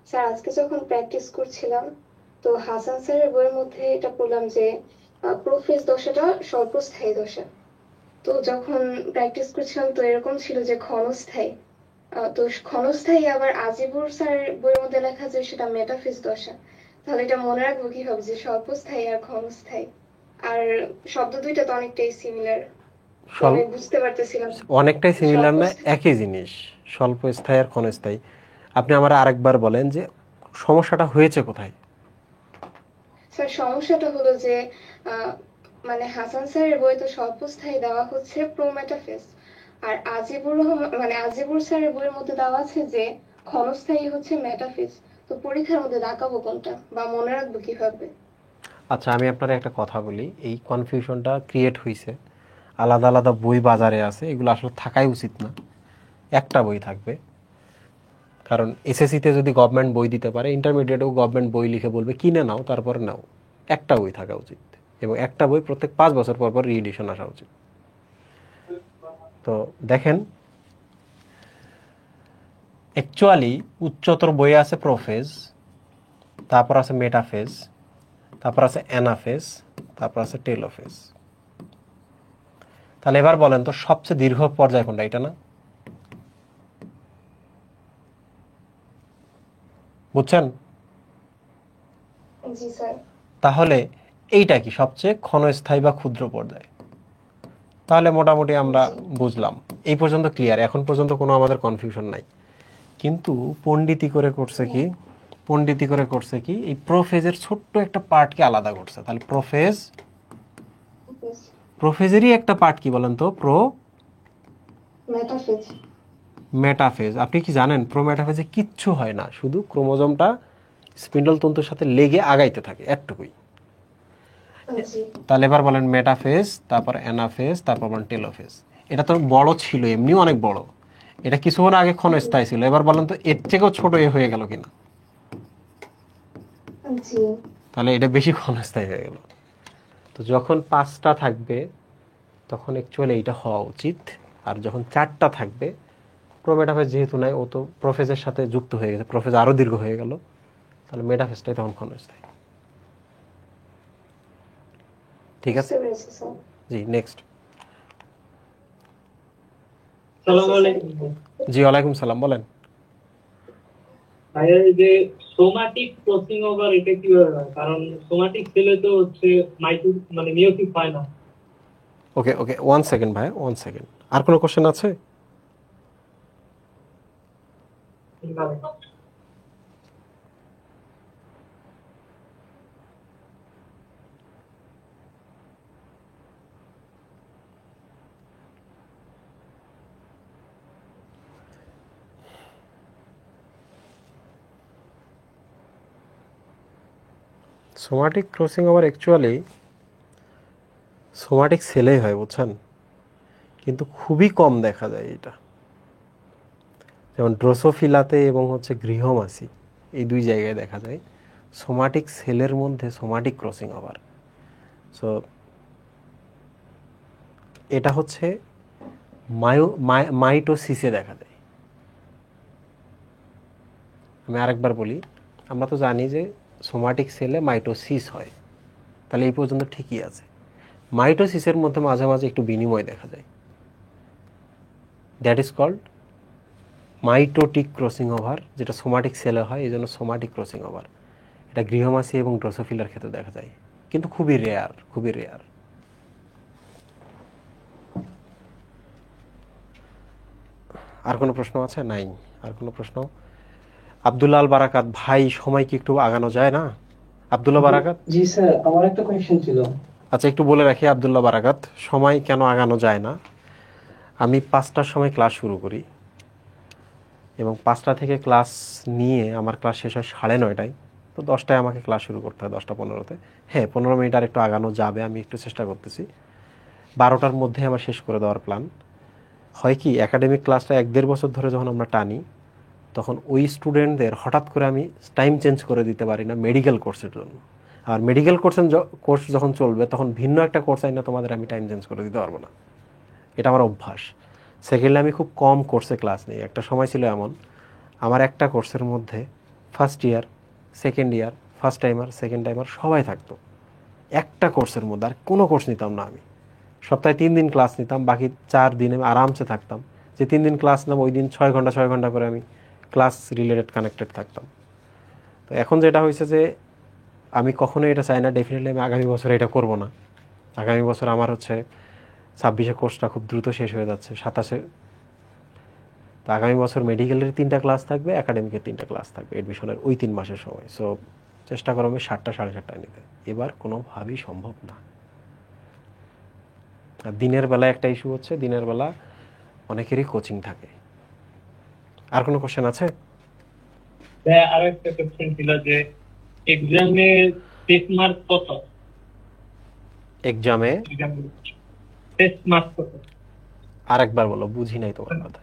স্যার, আজকে যখন প্র্যাকটিস করছিলাম, তো হাসান স্যারের বইয়ের মধ্যে এটা পড়লাম যে প্রোফেজ দশাটা স্বল্পস্থায়ী দশা। তো যখন প্র্যাকটিস করছিলাম তো এরকম ছিল যে ক্ষণস্থায়ী। তো ক্ষণস্থায়ী আবার আজিবুর স্যারের বইয়ের মধ্যে লেখা যে সেটা মেটাফেজ দশা। তাহলে এটা মনে রাখবো কিভাবে যে স্বল্পস্থায়ী আর ক্ষণস্থায়ী? আর শব্দ দুইটা তো অনেকটাই সিমিলার, তো আমি বুঝতে পারতেছিলাম অনেকটাই সিমিলার না, স্বল্পস্থায়ী। একই জিনিস, স্বল্প স্থায়ী আর ক্ষণস্থায়ী। আপনি আমার আরেকবার বলেন যে সমস্যাটা হয়েছে কোথায়? স্যার, সমস্যাটা হলো যে আহ, মানে হাসান স্যারের বই তো স্বল্পস্থায়ী দেওয়া হচ্ছে প্রোমেটাফেজ, আর আজিবুর রহমান মানে আজিবুর স্যারের বইয়ের মধ্যে দেওয়া আছে যে ক্ষণস্থায়ী হচ্ছে মেটাফেজ। তো পরীক্ষার মধ্যে দাগাবো কোনটা বা মনে রাখবো কিভাবে? আচ্ছা, আমি আপনার একটা কথা বলি, এই কনফিউশনটা ক্রিয়েট হয়েছে, আলাদা আলাদা বই বাজারে আছে, এগুলো আসলে থাকাই উচিত না। একটা বই থাকবে, কারণ এসএসসিতে যদি গভর্নমেন্ট বই দিতে পারে, ইন্টারমিডিয়েটেও গভর্নমেন্ট বই লিখে বলবে কিনে নাও, তারপরে নাও। একটা বই থাকা উচিত, এবং একটা বই প্রত্যেক 5 বছর পর পর রিএডিশন আসা উচিত। তো দেখেন, অ্যাকচুয়ালি উচ্চতর বইয়ে আছে প্রোফেজ, তারপর আছে মেটাফেজ, তারপর আছে অ্যানাফেজ, তারপর আছে টেলোফেজ। তাহলে এবার বলেন তো সবচেয়ে দীর্ঘ পর্যায় কোনটা, এটা না? বুঝছেন? জি স্যার। তাহলে এইটা কি সবচেয়ে ক্ষণস্থায়ী বা ক্ষুদ্র পর্যায়? তাহলে মোটামুটি আমরা জি বুঝলাম, এই পর্যন্ত ক্লিয়ার, এখন পর্যন্ত কোনো আমাদের কনফিউশন নাই। কিন্তু পণ্ডিতি করে করছে কি, পণ্ডিতি করে করছে কি, এই প্রোফেজের ছোট্ট একটা পার্টকে আলাদা করছে। তাহলে প্রোফেজ, প্রোফেজেরই একটা পার্ট কি বলেন তো, মেটাফেজ। মেটাফেজ। আপনি কি জানেন প্রো মেটাফেজে কিচ্ছু হয় না, শুধু ক্রোমোজোমটা স্পিন্ডল তন্তুর সাথে লেগে আগাইতে থাকে, এতটুকুই। জি তাহলে এবার বলেন মেটাফেজ, তারপর অ্যানাফেজ, তারপর বলেন টেলোফেজ। এটা তো বড় ছিল, এমনিও অনেক বড়। এটা কিছুক্ষণ আগে ক্ষণস্থায়ী ছিল, এবার বলেন তো এর থেকেও ছোট এ হয়ে গেল কিনা? জি তাহলে এটা বেশি ক্ষণস্থায়ী হয়ে গেল। তো যখন 5টা থাকবে তখন অ্যাকচুয়ালি এইটা হওয়া উচিত, আর যখন 4টা থাকবে, প্রোমেটাফেজ যেহেতু নাই, ও তো প্রোফেজের সাথে যুক্ত হয়ে গেছে, প্রোফেজ আরো দীর্ঘ হয়ে গেল, তাহলে মেটাফেজটাই তখন ক্ষণস্থায়ী। ঠিক আছে? বুঝতে পেরেছি স্যার। জি, নেক্সট। আসসালামু আলাইকুম। জি, ওয়ালাইকুম সালাম, বলেন। ভাইয়া, এই যে সোমাটিক ক্রসিং ওভার এটা কিভাবে হয়? কারণ সোমাটিক সেলে তো হচ্ছে মানে মিয়োসিস হয় না। ওকে ওকে, 1 সেকেন্ড ভাই, 1 সেকেন্ড। আর কোনো কোশ্চেন আছে? কিভাবে? Somatic crossing over actually somatic সেলেই হয়, বুঝছেন, কিন্তু খুবই কম দেখা যায় এটা। যেমন ড্রোসোফিলাতে এবং হচ্ছে গৃহমাসি, এই 2 জায়গায় দেখা যায়। সোমাটিক সেলের মধ্যে সোমাটিক ক্রসিং ওভার, সো এটা হচ্ছে মাইটোসিসে দেখা যায়। আমি আরেকবার বলি, আমরা তো জানি যে সোমাটিক সেলে মাইটোসিস হয়, তাহলে এই পর্যন্ত ঠিকই আছে। মাইটোসিসের মধ্যে মাঝে মাঝে একটু বিনিময় দেখা যায়, that is called mitotic crossing over, যেটা সোমাটিক সেলে হয়, এই জন্য সোমাটিক ক্রসিং ওভার। এটা গৃহমাসি এবং ড্রোসোফিলার ক্ষেত্রে দেখা যায়, কিন্তু খুবই রেয়ার, খুবই রেয়ার। আর কোনো প্রশ্ন আছে? নাই আর কোনো প্রশ্ন? আব্দুল্লাহ আল বারাকাত ভাই, সময় কি একটু আগানো যায় না? আব্দুল্লাহ বারাকাত। জি স্যার, আমার একটা কোয়েশ্চেন ছিল। আচ্ছা, একটু বলে রাখি আব্দুল্লাহ বারাকাত, সময় কেন আগানো যায় না। আমি 5টার সময় ক্লাস শুরু করি এবং 5টা থেকে ক্লাস নিয়ে আমার ক্লাস শেষ হয় 9:30টায়। তো 10টায় আমাকে ক্লাস শুরু করতে হয়, 10টা 15তে। হ্যাঁ, 15 মিনিট আর একটু আগানো যাবে, আমি একটু চেষ্টা করতেছি। 12টার মধ্যে আমার শেষ করে দেওয়ার প্ল্যান। হয় কি, একাডেমিক ক্লাসটা 1-1.5 বছর ধরে যখন আমরা টানি, তখন ওই স্টুডেন্টদের হঠাৎ করে আমি টাইম চেঞ্জ করে দিতে পারি না মেডিকেল কোর্সের জন্য। আর মেডিকেল কোর্স যখন চলবে, তখন ভিন্ন একটা কোর্স আইনা তোমাদের আমি টাইম চেঞ্জ করে দিতে পারবো না, এটা আমার অভ্যাস। সেকেন্ডলি, আমি খুব কম কোর্সে ক্লাস নিই। একটা সময় ছিল এমন, আমার একটা কোর্সের মধ্যে first year, second year, first timer, second timer সবাই থাকতো একটা কোর্সের মধ্যে। আর কোনো কোর্স নিতাম না আমি। সপ্তাহে 3 দিন ক্লাস নিতাম, বাকি 4 দিনে আমি আরামসে থাকতাম। যে 3 দিন ক্লাস নিলাম, ওই দিন 6 ঘন্টা করে আমি ক্লাস রিলেটেড কানেক্টেড থাকতাম। তো এখন যেটা হয়েছে যে আমি কখনোই এটা চাই না, ডেফিনেটলি আমি আগামী বছর এটা করব না। আগামী বছর আমার হচ্ছে 26-এ কোর্সটা খুব দ্রুত শেষ হয়ে যাচ্ছে, 27-এ। তো আগামী বছর মেডিকেলের 3টা ক্লাস থাকবে, একাডেমিকের 3টা ক্লাস থাকবে এডমিশনের ওই 3 মাসের সময়। সো চেষ্টা করো আমি 7টা 7:30টায় নিতে। এবার কোনোভাবেই সম্ভব না। আর দিনের বেলা একটা ইস্যু হচ্ছে, দিনের বেলা অনেকেরই কোচিং থাকে। আর কোনো কোশ্চেন আছে? ভাইয়া, আরো একটা কোয়েশ্চেন ছিল যে এক্সামে টেস্ট মার্ক কত? এক্সামে টেস্ট মার্ক কত? আরেকবার বলো, বুঝি নাই তোমার কথা।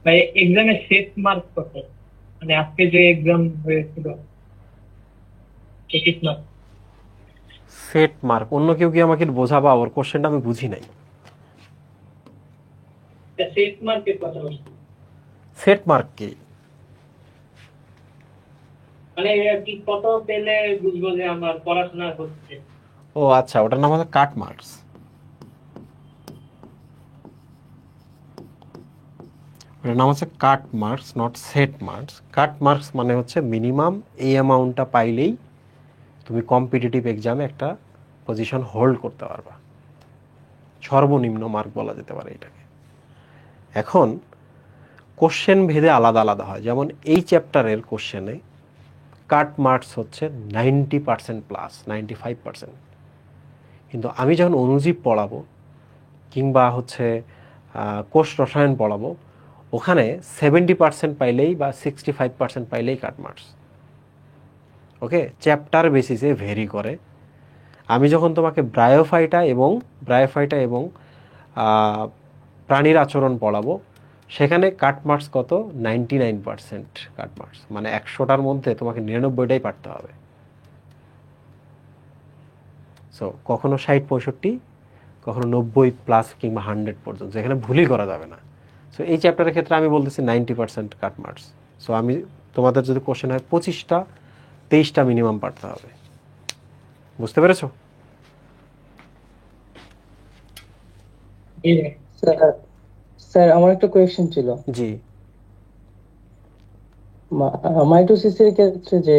ভাই, এক্সামে শেষ মার্ক কত? মানে আজকে যে এক্সাম হয়েছিল 25 মার্ক। সেট মার্ক, অন্য কেউ কি আমাকে একটু বোঝাবা? ওর কোশ্চেনটা আমি বুঝি নাই। শেষ মার্কের কথা বলছি। সেট মার্ক কি? মানে আর কি কত পেলে বুঝবো যে আমার পড়াশোনা হচ্ছে? ও আচ্ছা, ওটার নাম হচ্ছে কাট মার্কস। ওটার নাম হচ্ছে কাট marks, not set marks. Cut marks মানে হচ্ছে মিনিমাম এই অ্যামাউন্টটা পাইলেই তুমি কম্পিটিটিভ এক্সামে একটা পজিশন হোল্ড করতে পারবা, সর্বনিম্ন মার্ক বলা যেতে পারে এটাকে। এখন কোশ্চেন ভেদে আলাদা আলাদা হয়, যেমন এই চ্যাপ্টারের কোশ্চেনে কাট মার্কস হচ্ছে 90% প্লাস, 95%। কিন্তু আমি যখন অণুজীব পড়াবো কিংবা হচ্ছে কোষ রসায়ন পড়াবো, ওখানে 70% পাইলেই বা 65% পাইলেই কাট মার্কস। ওকে, চ্যাপ্টার বেসিসে ভেরি করে। আমি যখন তোমাকে ব্রায়োফাইটা এবং প্রাণীর আচরণ পড়াবো, সেখানে কাট মার্কস কত? 99% কাট মার্কস, মানে 100টার মধ্যে তোমাকে 99টাই পারতে হবে। সো কখনো 60-65, কখনো 90 প্লাস কিংবা 100 পর্যন্ত, যেখানে ভুলই করা যাবে না। সো এই চ্যাপ্টারের ক্ষেত্রে আমি বলতেছি 90% কাট মার্কস। সো আমি তোমাদের যদি কোশ্চেন হয় 25টা, 23টা মিনিমাম পারতে হবে। বুঝতে পেরেছো? এই যে, স্যার স্যার আমার একটা কোয়েশ্চেন ছিল। জি। মাইটোসিসের ক্ষেত্রে যে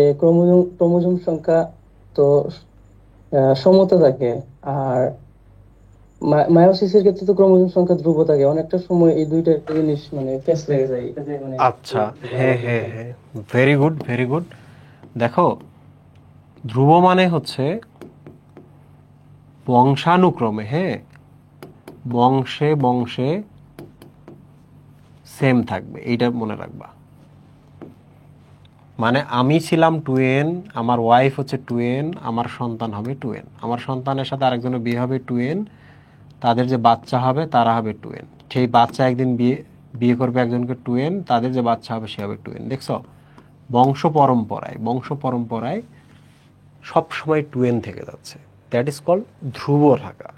ক্রোমোজোম সংখ্যা তো সমতা থাকে, আর মায়োসিসের ক্ষেত্রে তো ক্রোমোজোম সংখ্যা ধ্রুব থাকে। অনেকটা সময় এই দুইটা জিনিস মানে প্যাচ লেগে যায়, এটা যে মানে আচ্ছা, যদি হ্যাঁ আমাকে হ্যাঁ বলতেন। হ্যাঁ, ভেরি গুড ভেরি গুড। দেখো, ধ্রুব মানে হচ্ছে বংশানুক্রমে, হ্যাঁ, বংশে বংশে সেম থাকবে, এইটা মনে রাখবা। মানে আমি ছিলাম টুয়েন, আমার ওয়াইফ হচ্ছে টুয়েন, আমার সন্তান হবে টুয়েন, আমার সন্তানের সাথে আরেকজনের বিয়ে হবে টুয়েন, তাদের যে বাচ্চা হবে তারা হবে টুয়েন, সেই বাচ্চা একদিন বিয়ে বিয়ে করবে একজনকে টুয়েন, তাদের যে বাচ্চা হবে সে হবে টুয়েন। দেখছো, বংশ পরম্পরায় সব সময় টুয়েন থেকে যাচ্ছে। দ্যাট ইজ কল্ড ধ্রুব থাকা।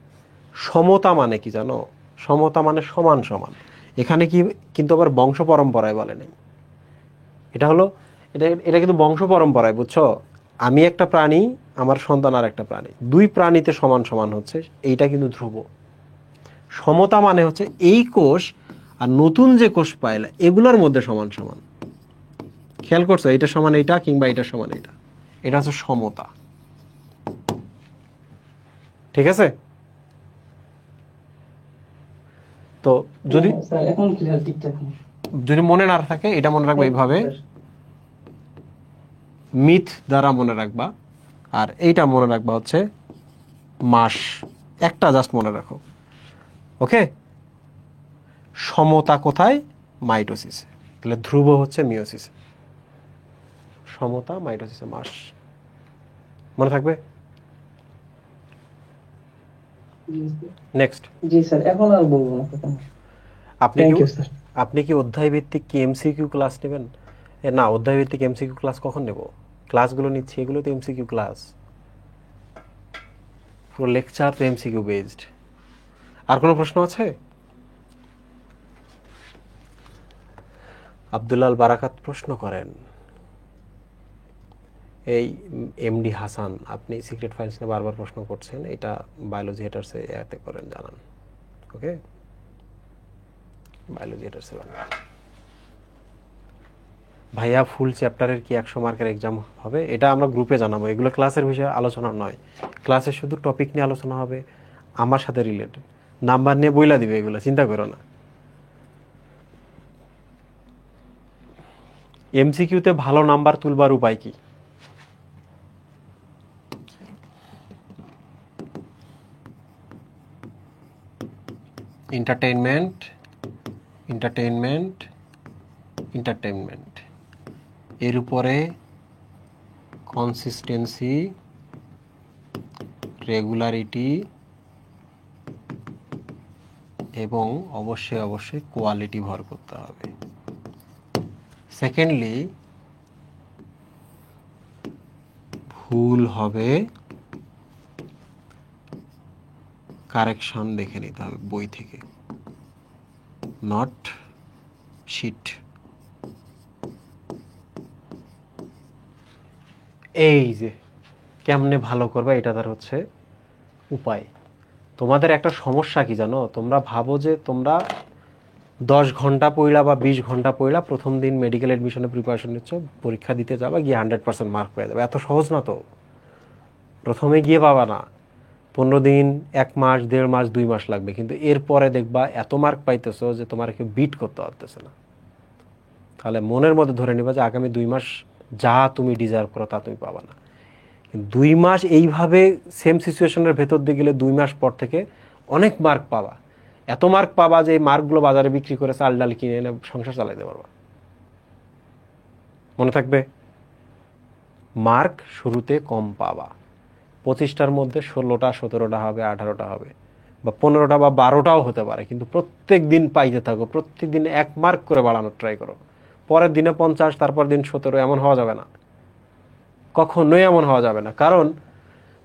সমতা মানে কি জানো? সমতা মানে সমান সমান। এখানে কি কিন্তু আবার বংশ পরম্পরায় বলে নেই, এটা হলো, এটা কিন্তু বংশ পরম্পরায়, বুঝছো? আমি একটা প্রাণী, আমার সন্তান আর একটা প্রাণী, দুই প্রাণীতে সমান সমান হচ্ছে, এইটা কিন্তু ধ্রুব। সমতা মানে হচ্ছে এই কোষ আর নতুন যে কোষ পাইলা এগুলোর মধ্যে সমান সমান। খেয়াল করছো, এটা সমান এইটা কিংবা এটা সমান এটা, এটা হচ্ছে সমতা। ঠিক আছে? তো হ্যাঁ যদি হ্যাঁ স্যার, এখন ক্লিয়ার, ঠিকঠাক। যদি মনে না থাকে, এটা মনে রাখবে থ্যাংক ইউ এইভাবে, স্যার। মিথ দ্বারা মনে রাখবা, আর এইটা মনে রাখবা হচ্ছে মাস। একটা জাস্ট মনে রাখো, ওকে? সমতা কোথায়? মাইটোসিসে। তাহলে ধ্রুব হচ্ছে মিওসিসে, সমতা মাইটোসিসে মাস। মনে থাকবে? নেক্সট। জি স্যার, এখন আর বলবো না তখন। আপনি কি থ্যাংক ইউ স্যার। আপনি কি অধ্যায় ভিত্তিক কি এমসিকিউ ক্লাস নেবেন? না, অধ্যায় ভিত্তিক এমসিকিউ ক্লাস কখন নেব? ক্লাসগুলো নিচ্ছি, এগুলো তো এমসিকিউ ক্লাস, পুরো লেকচার তো এমসিকিউ বেসড। আর কোনো প্রশ্ন আছে? আব্দুল্লাল বারাকাত প্রশ্ন করেন। এই এমডি হাসান, আপনি সিক্রেট ফাইলস নিয়ে বারবার প্রশ্ন করছেন, এটা বায়োলজি হেটার্সে এতে করেন, জানান। ওকে, বায়োলজি হেটার্সে বানান। ভাইয়া ফুল চ্যাপ্টারের কি 100 মার্কের এক্সাম হবে? এটা আমরা গ্রুপে জানাবো, এগুলো ক্লাসের বিষয়ে আলোচনা নয়। ক্লাসে শুধু টপিক নিয়ে আলোচনা হবে, আমার সাথে রিলেটেড। নাম্বার নিয়ে বইলা দিবে, এগুলো চিন্তা করো না। এমসিকিউতে ভালো নাম্বার তুলবার উপায় কি? এন্টারটেইনমেন্ট, এন্টারটেইনমেন্ট, এন্টারটেইনমেন্ট, এর উপরে কনসিস্টেন্সি, রেগুলারিটি এবং অবশ্যই অবশ্যই কোয়ালিটি ভর করতে হবে। সেকেন্ডলি, ভুল হবে কারেকশন দেখে নিতে হবে বই থেকে, নট শিট। এই যে কেমনে ভালো করবে এটা তার হচ্ছে উপায়। তোমাদের একটা সমস্যা কি জানো, তোমরা ভাবো যে তোমরা 10 ঘন্টা পড়লা বা 20 ঘন্টা পড়লা, প্রথম দিন মেডিকেল অ্যাডমিশনের প্রিপারেশন নিচ্ছ, পরীক্ষা দিতে যাবা, গিয়ে 100% মার্ক পেয়ে যাবে। এত সহজ না তো, প্রথমে গিয়ে পাবা না। 15 দিন, 1 মাস, 1.5 মাস, 2 মাস লাগবে, কিন্তু এরপরে দেখবা এত মার্ক পাইতেছো যে তোমার কেউ বিট করতে পারতেছে না। তাহলে মনের মধ্যে ধরে নিবা যে আগামী 2 মাস যা তুমি ডিজার্ভ করো তা তুমি পাবা না। 2 মাস এইভাবে সেম সিচুয়েশনের ভেতর দিয়ে গেলে 2 মাস পর থেকে অনেক মার্ক পাবা, এত মার্ক পাবা যে এই মার্কগুলো বাজারে বিক্রি করে চাল ডাল কিনে এনে সংসার চালাইতে পারবা। মনে থাকবে, মার্ক শুরুতে কম পাবা, 25টার মধ্যে 16টা 17টা হবে, 18টা হবে, বা 15টা বা 12টাও হতে পারে, কিন্তু প্রত্যেক দিন পাইতে থাকো, প্রত্যেক দিন 1 মার্ক করে বাড়ানোর ট্রাই করো। পরের দিনে 50, তারপর দিন 17, এমন হওয়া যাবে না, কখনোই এমন হওয়া যাবে না। কারণ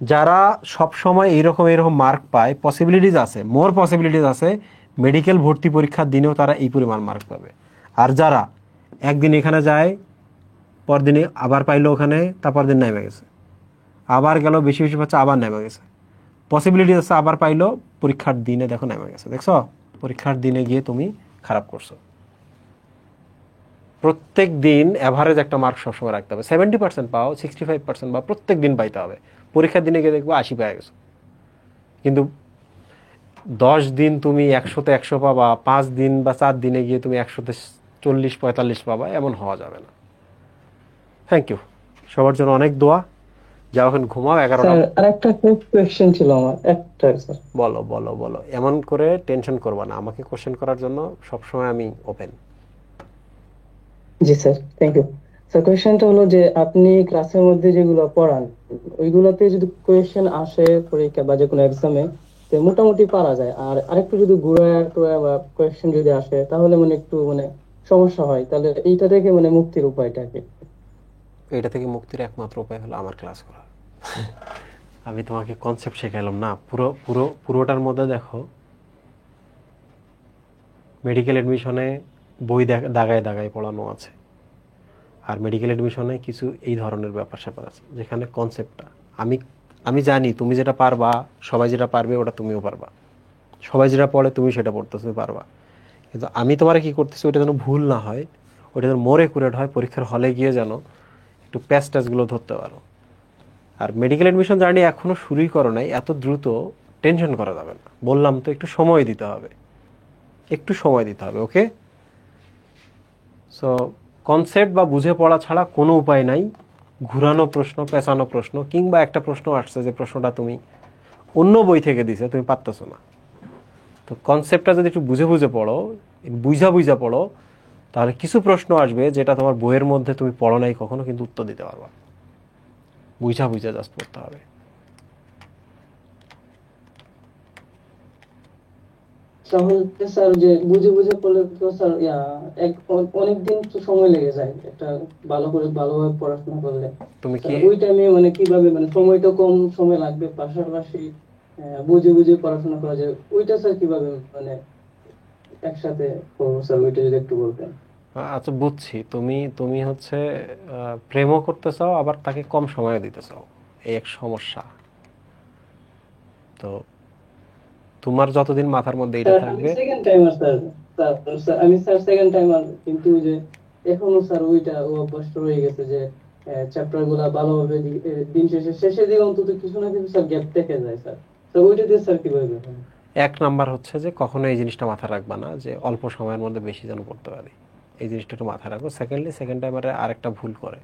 যারা সব সময় এইরকম মার্ক পায়, পসিবিলিটিস আছে, মোর পসিবিলিটিস আছে মেডিকেল ভর্তি পরীক্ষার দিনেও তারা এই পরিমাণ মার্ক পাবে। আর যারা একদিন এখানে যায়, পরদিনে আবার পাইলো ওখানে, তারপর দিন নেমে গেছে, আবার গেল বেশি বেশি পাচ্ছে, আবার নেমে গেছে, পসিবিলিটি আছে আবার পাইলো, পরীক্ষার দিনে দেখো নেমে গেছে। দেখছো, পরীক্ষার দিনে গিয়ে তুমি খারাপ করছো। প্রত্যেক দিন অ্যাভারেজ একটা মার্ক সবসময় রাখতে হবে। 70% পাও, 65% বা প্রত্যেক দিন পাইতে হবে। পরীক্ষার দিনে গিয়ে দেখবো 80 পেয়ে গেছো, কিন্তু 10 দিন তুমি 100তে 100 পাবা, 5 দিন বা 4 দিনে গিয়ে তুমি 100তে 40-45 পাবা, এমন হওয়া যাবে না। থ্যাংক ইউ, সবার জন্য অনেক দোয়া। যাও এখন ঘুমাও। 11টা। স্যার আরেকটা কোয়েশ্চেন ছিল আমার, একটা স্যার। বলো বলো বলো, এমন করে টেনশন করবা না, আমাকে কোশ্চেন করার জন্য সবসময় আমি ওপেন। জি স্যার, থ্যাংক ইউ। স্যার কোয়েশ্চেনটা হলো যে আপনি ক্লাসের মধ্যে যেগুলো পড়ান, ওইগুলোতে যদি কোয়েশ্চেন আসে পরীক্ষা বা যে কোনো এক্সামে, তো মোটামুটি পারা যায়। আর আরেকটু যদি ঘুরায় টুরায় বা কোয়েশ্চেন যদি আসে, তাহলে মানে একটু মানে সমস্যা হয়। তাহলে এইটা থেকে মানে মুক্তির উপায়টা কি? এটা থেকে মুক্তির একমাত্র উপায় হলো আমার ক্লাস করা। আমি তোমাকে কনসেপ্ট শেখাইলাম না, পুরোটার মধ্যে দেখো, মেডিকেল অ্যাডমিশনে বই দাগায় দাগায় পড়ানো আছে, আর মেডিকেল অ্যাডমিশনে কিছু এই ধরনের ব্যাপার স্যাপার আছে যেখানে কনসেপ্টটা আমি আমি জানি তুমি যেটা পারবা, সবাই যেটা পারবে ওটা তুমিও পারবা, সবাই যেটা পড়ে তুমি সেটা পড়তে তুমি পারবা, কিন্তু আমি তোমার কি করতেছি ওটা যেন ভুল না হয়, ওটা যেন মোর একুরেট হয়, পরীক্ষার হলে গিয়ে যেন একটু প্যাচগুলো ধরতে পারো। আর মেডিকেল অ্যাডমিশন জার্নি এখনো শুরুই করো নাই, এত দ্রুত টেনশন করা যাবে না, বললাম তো একটু সময় দিতে হবে, একটু সময় দিতে হবে। ওকে, সো কনসেপ্ট বা বুঝে পড়া ছাড়া কোনো উপায় নাই। ঘুরানো প্রশ্ন, পেঁচানো প্রশ্ন, কিংবা একটা প্রশ্ন আসছে যে প্রশ্নটা তুমি অন্য বই থেকে দিছে, তুমি পারতেছো না, তো কনসেপ্টটা যদি একটু বুঝে বুঝে পড়ো, বুঝা পড়ো, তাহলে কিছু প্রশ্ন আসবে যেটা তোমার বইয়ের মধ্যে তুমি পড়ো নাই কখনো, কিন্তু উত্তর দিতে পারবা। বুঝা জাস্ট পড়তে হবে। তাহলে স্যার যে বুঝে বুঝে পড়লে তো স্যার অনেকদিন তো সময় লেগে যায় একটা ভালোভাবে পড়াশোনা করলে। তুমি কি স্যার ওই টাইমে মানে কিভাবে মানে সময়টা কম সময় লাগবে, পাশাপাশি বুঝে বুঝে পড়াশোনা করা যায়, ওইটা স্যার কিভাবে মানে একসাথে করবো স্যার, ওইটা যদি একটু বলতেন। আচ্ছা বুঝছি, তুমি তুমি হচ্ছে প্রেমও করতে চাও, আবার তাকে কম সময় দিতে চাও, এই এক সমস্যা। তো তোমার যতদিন মাথার মধ্যে এটা স্যার আমি থাকবে। Second timer sir. আমি স্যার সেকেন্ড টাইমার, কিন্তু ওই যে এখনো স্যার ওইটা ও অভ্যস্ত হয়ে গেছে যে চ্যাপ্টার গুলা ভালোভাবে দিন শেষের দিকে অন্তত কিছু না কিছু স্যার গ্যাপ থেকে যায় স্যার। তো ওইটা দিয়ে স্যার কিভাবে করবেন? এক নাম্বার হচ্ছে যে কখনো এই জিনিসটা মাথায় রাখবা না যে অল্প সময়ের মধ্যে বেশি যেন পড়তে পারি, এই জিনিসটা একটু মাথায় রাখবো। সেকেন্ডলি, সেকেন্ড টাইমারে আরেকটা ভুল করে,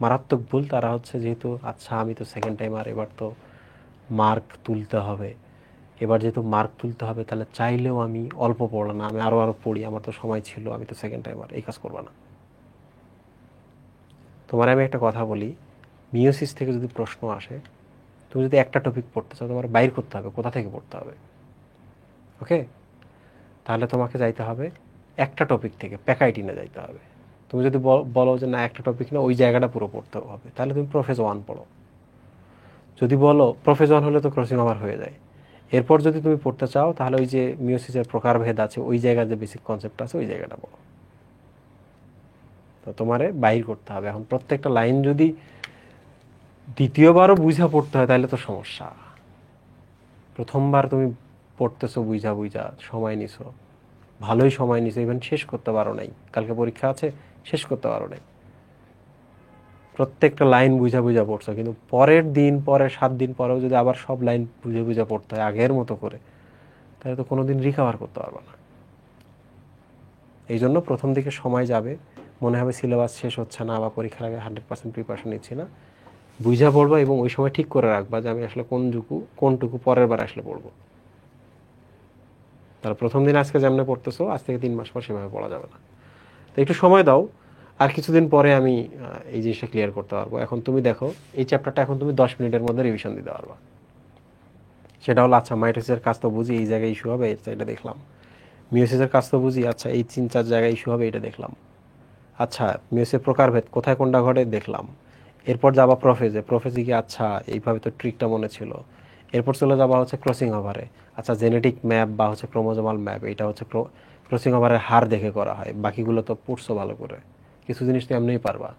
মারাত্মক ভুল, তারা হচ্ছে যেহেতু আচ্ছা আমি তো সেকেন্ড টাইমার, এবার তো মার্ক তুলতে হবে, এবার যেহেতু মার্ক তুলতে হবে তাহলে চাইলেও আমি অল্প পড়ো না, আমি আরও পড়ি, আমার তো সময় ছিল, আমি তো সেকেন্ড টাইমার, এই কাজ করবা না। তোমার আমি একটা কথা বলি, মিওসিস থেকে যদি প্রশ্ন আসে, তুমি যদি একটা টপিক পড়তে চাও, তোমার বাইর করতে হবে কোথা থেকে পড়তে হবে। ওকে, তাহলে তোমাকে যাইতে হবে একটা টপিক থেকে প্যাকাইটিনে যাইতে হবে। তুমি যদি বলো যে না একটা টপিক না, ওই জায়গাটা পুরো পড়তে হবে, তাহলে তুমি প্রফেস 1 পড়ো। যদি বলো প্রফেস 1 হলে তো ক্রসিং ওভার হয়ে যায়। এরপর যদি তুমি পড়তে চাও তাহলে ওই যে মিওসিসের প্রকারভেদ আছে, ওই জায়গার যে বেসিক কনসেপ্ট আছে ওই জায়গাটা পড়ো। তো তোমারে বাইর করতে হবে। এখন প্রত্যেকটা লাইন যদি দ্বিতীয়বারও বুঝা পড়তে হয় তাহলে তো সমস্যা। প্রথমবার তুমি পড়তেছো বুঝা বুঝা, সময় নিছো, ভালোই সময় নিছো, ইভেন শেষ করতে পারো নাই, কালকে পরীক্ষা আছে, শেষ করতে পারো নাই, প্রত্যেকটা লাইন বুঝা বুঝা পড়ছো, কিন্তু পরের দিন, পরের 7 দিন পরেও যদি আবার সব লাইন বুঝে বুঝা পড়তে হয় আগের মতো করে, তাহলে তো কোনোদিন রিকভার করতে পারবে না। এই জন্য প্রথম দিকে সময় যাবে, মনে হবে সিলেবাস শেষ হচ্ছে না বা পরীক্ষার আগে 100% প্রিপারেশন নিচ্ছি না, বুঝা পড়বা এবং ওই সময় ঠিক করে রাখবা যে আমি আসলে কোনটুকু পরের বার আসলে পড়বো। তাহলে প্রথম দিন আজকে যেমন পড়তেছো, আজ থেকে 3 মাস পর সেভাবে পড়া যাবে না। তো একটু সময় দাও, আর কিছুদিন পরে আমি এই জিনিসটা ক্লিয়ার করতে পারবো। এখন তুমি দেখো, এই চ্যাপ্টারটা এখন তুমি 10 মিনিটের মধ্যে রিভিশন দিতে পারবা। সেটা হলো, আচ্ছা মাইটোসিসের কাজ তো বুঝি, এই জায়গায় ইস্যু হবে, এটা দেখলাম। মিওসিসের কাজ তো বুঝি, আচ্ছা এই 3-4 জায়গায় ইস্যু হবে, এটা দেখলাম। আচ্ছা মিওসিসের প্রকারভেদ কোথায় কোনটা ঘটে দেখলাম। এরপর যাবা প্রফেজে গিয়ে, আচ্ছা এইভাবে তো ট্রিকটা মনে ছিল। এরপর চলে যাবা হচ্ছে ক্রসিং ওভারে, আচ্ছা জেনেটিক ম্যাপ বা হচ্ছে ক্রোমোজোমাল ম্যাপ, এটা হচ্ছে ক্রসিং ওভারের হার দেখে করা হয়, বাকিগুলো তো পড়ছো ভালো করে, কিছু জিনিস তো এমনিই পারবা।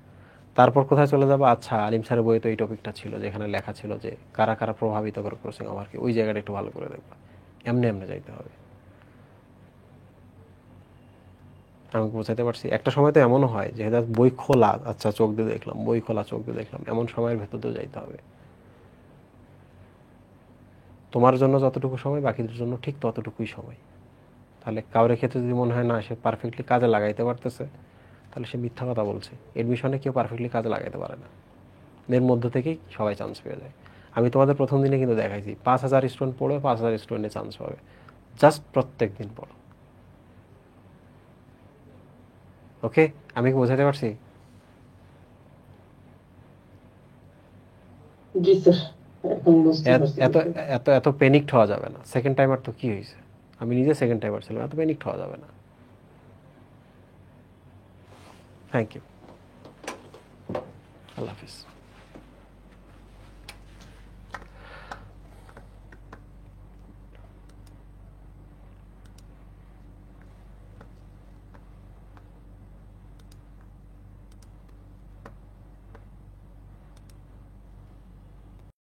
তারপর কোথায় চলে যাবা, আচ্ছা আলিম স্যারের বইয়ে তো এই টপিকটা ছিল যেখানে লেখা ছিল যে কারা কারা প্রভাবিত করে ক্রসিং ওভারকে, ওই জায়গাটা একটু ভালো করে দেখবা। এমনি এমনি যাইতে হবে। আমি বোঝাতে পারছি? একটা সময় তো এমনও হয় যে বই খোলা, আচ্ছা চোখ দিয়ে দেখলাম, বই খোলা চোখ দিয়ে দেখলাম, এমন সময়ের ভেতর দিয়ে যাইতে হবে। তোমার জন্য যতটুকু সময়, বাকিদের জন্য ঠিক ততটুকুই সময়। তাহলে কারোর ক্ষেত্রে যদি মনে হয় না সে পারফেক্টলি কাজে লাগাইতে পারতেছে, তাহলে সে মিথ্যা কথা বলছে। এডমিশনে কেউ পারফেক্টলি কাজে লাগাইতে পারে না, এর মধ্য থেকেই সবাই চান্স পেয়ে যায়। আমি তোমাদের প্রথম দিনে কিন্তু দেখাইছি 5,000 স্টুডেন্ট পড়বে, 5,000 স্টুডেন্টে চান্স পাবে, জাস্ট প্রত্যেক দিন পড়ো। ওকে, আমি কি বোঝাতে পারছি? জি স্যার, এখন বুঝতে পারছি এত এত এত প্যানিকড হওয়া যাবে না। সেকেন্ড টাইমার তো কি হয়েছে, আমি নিজে সেকেন্ড টাইমার ছিলাম, এত প্যানিকড হওয়া যাবে না। থ্যাংক ইউ, আল্লাহ হাফিজ।